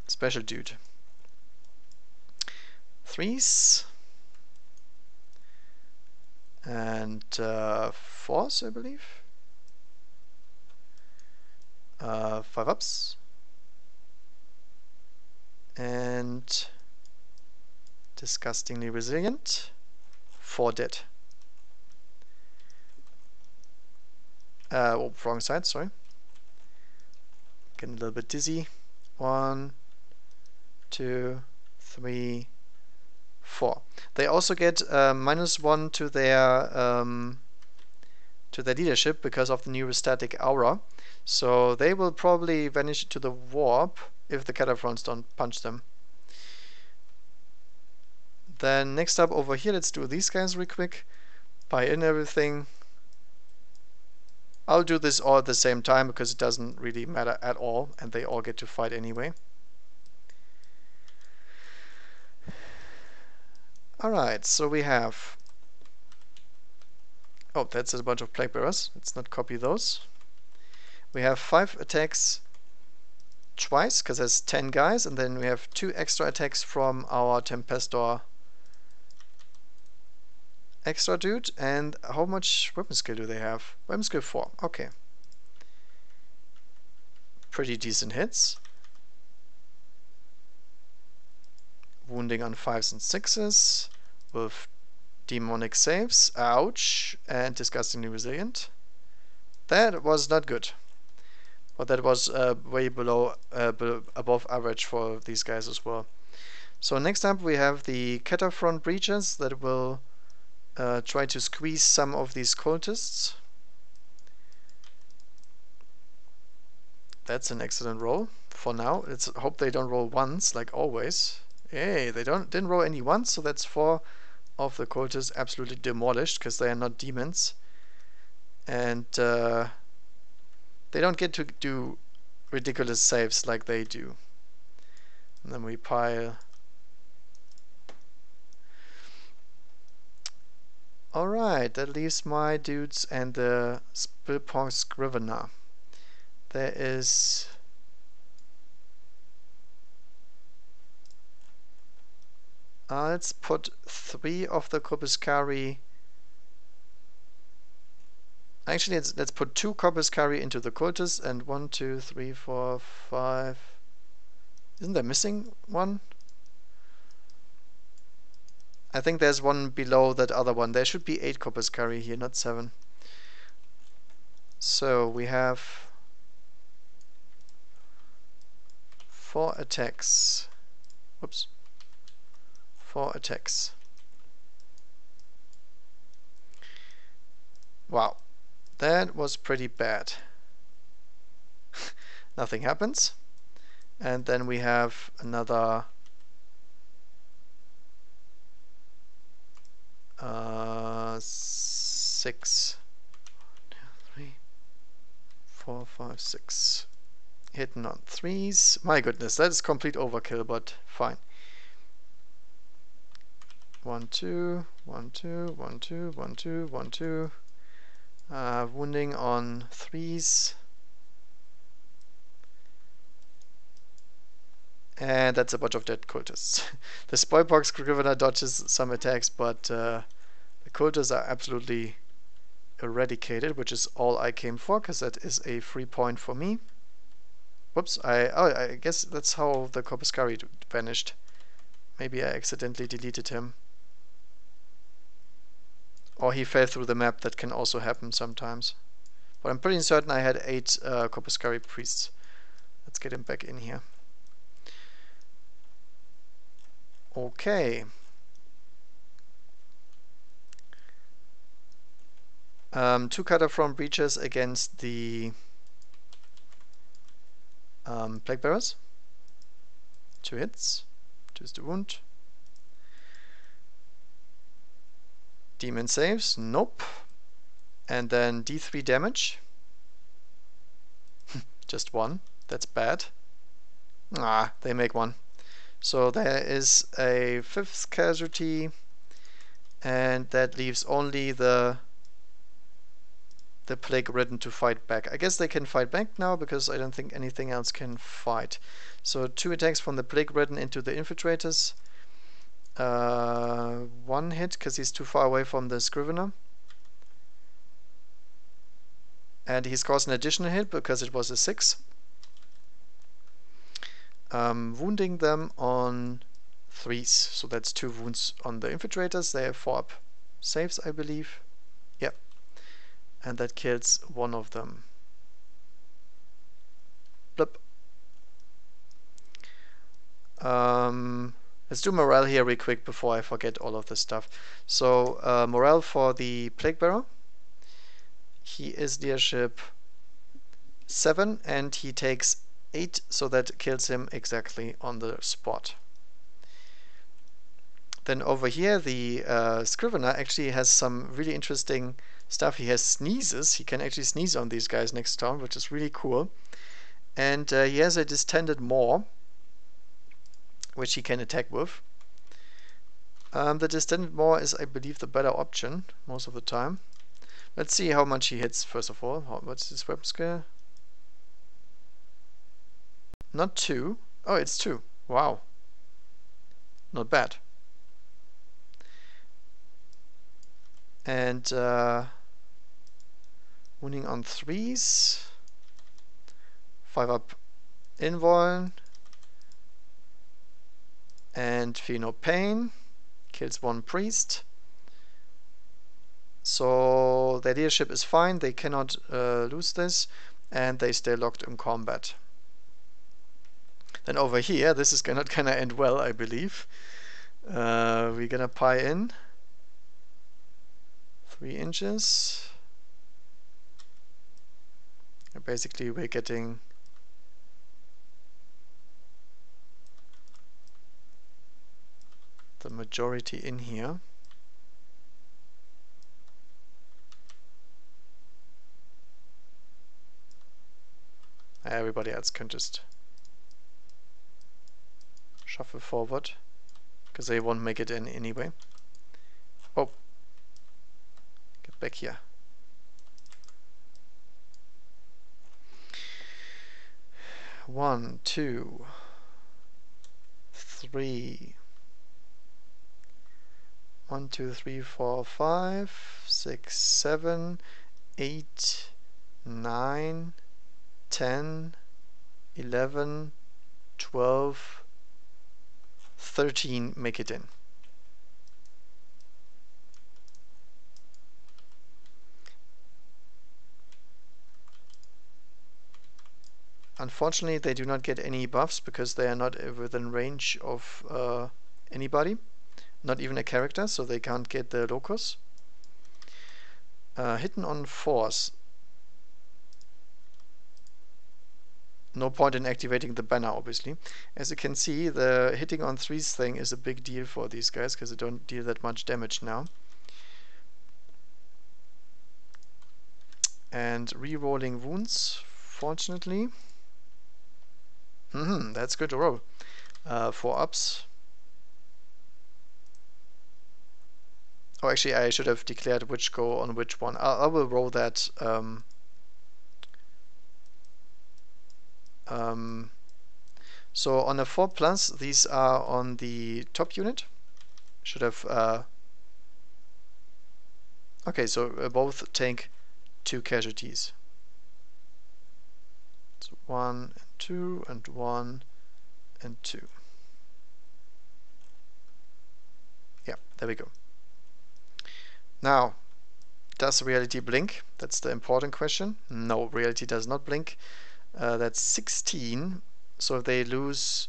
A: special dude. 3s and 4s, I believe. 5 ups and disgustingly resilient. 4 dead. Oh, wrong side, sorry. Getting a little bit dizzy. 1, 2, 3, 4. They also get -1 to their leadership because of the new static aura. So they will probably vanish to the warp if the Cataphrons don't punch them. Then next up over here, let's do these guys real quick. Buy in everything. I'll do this all at the same time because it doesn't really matter at all and they all get to fight anyway. Alright, so we have... Oh, that's a bunch of plague bearers. Let's not copy those. We have 5 attacks twice because there's 10 guys, and then we have 2 extra attacks from our Tempestor extra dude. And how much weapon skill do they have? Weapon skill 4. Okay. Pretty decent hits. Wounding on 5s and 6s with demonic saves. Ouch. And disgustingly resilient. That was not good. But that was way above average for these guys as well. So next up we have the Cataphron breaches that will try to squeeze some of these cultists. That's an excellent roll for now. Let's hope they don't roll ones like always. Hey, they didn't roll any ones, so that's 4 of the cultists absolutely demolished because they are not demons. And they don't get to do ridiculous saves like they do. And then we pile. Alright, that leaves my dudes and the Spillpong Scrivener. There is... let's put 3 of the Corpuscari. Actually, let's put 2 Corpuscari into the cultists and 1, 2, 3, 4, 5. Isn't there missing one? I think there's one below that other one. There should be 8 Corpuscari here, not 7. So we have 4 attacks. Whoops. 4 attacks. Wow. That was pretty bad. Nothing happens. And then we have another 6. 1, 2, 3, 4, 5, 6. Hitting on 3s. My goodness, that is complete overkill, but fine. 1, 2, 1, 2, 1, 2, 1, 2, 1, 2. Wounding on 3s. And that's a bunch of dead cultists. The Spoilpox Scrivener dodges some attacks, but the cultists are absolutely eradicated, which is all I came for, because that is a free point for me. Whoops, I guess that's how the Corpuscari vanished. Maybe I accidentally deleted him. Or he fell through the map. That can also happen sometimes. But I'm pretty certain I had 8 Corpuscari priests. Let's get him back in here. Okay. 2 Cutter from Breaches against the Plague Bearers. 2 hits. 2 is the wound. Demon saves. Nope. And then D3 damage. Just 1. That's bad. Ah, they make 1. So there is a 5th casualty, and that leaves only the Plague Ridden to fight back. I guess they can fight back now because I don't think anything else can fight. So 2 attacks from the Plague Ridden into the Infiltrators. 1 hit because he's too far away from the Scrivener. And he scores an additional hit because it was a 6. Wounding them on 3s. So that's 2 wounds on the Infiltrators. They have 4 up saves, I believe. Yep. And that kills 1 of them. Blip. Let's do morale here real quick before I forget all of this stuff. So morale for the Plague Bearer. He is leadership 7 and he takes 8, so that kills him exactly on the spot. Then over here the Scrivener actually has some really interesting stuff. He has sneezes. He can actually sneeze on these guys next turn, which is really cool. And he has a Distended Maw, which he can attack with. The Distended Maw is, I believe, the better option most of the time. Let's see how much he hits first of all. What's his weapon skill? Not 2. Oh, it's 2. Wow. Not bad. And wounding on 3s. 5 up Invuln. And Feel No Pain. Kills 1 priest. So their leadership is fine. They cannot lose this. And they stay locked in combat. Then over here, this is not gonna end well, I believe. We're gonna pie in 3 inches. And basically, we're getting the majority in here. Everybody else can just shuffle forward, because they won't make it in anyway. Oh, get back here. One, 2, 3. 1, 2, 3, 4, 5, 6, 7, 8, 9, 10, 11, 12, 13 make it in. Unfortunately, they do not get any buffs because they are not within range of anybody, not even a character, so they can't get the locus. Hidden on force. No point in activating the banner, obviously. As you can see, the hitting on 3s thing is a big deal for these guys because they don't deal that much damage now. And re-rolling wounds, fortunately. That's good to roll. 4 ups. Oh, actually, I should have declared which go on which one. I will roll that. So on a 4+, these are on the top unit. Should have. Okay, so both take 2 casualties. So 1 and 2 and 1 and 2. Yeah, there we go. Now, does reality blink? That's the important question. No, reality does not blink. That's 16. So if they lose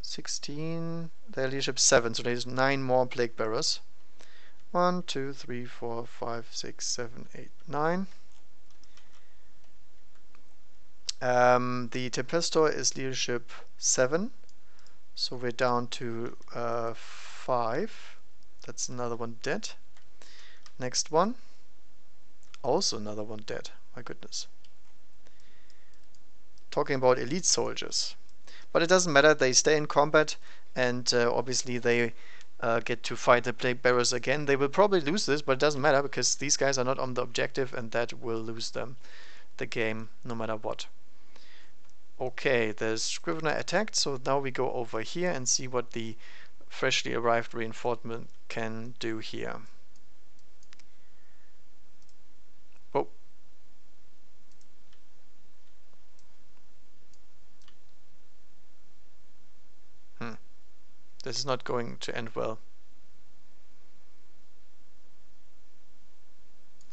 A: 16, their leadership 7. So there's 9 more plague bearers. 1, 2, 3, 4, 5, 6, 7, 8, 9. The Tempestor is leadership 7. So we're down to 5. That's another one dead. Next one. Also another one dead. My goodness. Talking about elite soldiers. But it doesn't matter, they stay in combat, and obviously they get to fight the plague bearers again. They will probably lose this, but it doesn't matter because these guys are not on the objective, and that will lose them the game no matter what. Okay, the Scrivener attacked, so now we go over here and see what the freshly arrived reinforcement can do here. Oh. This is not going to end well.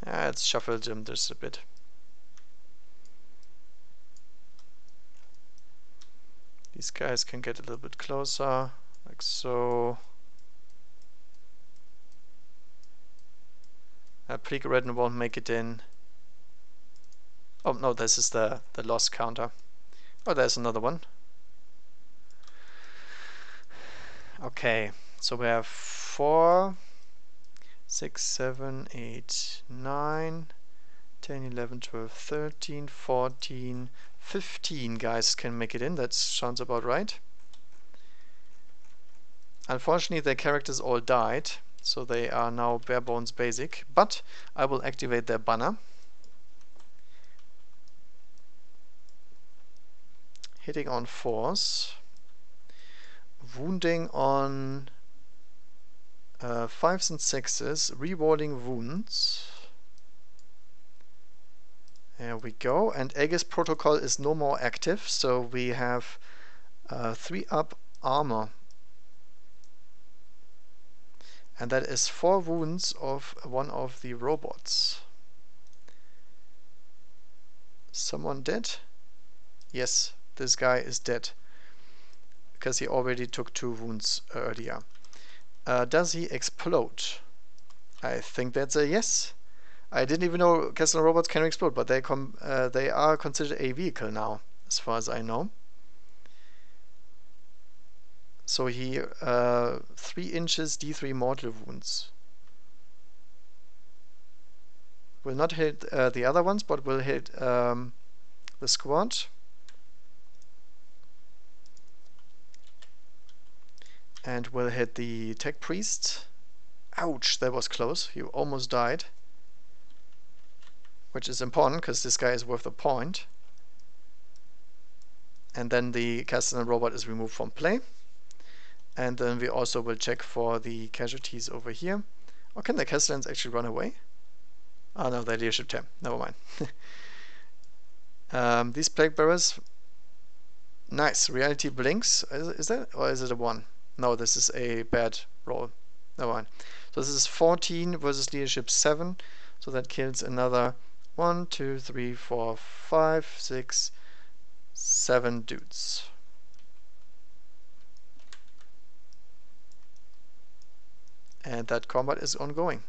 A: Let's shuffle them just a bit. These guys can get a little bit closer, like so. Pre-Redden won't make it in. Oh no, this is the loss counter. Oh, there's another one. Okay, so we have 4, 6, 7, 8, 9, 10, 11, 12, 13, 14, 15 guys can make it in. That sounds about right. Unfortunately, their characters all died, so they are now bare bones basic. But I will activate their banner. Hitting on force. Wounding on 5s and 6s. Rewarding wounds. There we go. And Aegis Protocol is no more active, so we have 3 up armor. And that is 4 wounds of one of the robots. Someone dead? Yes, this guy is dead. Because he already took 2 wounds earlier. Does he explode? I think that's a yes. I didn't even know Kessler robots can explode, but they are considered a vehicle now, as far as I know. So he 3 inches D3 mortal wounds. Will not hit the other ones, but will hit the squad. And will hit the tech priest. Ouch, that was close. He almost died. Which is important, because this guy is worth a point. And then the Castellan robot is removed from play. And then we also will check for the casualties over here. Or can the Castellans actually run away? Oh no, they're leadership 10. Never mind. These plague bearers. Nice. Reality blinks. Is that? Or is it a 1? No, this is a bad roll. Never mind. So this is 14 versus leadership 7. So that kills another 1, 2, 3, 4, 5, 6, 7 dudes. And that combat is ongoing.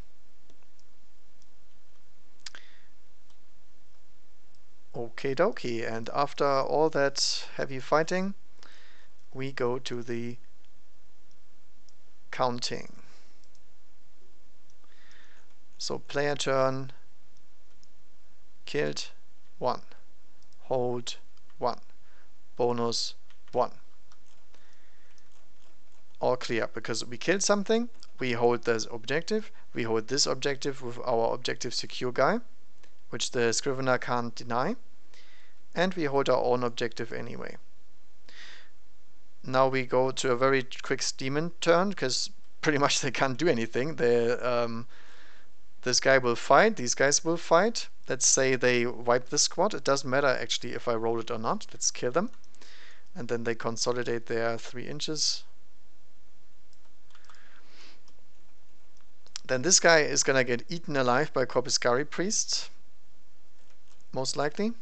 A: Okie dokie, and after all that heavy fighting, we go to the counting. So player turn, killed 1, hold 1, bonus 1. All clear, because we killed something, we hold this objective, we hold this objective with our objective secure guy, which the Scrivener can't deny, and we hold our own objective anyway. Now we go to a very quick demon turn, because pretty much they can't do anything. This guy will fight, these guys will fight. Let's say they wipe the squad. It doesn't matter actually if I roll it or not. Let's kill them. And then they consolidate their 3 inches. Then this guy is gonna get eaten alive by Corpuscari Priest. Most likely.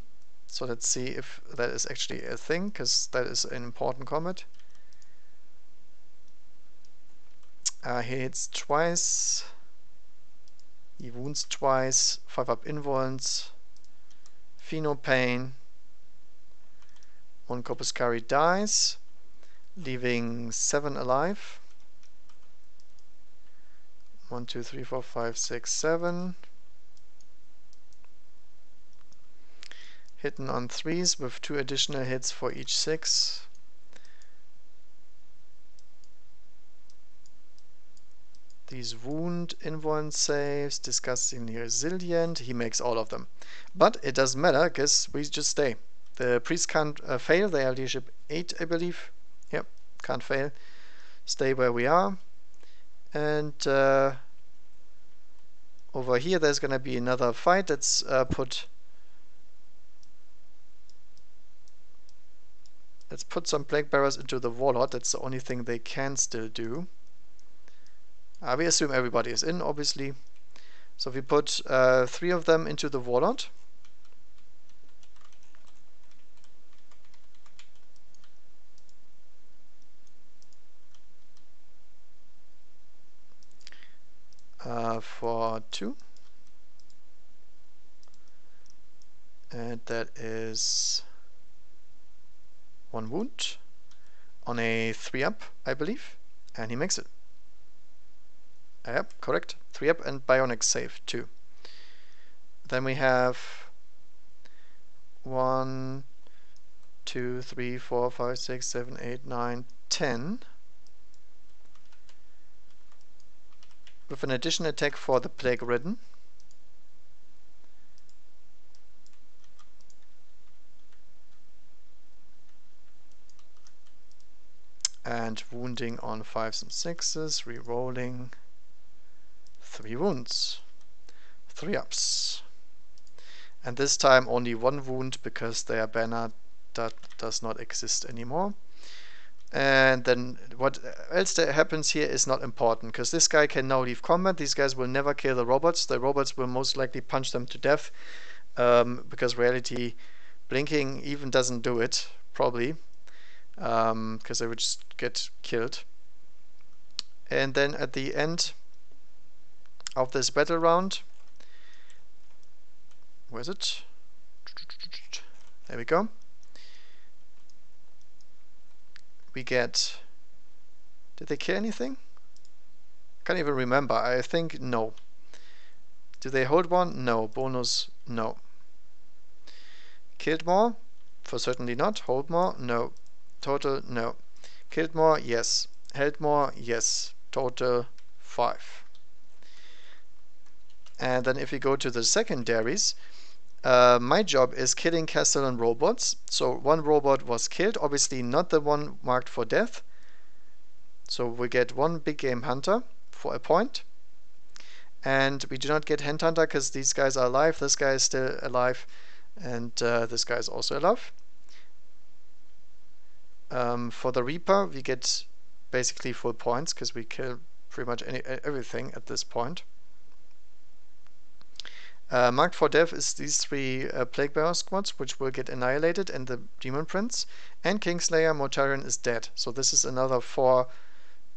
A: So let's see if that is actually a thing, because that is an important combat. He hits twice. He wounds twice. 5 up involence. Pheno pain. 1 Corpuscari dies, leaving 7 alive. 1, 2, 3, 4, 5, 6, 7. Hitting on 3s with 2 additional hits for each 6. These wound involence saves, disgustingly resilient. He makes all of them. But it doesn't matter, because we just stay. The priest can't fail. They are leadership 8, I believe. Yep, can't fail. Stay where we are. And over here there's gonna be another fight. Let's put some Plague Bearers into the Warlord. That's the only thing they can still do. We assume everybody is in, obviously. So we put 3 of them into the Warlord. For 2. And that is 1 wound on a 3 up, I believe. And he makes it. Yep, correct. 3 up and bionic save 2. Then we have 1, 2, 3, 4, 5, 6, 7, 8, 9, 10. With an additional attack for the Plague Ridden. And wounding on 5s and 6s, re-rolling 3 wounds. 3 ups. And this time only 1 wound, because their banner does not exist anymore. And then what else that happens here is not important, because this guy can now leave combat. These guys will never kill the robots. The robots will most likely punch them to death, because reality blinking even doesn't do it, probably, because they would just get killed. And then at the end of this battle round, where is it? There we go. We get... Did they kill anything? Can't even remember. I think no. Do they hold 1? No. Bonus? No. Killed more? For certainly not. Hold more? No. Total? No. Killed more? Yes. Held more? Yes. Total 5. And then if we go to the secondaries, my job is killing castle and robots. So 1 robot was killed, obviously not the one marked for death. So we get 1 big game hunter for a point. And we do not get hand hunter because these guys are alive. This guy is still alive, and this guy is also alive. For the Reaper, we get basically full points because we kill pretty much everything at this point. Marked for death is these three Plague Bearer squads, which will get annihilated, and the Demon Prince. And Kingslayer Mortarion is dead. So this is another 4,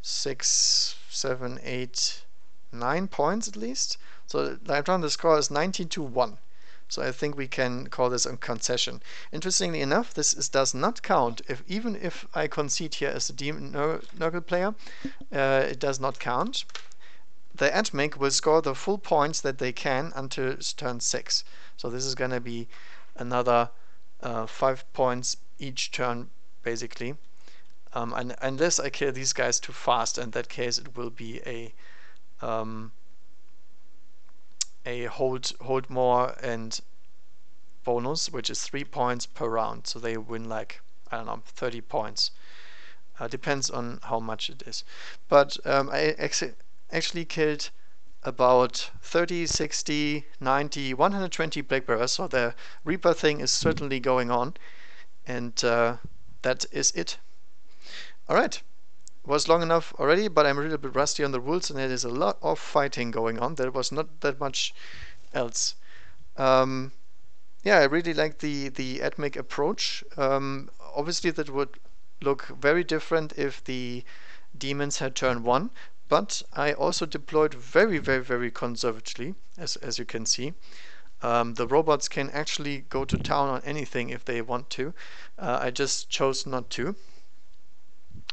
A: 6, 7, 8, 9 points at least. So the score is 19-1. So I think we can call this a concession. Interestingly enough, this does not count. Even if I concede here as a Demon Nurgle player, it does not count. The Admech will score the full points that they can until turn 6. So this is going to be another 5 points each turn, basically. And unless I kill these guys too fast, in that case it will be a hold more and bonus, which is 3 points per round. So they win like, I don't know, 30 points. Depends on how much it is. But I actually killed about 30, 60, 90, 120 Plague Bearers, so the Reaper thing is certainly going on, and that is it. Alright, was long enough already, but I'm a little bit rusty on the rules, and there is a lot of fighting going on. There was not that much else. Yeah, I really like the Admech approach. Obviously that would look very different if the demons had turn 1, but I also deployed very, very, very conservatively, as you can see. The robots can actually go to town on anything if they want to. I just chose not to.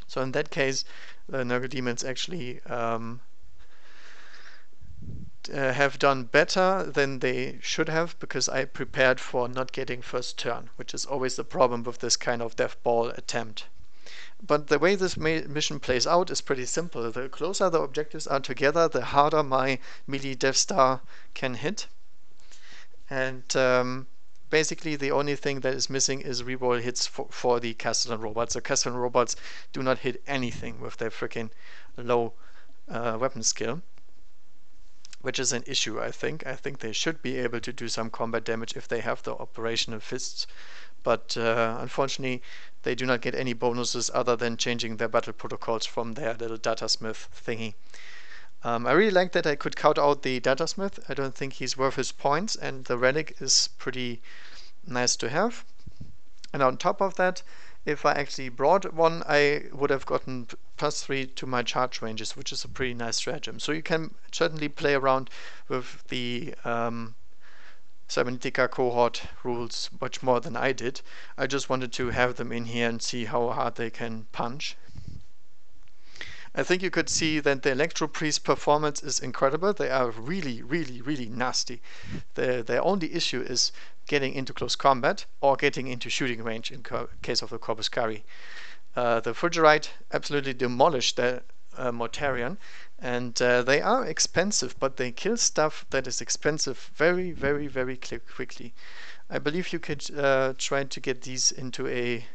A: So in that case, the Nurgle demons actually have done better than they should have, because I prepared for not getting first turn, which is always the problem with this kind of death ball attempt. But the way this mission plays out is pretty simple. The closer the objectives are together, the harder my melee Death Star can hit. And basically the only thing that is missing is reroll hits for the Castellan robots. The Castellan robots do not hit anything with their freaking low weapon skill, which is an issue, I think. I think they should be able to do some combat damage if they have the operational fists. But unfortunately, they do not get any bonuses other than changing their battle protocols from their little datasmith thingy. I really like that I could count out the datasmith. I don't think he's worth his points, and the relic is pretty nice to have. And on top of that, if I actually brought one, I would have gotten +3 to my charge ranges, which is a pretty nice stratagem. So you can certainly play around with the Cybernetica cohort rules much more than I did. I just wanted to have them in here and see how hard they can punch. I think you could see that the Electro Priest performance is incredible. They are really, really, really nasty. Their only issue is getting into close combat or getting into shooting range in case of the Corpus Cari. The Frigorite absolutely demolished the Mortarion, and they are expensive, but they kill stuff that is expensive very, very, very quickly. I believe you could try to get these into a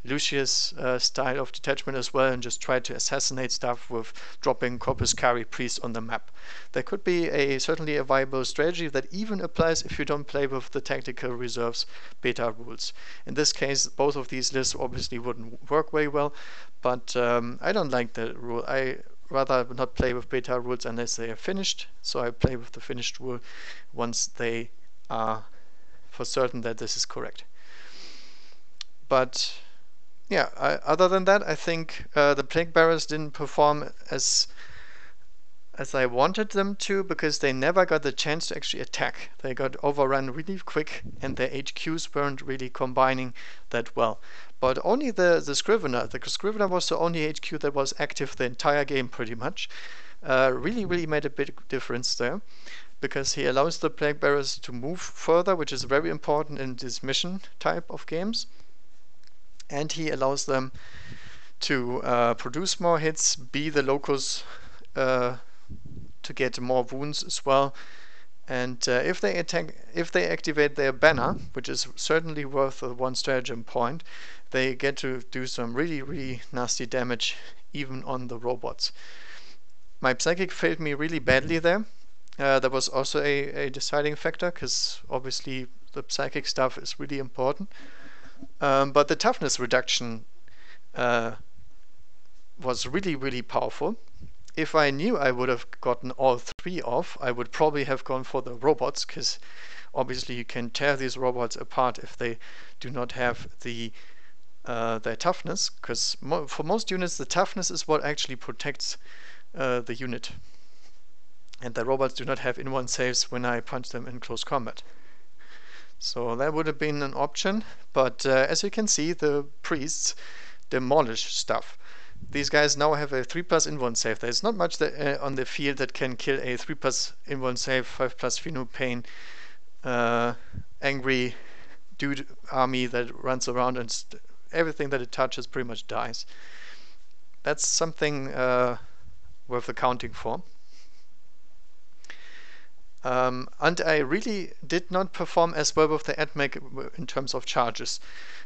A: Lucius style of detachment as well, and just try to assassinate stuff with dropping Corpus Cari Priest on the map. There could be certainly a viable strategy that even applies if you don't play with the Tactical Reserves beta rules. In this case, both of these lists obviously wouldn't work very well, but I don't like the rule. I rather not play with beta rules unless they are finished, so I play with the finished rule once they are for certain that this is correct. But yeah, other than that, I think the Plague Bearers didn't perform as I wanted them to, because they never got the chance to actually attack. They got overrun really quick, and their HQs weren't really combining that well. But only the Scrivener was the only HQ that was active the entire game pretty much. Really made a big difference there, because he allows the Plague Bearers to move further, which is very important in this mission type of games. And he allows them to produce more hits, be the locus to get more wounds as well. And if they activate their banner, which is certainly worth 1 stratagem point, they get to do some really nasty damage even on the robots. My Psychic failed me really badly there. That was also a deciding factor, because obviously the Psychic stuff is really important. But the toughness reduction was really powerful. If I knew I would have gotten all 3 off, I would probably have gone for the robots, because obviously you can tear these robots apart if they do not have their toughness, because for most units the toughness is what actually protects the unit. And the robots do not have in-1 saves when I punch them in close combat. So that would have been an option, but as you can see, the priests demolish stuff. These guys now have a 3+ in-1 save. There's not much on the field that can kill a 3+ in-1 save, 5+ Pheno Pain, angry dude army that runs around and everything that it touches pretty much dies. That's something worth accounting for. And I really did not perform as well with the AdMech in terms of charges.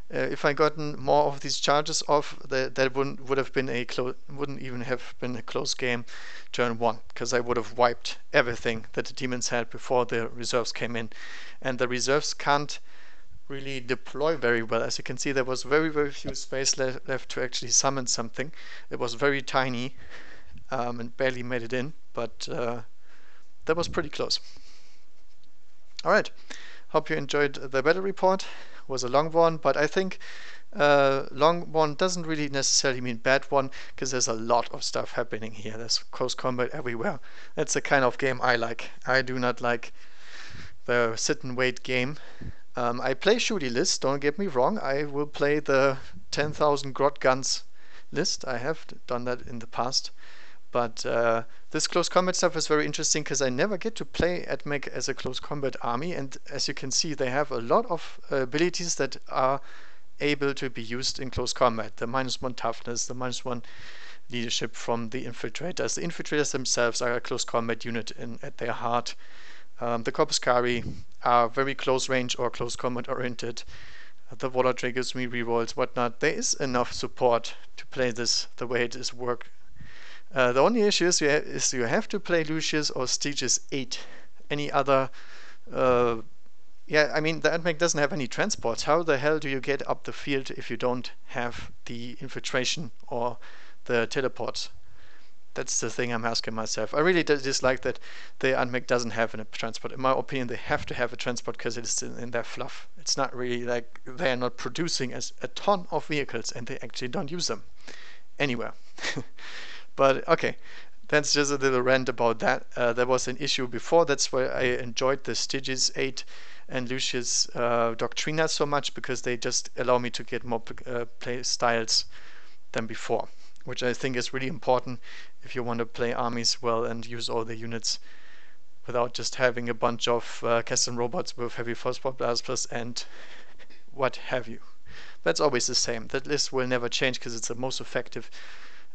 A: If I gotten more of these charges off, that would have been wouldn't even have been a close game turn 1, because I would have wiped everything that the demons had before the reserves came in, and the reserves can't really deploy very well. As you can see, there was very few space left to actually summon something. It was very tiny and barely made it in, but that was pretty close. Alright, hope you enjoyed the battle report. It was a long one, but I think long one doesn't really necessarily mean bad one, because there's a lot of stuff happening here. There's close combat everywhere. That's the kind of game I like. I do not like the sit and wait game. I play shooty lists, don't get me wrong. I will play the 10,000 grot guns list. I have done that in the past. But this close combat stuff is very interesting, because I never get to play AdMech as a close combat army, and as you can see, they have a lot of abilities that are able to be used in close combat. The -1 toughness, the -1 leadership from the infiltrators. The infiltrators themselves are a close combat unit at their heart. The Corpuscari are very close range or close combat oriented. The Warlord Traits gives me rerolls, whatnot. There is enough support to play this the way it is worked. The only issue is you have to play Lucius or Styges 8. Any other... yeah, I mean, the AdMech doesn't have any transports. How the hell do you get up the field if you don't have the infiltration or the teleports? That's the thing I'm asking myself. I really dislike that the AdMech doesn't have a transport. In my opinion, they have to have a transport, because it's in their fluff. It's not really like they're not producing a ton of vehicles and they actually don't use them anywhere. But okay, that's just a little rant about that. There was an issue before. That's why I enjoyed the Styges 8 and Lucius Doctrina so much, because they just allow me to get more play styles than before, which I think is really important if you want to play armies well and use all the units without just having a bunch of Keston robots with heavy phosphor blasters and what have you. That's always the same. That list will never change, because it's the most effective.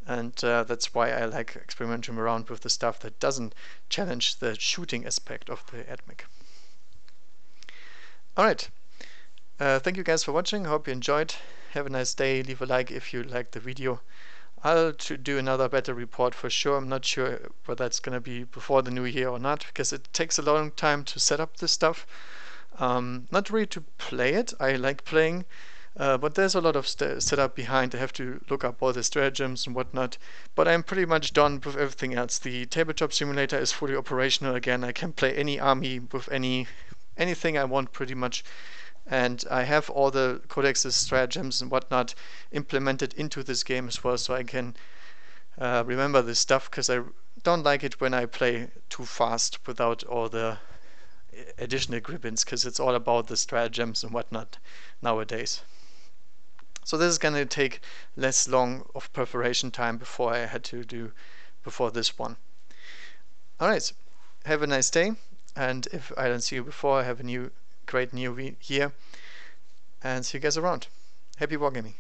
A: And that's why I like experimenting around with the stuff that doesn't challenge the shooting aspect of the AdMech. Alright, thank you guys for watching. I hope you enjoyed. Have a nice day. Leave a like if you liked the video. I'll do another battle report for sure. I'm not sure whether that's going to be before the new year or not, because it takes a long time to set up this stuff. Not really to play it. I like playing. But there's a lot of setup behind. I have to look up all the stratagems and whatnot. But I'm pretty much done with everything else. The tabletop simulator is fully operational again. I can play any army with anything I want pretty much. And I have all the codexes, stratagems and whatnot implemented into this game as well, so I can remember this stuff, because I don't like it when I play too fast without all the additional grippins, because it's all about the stratagems and whatnot nowadays. So this is going to take less long of preparation time before I had to do before this one. Alright, have a nice day, and if I don't see you before, have a great new year, and see you guys around. Happy wargaming.